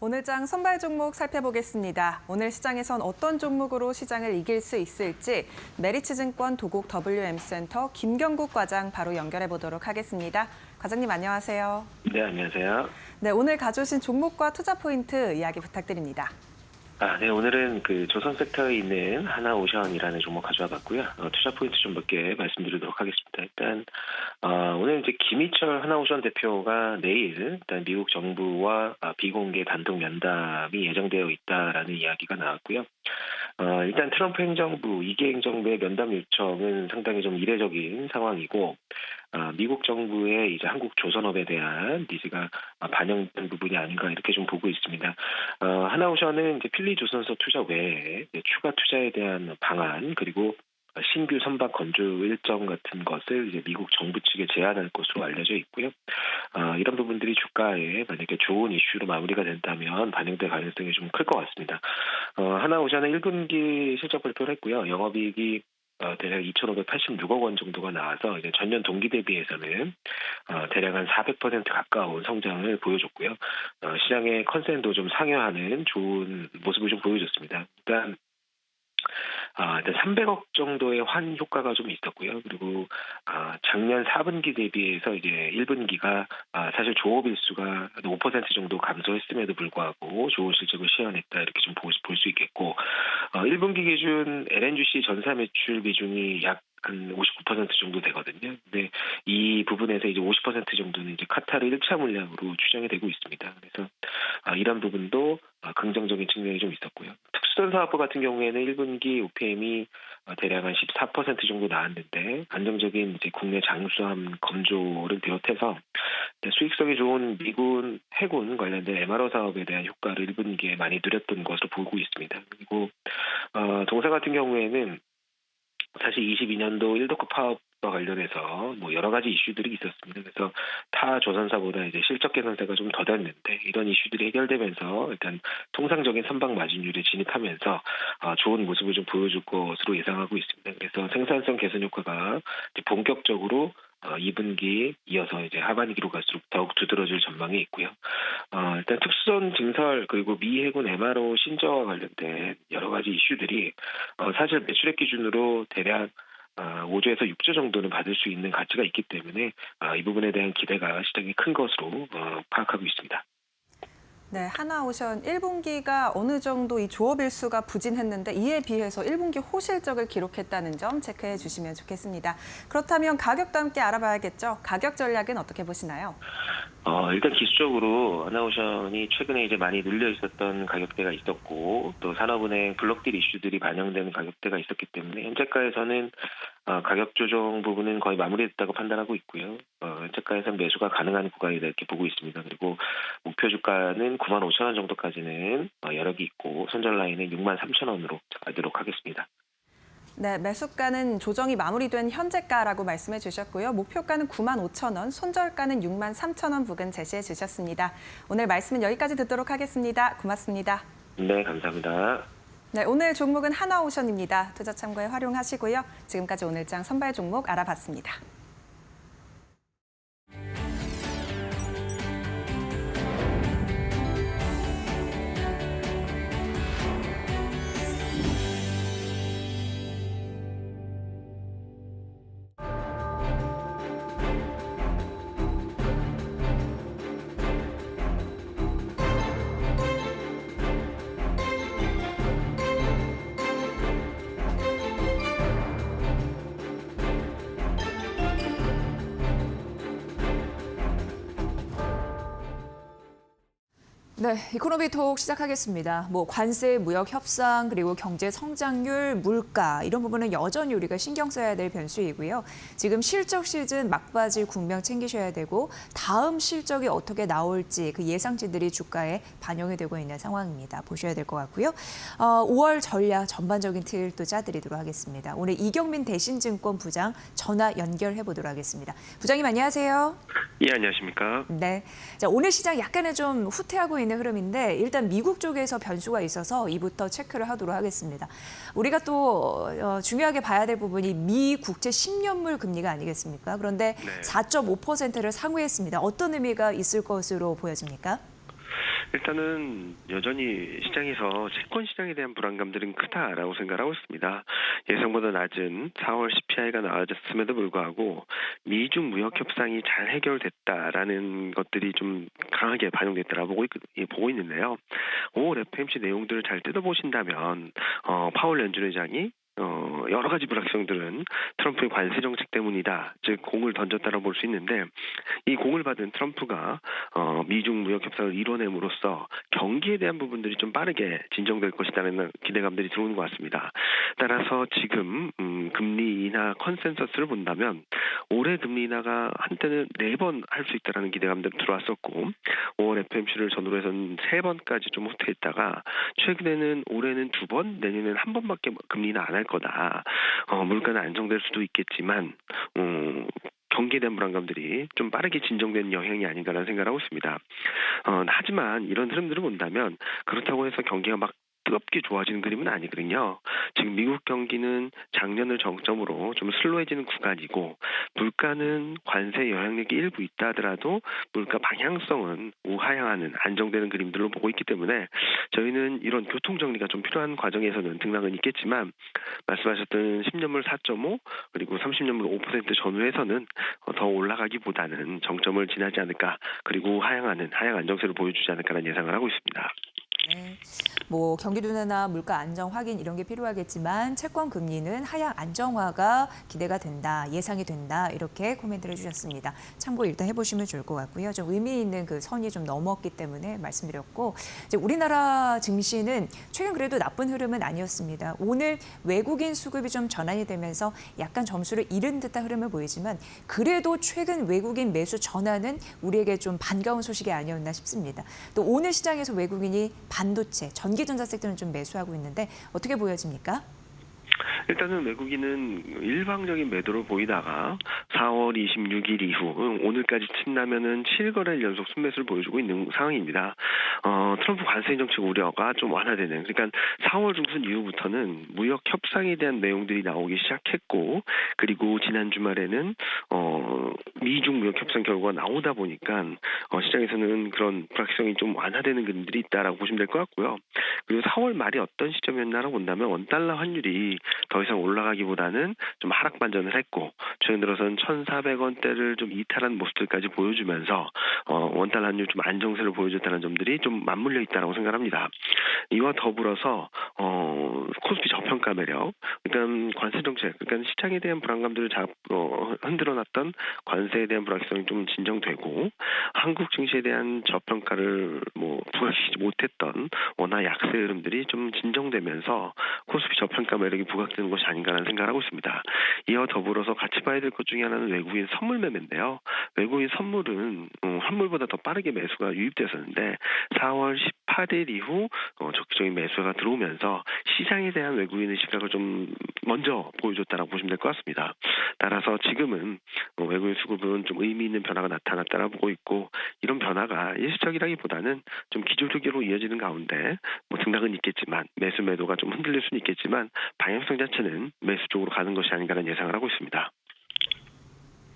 I: 오늘 장 선발 종목 살펴보겠습니다. 오늘 시장에선 어떤 종목으로 시장을 이길 수 있을지 메리츠증권 도곡 WM센터 김경국 과장 바로 연결해 보도록 하겠습니다. 과장님 안녕하세요.
J: 네, 안녕하세요.
I: 네, 오늘 가져오신 종목과 투자 포인트 이야기 부탁드립니다.
J: 네, 오늘은 그 조선 섹터에 있는 하나오션이라는 종목 가져와 봤고요. 투자 포인트 좀 몇 개 말씀드리도록 하겠습니다. 일단 오늘 이제 김희철 하나오션 대표가 내일 일단 미국 정부와 비공개 단독 면담이 예정되어 있다라는 이야기가 나왔고요. 일단 트럼프 행정부 2기 행정부의 면담 요청은 상당히 좀 이례적인 상황이고 미국 정부의 이제 한국 조선업에 대한 니즈가 반영된 부분이 아닌가 이렇게 좀 보고 있습니다. 하나오션은 이제 필리조선소 투자 외에 추가 투자에 대한 방안 그리고 신규 선박 건조 일정 같은 것을 이제 미국 정부 측에 제안할 것으로 알려져 있고요. 이런 부분들이 주가에 만약에 좋은 이슈로 마무리가 된다면 반영될 가능성이 좀 클 것 같습니다. 하나오션은 1분기 실적 발표를 했고요. 영업이익이 대략 2,586억 원 정도가 나와서 이제 전년 동기 대비해서는 대략 한 400% 가까운 성장을 보여줬고요. 시장의 컨센도 좀 상회하는 좋은 모습을 좀 보여줬습니다. 일단 300억 정도의 환 효과가 좀 있었고요. 그리고 작년 4분기 대비해서 이제 1분기가 사실 조업 일수가 5% 정도 감소했음에도 불구하고 좋은 실적을 시현했다 이렇게 좀 볼 수 있겠고 1분기 기준 LNGC 전사 매출 비중이 약 한 59% 정도 되거든요. 근데 이 부분에서 이제 50% 정도는 이제 카타르 1차 물량으로 추정이 되고 있습니다. 그래서 이런 부분도 긍정적인 측면이 좀 있었고요. 특수전 사업부 같은 경우에는 1분기 OPM이 대략 한 14% 정도 나왔는데 안정적인 이제 국내 장수함 검조를 비롯해서 수익성이 좋은 미군 해군 관련된 MRO 사업에 대한 효과를 1분기에 많이 누렸던 것으로 보고 있습니다. 그리고 동사 같은 경우에는 사실 22년도 1도급 파업과 관련해서 뭐 여러 가지 이슈들이 있었습니다. 그래서 타 조선사보다 이제 실적 개선세가 좀 더 됐는데 이런 이슈들이 해결되면서 일단 통상적인 선박 마진율에 진입하면서 좋은 모습을 좀 보여줄 것으로 예상하고 있습니다. 그래서 생산성 개선 효과가 이제 본격적으로 2분기 이어서 이제 하반기로 갈수록 더욱 두드러질 전망이 있고요. 일단 특수전 증설 그리고 미 해군 MRO 신저와 관련된 여러 가지 이슈들이 사실 매출액 기준으로 대략 5조에서 6조 정도는 받을 수 있는 가치가 있기 때문에 이 부분에 대한 기대가 시장이 큰 것으로 파악하고 있습니다.
I: 네, 하나오션 1분기가 어느 정도 이 조업 일수가 부진했는데 이에 비해서 1분기 호실적을 기록했다는 점 체크해 주시면 좋겠습니다. 그렇다면 가격도 함께 알아봐야겠죠. 가격 전략은 어떻게 보시나요?
J: 일단 기술적으로 하나오션이 최근에 이제 많이 눌려 있었던 가격대가 있었고 또 산업은행 블록딜 이슈들이 반영되는 가격대가 있었기 때문에 현재가에서는 가격 조정 부분은 거의 마무리됐다고 판단하고 있고요. 현재가에서는 매수가 가능한 구간이다 이렇게 보고 있습니다. 그리고 목표 주가는 95,000원 정도까지는 여력이 있고 손절 라인은 63,000원으로 가도록 하겠습니다.
I: 네, 매수가는 조정이 마무리된 현재가라고 말씀해 주셨고요. 목표가는 95,000원, 손절가는 63,000원 부근 제시해 주셨습니다. 오늘 말씀은 여기까지 듣도록 하겠습니다. 고맙습니다.
J: 네, 감사합니다.
I: 네, 오늘 종목은 하나오션입니다. 투자 참고에 활용하시고요. 지금까지 오늘장 선발 종목 알아봤습니다.
B: 네, 이코노미톡 시작하겠습니다. 관세, 무역 협상, 그리고 경제 성장률, 물가 이런 부분은 여전히 우리가 신경 써야 될 변수이고요. 지금 실적 시즌 막바지 국면 챙기셔야 되고 다음 실적이 어떻게 나올지 그 예상치들이 주가에 반영이 되고 있는 상황입니다. 보셔야 될 것 같고요. 5월 전략 전반적인 틀도 짜드리도록 하겠습니다. 오늘 이경민 대신증권 부장 전화 연결해 보도록 하겠습니다. 부장님 안녕하세요.
J: 예, 안녕하십니까?
B: 네, 자, 오늘 시장 약간은 좀 후퇴하고 있는 흐름인데 일단 미국 쪽에서 변수가 있어서 이부터 체크를 하도록 하겠습니다. 우리가 또 중요하게 봐야 될 부분이 미 국채 10년물 금리가 아니겠습니까? 그런데
J: 네.
B: 4.5%를 상회했습니다. 어떤 의미가 있을 것으로 보여집니까?
J: 일단은 여전히 시장에서 채권 시장에 대한 불안감들은 크다라고 생각하고 있습니다. 예상보다 낮은 4월 CPI가 나와졌음에도 불구하고 미중 무역 협상이 잘 해결됐다라는 것들이 좀 강하게 반영됐다라고 보고 있는데요. 5월 FOMC 내용들을 잘 뜯어보신다면 파월 연준의장이 여러 가지 불확실성들은 트럼프의 관세 정책 때문이다. 즉 공을 던졌다라고 볼 수 있는데 이 공을 받은 트럼프가 미중 무역 협상을 이뤄냄으로써 경기에 대한 부분들이 좀 빠르게 진정될 것이라는 기대감들이 들어오는 것 같습니다. 따라서 지금 금리 인하 컨센서스를 본다면 올해 금리 인하가 한때는 4번 할 수 있다라는 기대감들이 들어왔었고 5월 FOMC를 전후로 해서는 3번까지 좀 후퇴했다가 최근에는 올해는 2번, 내년에는 1번밖에 금리 인하 안 할 거다. 물가는 안정될 수도 있겠지만 경기에 대한 불안감들이 좀 빠르게 진정되는 영향이 아닌가라는 생각을 하고 있습니다. 하지만 이런 흐름들을 본다면 그렇다고 해서 경기가 막 뜨겁게 좋아지는 그림은 아니거든요. 지금 미국 경기는 작년을 정점으로 좀 슬로해지는 구간이고 물가는 관세 영향력이 일부 있다 하더라도 물가 방향성은 우하향하는 안정되는 그림들로 보고 있기 때문에 저희는 이런 교통정리가 좀 필요한 과정에서는 등락은 있겠지만 말씀하셨던 10년물 4.5 그리고 30년물 5% 전후에서는 더 올라가기보다는 정점을 지나지 않을까 그리고 하향하는 하향 안정세를 보여주지 않을까라는 예상을 하고 있습니다.
B: 네. 경기 둔화나 물가 안정 확인 이런 게 필요하겠지만 채권 금리는 하향 안정화가 기대가 된다, 예상이 된다 이렇게 코멘트를 해주셨습니다. 참고 일단 해보시면 좋을 것 같고요. 좀 의미 있는 그 선이 좀 넘었기 때문에 말씀드렸고 이제 우리나라 증시는 최근 그래도 나쁜 흐름은 아니었습니다. 오늘 외국인 수급이 좀 전환이 되면서 약간 점수를 잃은 듯한 흐름을 보이지만 그래도 최근 외국인 매수 전환은 우리에게 좀 반가운 소식이 아니었나 싶습니다. 또 오늘 시장에서 외국인이 반도체, 전기전자 섹터는 좀 매수하고 있는데 어떻게 보여집니까?
J: 일단은 외국인은 일방적인 매도를 보이다가 4월 26일 이후 오늘까지 친다면은 7거래일 연속 순매수를 보여주고 있는 상황입니다. 트럼프 관세 정책 우려가 좀 완화되는 그러니까 4월 중순 이후부터는 무역 협상에 대한 내용들이 나오기 시작했고 그리고 지난 주말에는 미중 무역 협상 결과가 나오다 보니까 시장에서는 그런 불확실성이 좀 완화되는 그림들이 있다라고 보시면 될 것 같고요. 그리고 4월 말이 어떤 시점이었나라고 본다면 원달러 환율이 더 이상 올라가기보다는 좀 하락 반전을 했고 최근 들어서는 1,400원대를 좀 이탈한 모습들까지 보여주면서 원달러 환율 좀 안정세를 보여줬다는 점들이 좀 맞물려 있다라고 생각합니다. 이와 더불어서 코스피 저평가 매력, 그러니까 관세 정책, 그러니까 시장에 대한 불안감들을 흔들어놨던 관세에 대한 불확실성이 좀 진정되고 한국 증시에 대한 저평가를 부각시키지 못했던 원화 약세 흐름들이 좀 진정되면서 코스피 저평가 매력이 부각되는 것이 아닌가라는 생각을 하고 있습니다. 이와 더불어서 같이 봐야 될 것 중에 하나는 외국인 선물 매매인데요. 외국인 선물은 환물보다 더 빠르게 매수가 유입됐었는데 4월 4대1 이후 적극적인 매수가 들어오면서 시장에 대한 외국인의 시각을 좀 먼저 보여줬다라고 보시면 될 것 같습니다. 따라서 지금은 외국인 수급은 좀 의미 있는 변화가 나타났다라고 보고 있고, 이런 변화가 일시적이라기보다는 좀 기조적으로 이어지는 가운데 등락은 있겠지만 매수 매도가 좀 흔들릴 수는 있겠지만 방향성 자체는 매수 쪽으로 가는 것이 아닌가라는 예상을 하고 있습니다.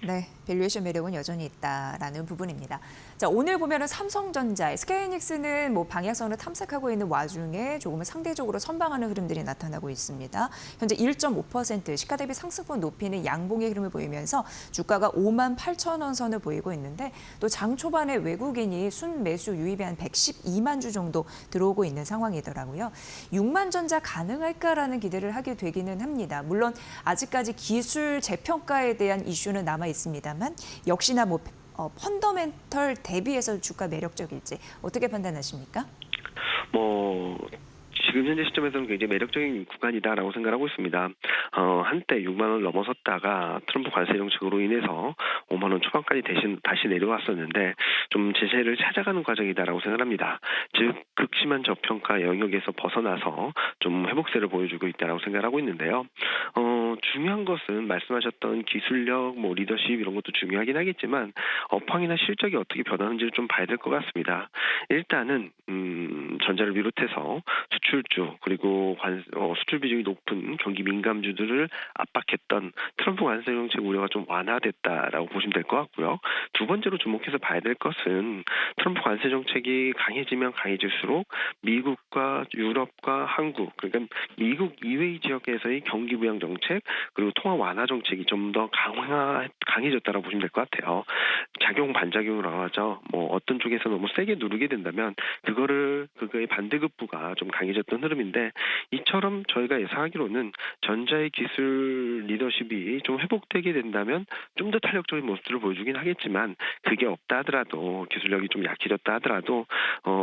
B: 네, 밸류에이션 매력은 여전히 있다라는 부분입니다. 자, 오늘 보면은 삼성전자, SK하이닉스는 뭐 방향성을 탐색하고 있는 와중에 조금은 상대적으로 선방하는 흐름들이 나타나고 있습니다. 현재 1.5% 시가 대비 상승폭 높이는 양봉의 흐름을 보이면서 주가가 58,000원 선을 보이고 있는데, 또 장 초반에 외국인이 순매수 유입이 한 112만 주 정도 들어오고 있는 상황이더라고요. 6만 전자 가능할까라는 기대를 하게 되기는 합니다. 물론 아직까지 기술 재평가에 대한 이슈는 남아 있습니다만 역시나 뭐 펀더멘털 대비해서 주가 매력적일지 어떻게 판단하십니까?
J: 지금 현재 시점에서는 굉장히 매력적인 구간이다라고 생각하고 있습니다. 한때 6만 원을 넘어섰다가 트럼프 관세 정책으로 인해서 5만 원 초반까지 다시 내려왔었는데 좀 제재를 찾아가는 과정이다라고 생각합니다. 즉 극심한 저평가 영역에서 벗어나서 좀 회복세를 보여주고 있다라고 생각하고 있는데요. 중요한 것은 말씀하셨던 기술력, 리더십 이런 것도 중요하긴 하겠지만 업황이나 실적이 어떻게 변하는지를 좀 봐야 될 것 같습니다. 일단은 전자를 비롯해서 수출주 그리고 수출 비중이 높은 경기 민감주들을 압박했던 트럼프 관세 정책 우려가 좀 완화됐다라고 보시면 될 것 같고요. 두 번째로 주목해서 봐야 될 것은 트럼프 관세 정책이 강해지면 강해질수록 미국과 유럽과 한국, 그러니까 미국 이외의 지역에서의 경기 부양 정책 그리고 통화 완화 정책이 좀 더 강해졌다라고 보시면 될 것 같아요. 작용 반작용을 하죠. 어떤 쪽에서 너무 세게 누르게 된다면 그거의 반대급부가 좀 강해졌던 흐름인데, 이처럼 저희가 예상하기로는 전자의 기술 리더십이 좀 회복되게 된다면 좀 더 탄력적인 모습들을 보여주긴 하겠지만, 그게 없다 하더라도 기술력이 좀 약해졌다 하더라도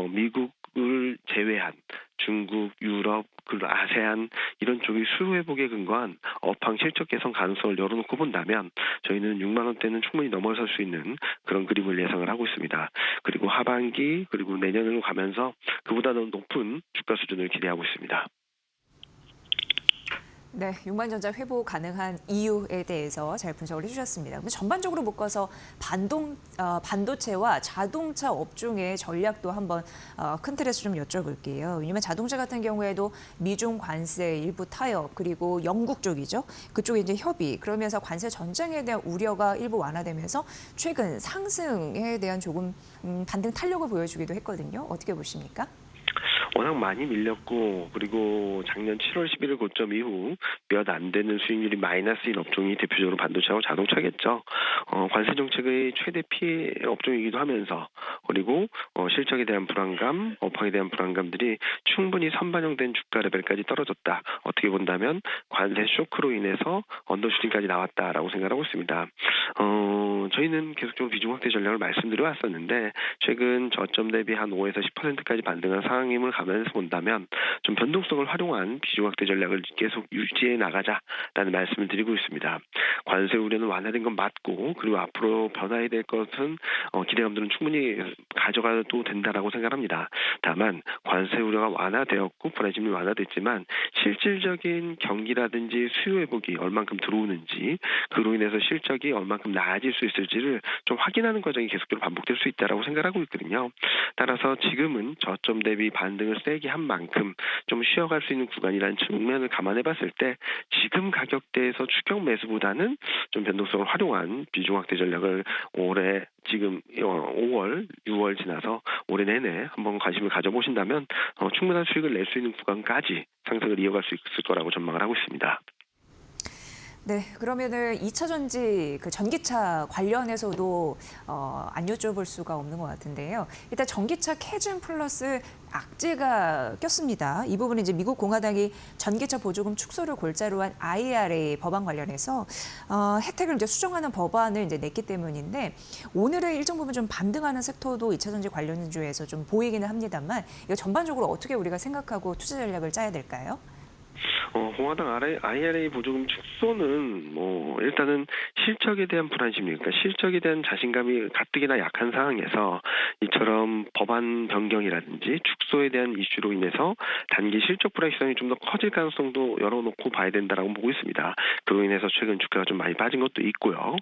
J: 미국을 제외한 중국, 유럽, 그리고 아세안 이런 쪽의 수요 회복에 근거한 업황 실적 개선 가능성을 열어놓고 본다면 저희는 6만 원대는 충분히 넘어설 수 있는 그런 그림을 예상을 하고 있습니다. 그리고 하반기 그리고 내년으로 가면서 그보다 더 높은 주가 수준을 기대하고 있습니다.
B: 네, 6만 전자 회복 가능한 이유에 대해서 잘 분석을 해주셨습니다. 전반적으로 묶어서 반도체와 자동차 업종의 전략도 한번 큰 틀에서 좀 여쭤볼게요. 왜냐하면 자동차 같은 경우에도 미중 관세, 일부 타협, 그리고 영국 쪽이죠. 그쪽에 이제 협의, 그러면서 관세 전쟁에 대한 우려가 일부 완화되면서 최근 상승에 대한 조금 반등 탄력을 보여주기도 했거든요. 어떻게 보십니까?
J: 워낙 많이 밀렸고, 그리고 작년 7월 11일 고점 이후 몇 안 되는 수익률이 마이너스인 업종이 대표적으로 반도체하고 자동차겠죠. 관세 정책의 최대 피해 업종이기도 하면서, 그리고 실적에 대한 불안감, 업황에 대한 불안감들이 충분히 선반영된 주가 레벨까지 떨어졌다. 어떻게 본다면 관세 쇼크로 인해서 언더슈팅까지 나왔다라고 생각하고 있습니다. 저희는 계속적으로 비중 확대 전략을 말씀드려 왔었는데, 최근 저점 대비 한 5에서 10%까지 반등한 상황임을 가면서 본다면 좀 변동성을 활용한 비중 확대 전략을 계속 유지해 나가자라는 말씀을 드리고 있습니다. 관세 우려는 완화된 건 맞고, 그리고 앞으로 변화해야 될 것은 기대감들은 충분히 가져가도 된다라고 생각합니다. 다만 관세 우려가 완화되었고 불안심이 완화됐지만 실질적인 경기라든지 수요 회복이 얼만큼 들어오는지, 그로 인해서 실적이 얼만큼 나아질 수 있을지를 좀 확인하는 과정이 계속적으로 반복될 수 있다라고 생각하고 있거든요. 따라서 지금은 저점 대비 반등을 세게 한 만큼 좀 쉬어갈 수 있는 구간이라는 측면을 감안해 봤을 때 지금 가격대에서 추격 매수보다는 좀 변동성을 활용한 비중 확대 전략을 올해 지금 5월, 6월 지나서 올해 내내 한번 관심을 가져보신다면 충분한 수익을 낼 수 있는 구간까지 상승을 이어갈 수 있을 거라고 전망을 하고 있습니다.
B: 네, 그러면은 2차 전지 전기차 관련해서도 안 여쭤볼 수가 없는 것 같은데요. 일단 전기차 캐즘 플러스 악재가 꼈습니다. 이 부분은 이제 미국 공화당이 전기차 보조금 축소를 골자로 한 IRA 법안 관련해서 혜택을 이제 수정하는 법안을 이제 냈기 때문인데, 오늘은 일정 부분 좀 반등하는 섹터도 2차 전지 관련주에서 좀 보이기는 합니다만, 이거 전반적으로 어떻게 우리가 생각하고 투자 전략을 짜야 될까요?
J: 공화당 IRA 보조금 축소는 일단은 실적에 대한 불안심이, 그러니까 실적에 대한 자신감이 가뜩이나 약한 상황에서 이처럼 법안 변경이라든지 축소에 대한 이슈로 인해서 단기 실적 불확실성이 좀 더 커질 가능성도 열어놓고 봐야 된다라고 보고 있습니다. 그로 인해서 최근 주가가 좀 많이 빠진 것도 있고요.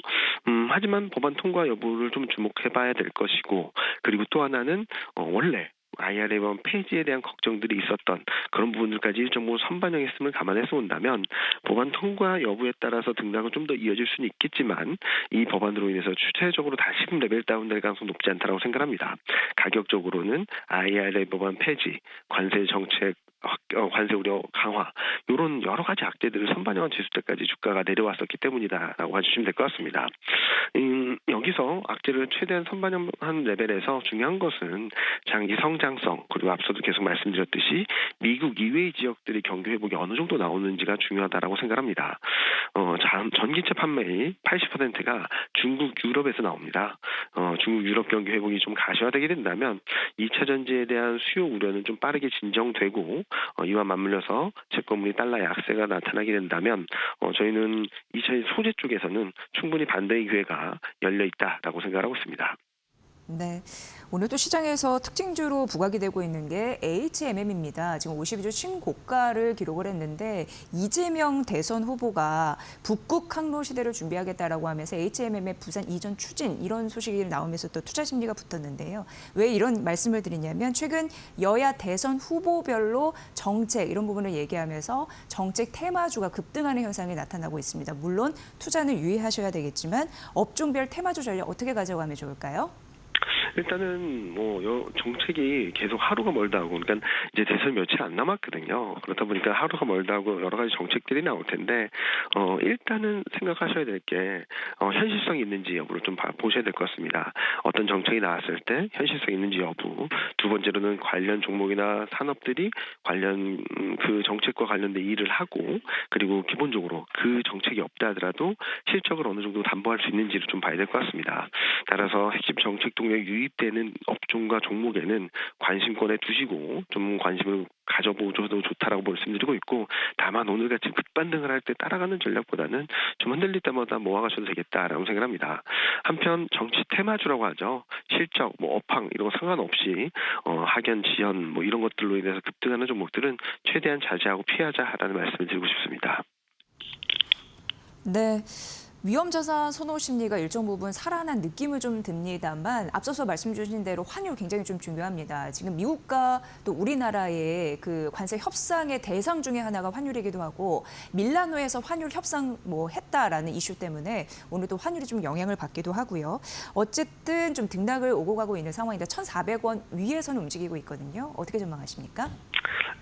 J: 하지만 법안 통과 여부를 좀 주목해봐야 될 것이고, 그리고 또 하나는 원래 IRA 법안 폐지에 대한 걱정들이 있었던 그런 부분들까지 일정 부분 선반영했음을 감안해서 본다면 법안 통과 여부에 따라서 등락은 좀 더 이어질 수는 있겠지만 이 법안으로 인해서 추세적으로 다시 레벨 다운될 가능성은 높지 않다고 생각합니다. 가격적으로는 IRA 법안 폐지, 관세 정책, 관세 우려 강화, 이런 여러 가지 악재들을 선반영한 지수대까지 주가가 내려왔었기 때문이다라고 봐주시면 될 것 같습니다. 여기서 악재를 최대한 선반영한 레벨에서 중요한 것은 장기 성장성, 그리고 앞서도 계속 말씀드렸듯이 미국 이외의 지역들의 경기 회복이 어느 정도 나오는지가 중요하다라고 생각합니다. 전기차 판매의 80%가 중국, 유럽에서 나옵니다. 중국, 유럽 경기 회복이 좀 가시화되게 된다면 2차 전지에 대한 수요 우려는 좀 빠르게 진정되고 이와 맞물려서 채권물이 달러 약세가 나타나게 된다면 저희는 2차 소재 쪽에서는 충분히 반대의 기회가 열려 있다라고 생각하고 있습니다.
B: 네, 오늘도 시장에서 특징주로 부각이 되고 있는 게 HMM입니다. 지금 52주 신고가를 기록을 했는데 이재명 대선 후보가 북극 항로 시대를 준비하겠다라고 하면서 HMM의 부산 이전 추진 이런 소식이 나오면서 또 투자 심리가 붙었는데요. 왜 이런 말씀을 드리냐면 최근 여야 대선 후보별로 정책 이런 부분을 얘기하면서 정책 테마주가 급등하는 현상이 나타나고 있습니다. 물론 투자는 유의하셔야 되겠지만 업종별 테마주 전략 어떻게 가져가면 좋을까요?
J: 일단은 정책이 계속 하루가 멀다 하고, 그러니까 이제 대선 며칠 안 남았거든요. 그렇다 보니까 하루가 멀다 하고 여러 가지 정책들이 나올 텐데 일단은 생각하셔야 될 게 현실성이 있는지 여부를 좀 보셔야 될 것 같습니다. 어떤 정책이 나왔을 때 현실성이 있는지 여부, 두 번째로는 관련 종목이나 산업들이 관련 그 정책과 관련된 일을 하고, 그리고 기본적으로 그 정책이 없다 하더라도 실적을 어느 정도 담보할 수 있는지를 좀 봐야 될 것 같습니다. 따라서 핵심 정책 동력이 유입되는 업종과 종목에는 관심권에 두시고 좀 관심을 가져보셔도 좋다라고 말씀드리고 있고, 다만 오늘같이 급반등을 할 때 따라가는 전략보다는 좀 흔들릴 때마다 모아가셔도 되겠다라고 생각합니다. 한편 정치 테마주라고 하죠. 실적, 업황 이런 거 상관없이 학연, 지연 이런 것들로 인해서 급등하는 종목들은 최대한 자제하고 피하자라는 말씀을 드리고 싶습니다.
B: 네. 위험자산 선호 심리가 일정 부분 살아난 느낌을 좀 듭니다만 앞서서 말씀 주신 대로 환율 굉장히 좀 중요합니다. 지금 미국과 또 우리나라의 그 관세 협상의 대상 중에 하나가 환율이기도 하고 밀라노에서 환율 협상 했다라는 이슈 때문에 오늘도 환율이 좀 영향을 받기도 하고요. 어쨌든 좀 등락을 오고 가고 있는 상황인데 1,400원 위에서는 움직이고 있거든요. 어떻게 전망하십니까?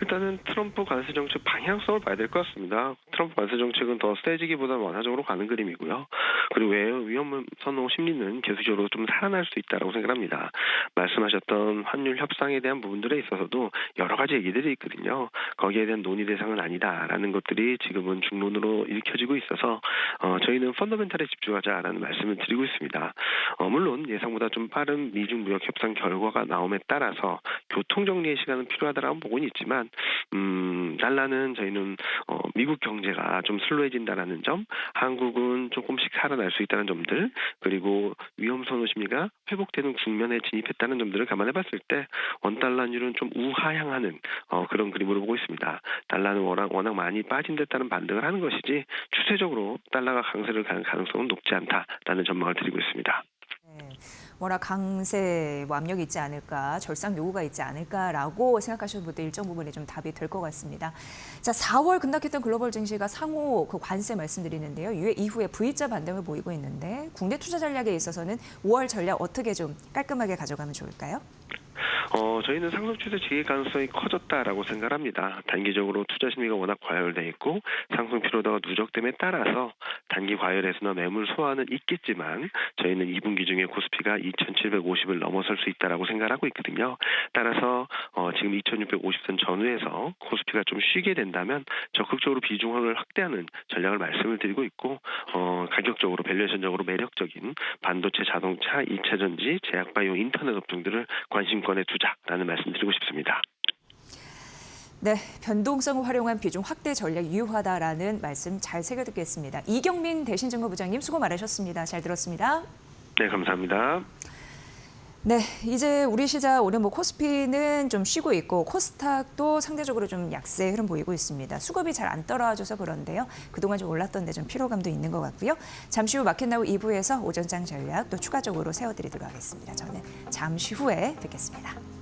J: 일단은 트럼프 관세 정책 방향성을 봐야 될 것 같습니다. 트럼프 관세 정책은 더 세지기보다는 완화적으로 가는 그림이고요. 그리고 위험 선호 심리는 계속적으로 좀 살아날 수 있다고 생각합니다. 말씀하셨던 환율 협상에 대한 부분들에 있어서도 여러 가지 얘기들이 있거든요. 거기에 대한 논의 대상은 아니다라는 것들이 지금은 중론으로 읽혀지고 있어서 저희는 펀더멘탈에 집중하자라는 말씀을 드리고 있습니다. 물론 예상보다 좀 빠른 미중 무역 협상 결과가 나옴에 따라서 교통 정리의 시간은 필요하다라는 보고는 있지만 달러는 저희는 미국 경제가 좀 슬로해진다라는 점, 한국은 조금씩 살아날 수 있다는 점들, 그리고 위험 선호 심리가 회복되는 국면에 진입했다는 점들을 감안해봤을 때 원달러율은 좀 우하향하는 그런 그림으로 보고 있습니다. 달러는 워낙 많이 빠진 듯 따른 반등을 하는 것이지 추세적으로 달러가 강세를 가는 가능성은 높지 않다라는 전망을 드리고 있습니다.
B: 네. 워낙 강세 압력이 있지 않을까, 절상 요구가 있지 않을까라고 생각하시는 분들 일정 부분에 좀 답이 될 것 같습니다. 자, 4월 급락했던 글로벌 증시가 상호 그 관세 말씀드리는데요. 이후에 V자 반등을 보이고 있는데 국내 투자 전략에 있어서는 5월 전략 어떻게 좀 깔끔하게 가져가면 좋을까요?
J: 저희는 상승 추세 지개 가능성이 커졌다라고 생각합니다. 단기적으로 투자 심리가 워낙 과열돼 있고 상승 피로도가 누적됨에 따라서 단기 과열에서나 매물 소화는 있겠지만 저희는 2분기 중에 코스피가 2,750을 넘어설 수 있다라고 생각하고 있거든요. 따라서 지금 2,650선 전후에서 코스피가 좀 쉬게 된다면 적극적으로 비중을 확대하는 전략을 말씀을 드리고 있고 가격적으로 밸류에이션적으로 매력적인 반도체, 자동차, 2차 전지, 제약바이오, 인터넷 업종들을 관심권에 두자라는 말씀 드리고 싶습니다.
B: 네, 변동성을 활용한 비중 확대 전략 유효하다라는 말씀 잘 새겨듣겠습니다. 이경민 대신증거부장님 수고 많으셨습니다. 잘 들었습니다.
J: 네, 감사합니다.
B: 네, 이제 우리 시장 오늘 코스피는 좀 쉬고 있고 코스닥도 상대적으로 좀 약세 흐름 보이고 있습니다. 수급이 잘 안 떨어져서 그런데요. 그동안 좀 올랐던데 좀 피로감도 있는 것 같고요. 잠시 후 마켓나우 2부에서 오전장 전략 또 추가적으로 세워드리도록 하겠습니다. 저는 잠시 후에 뵙겠습니다.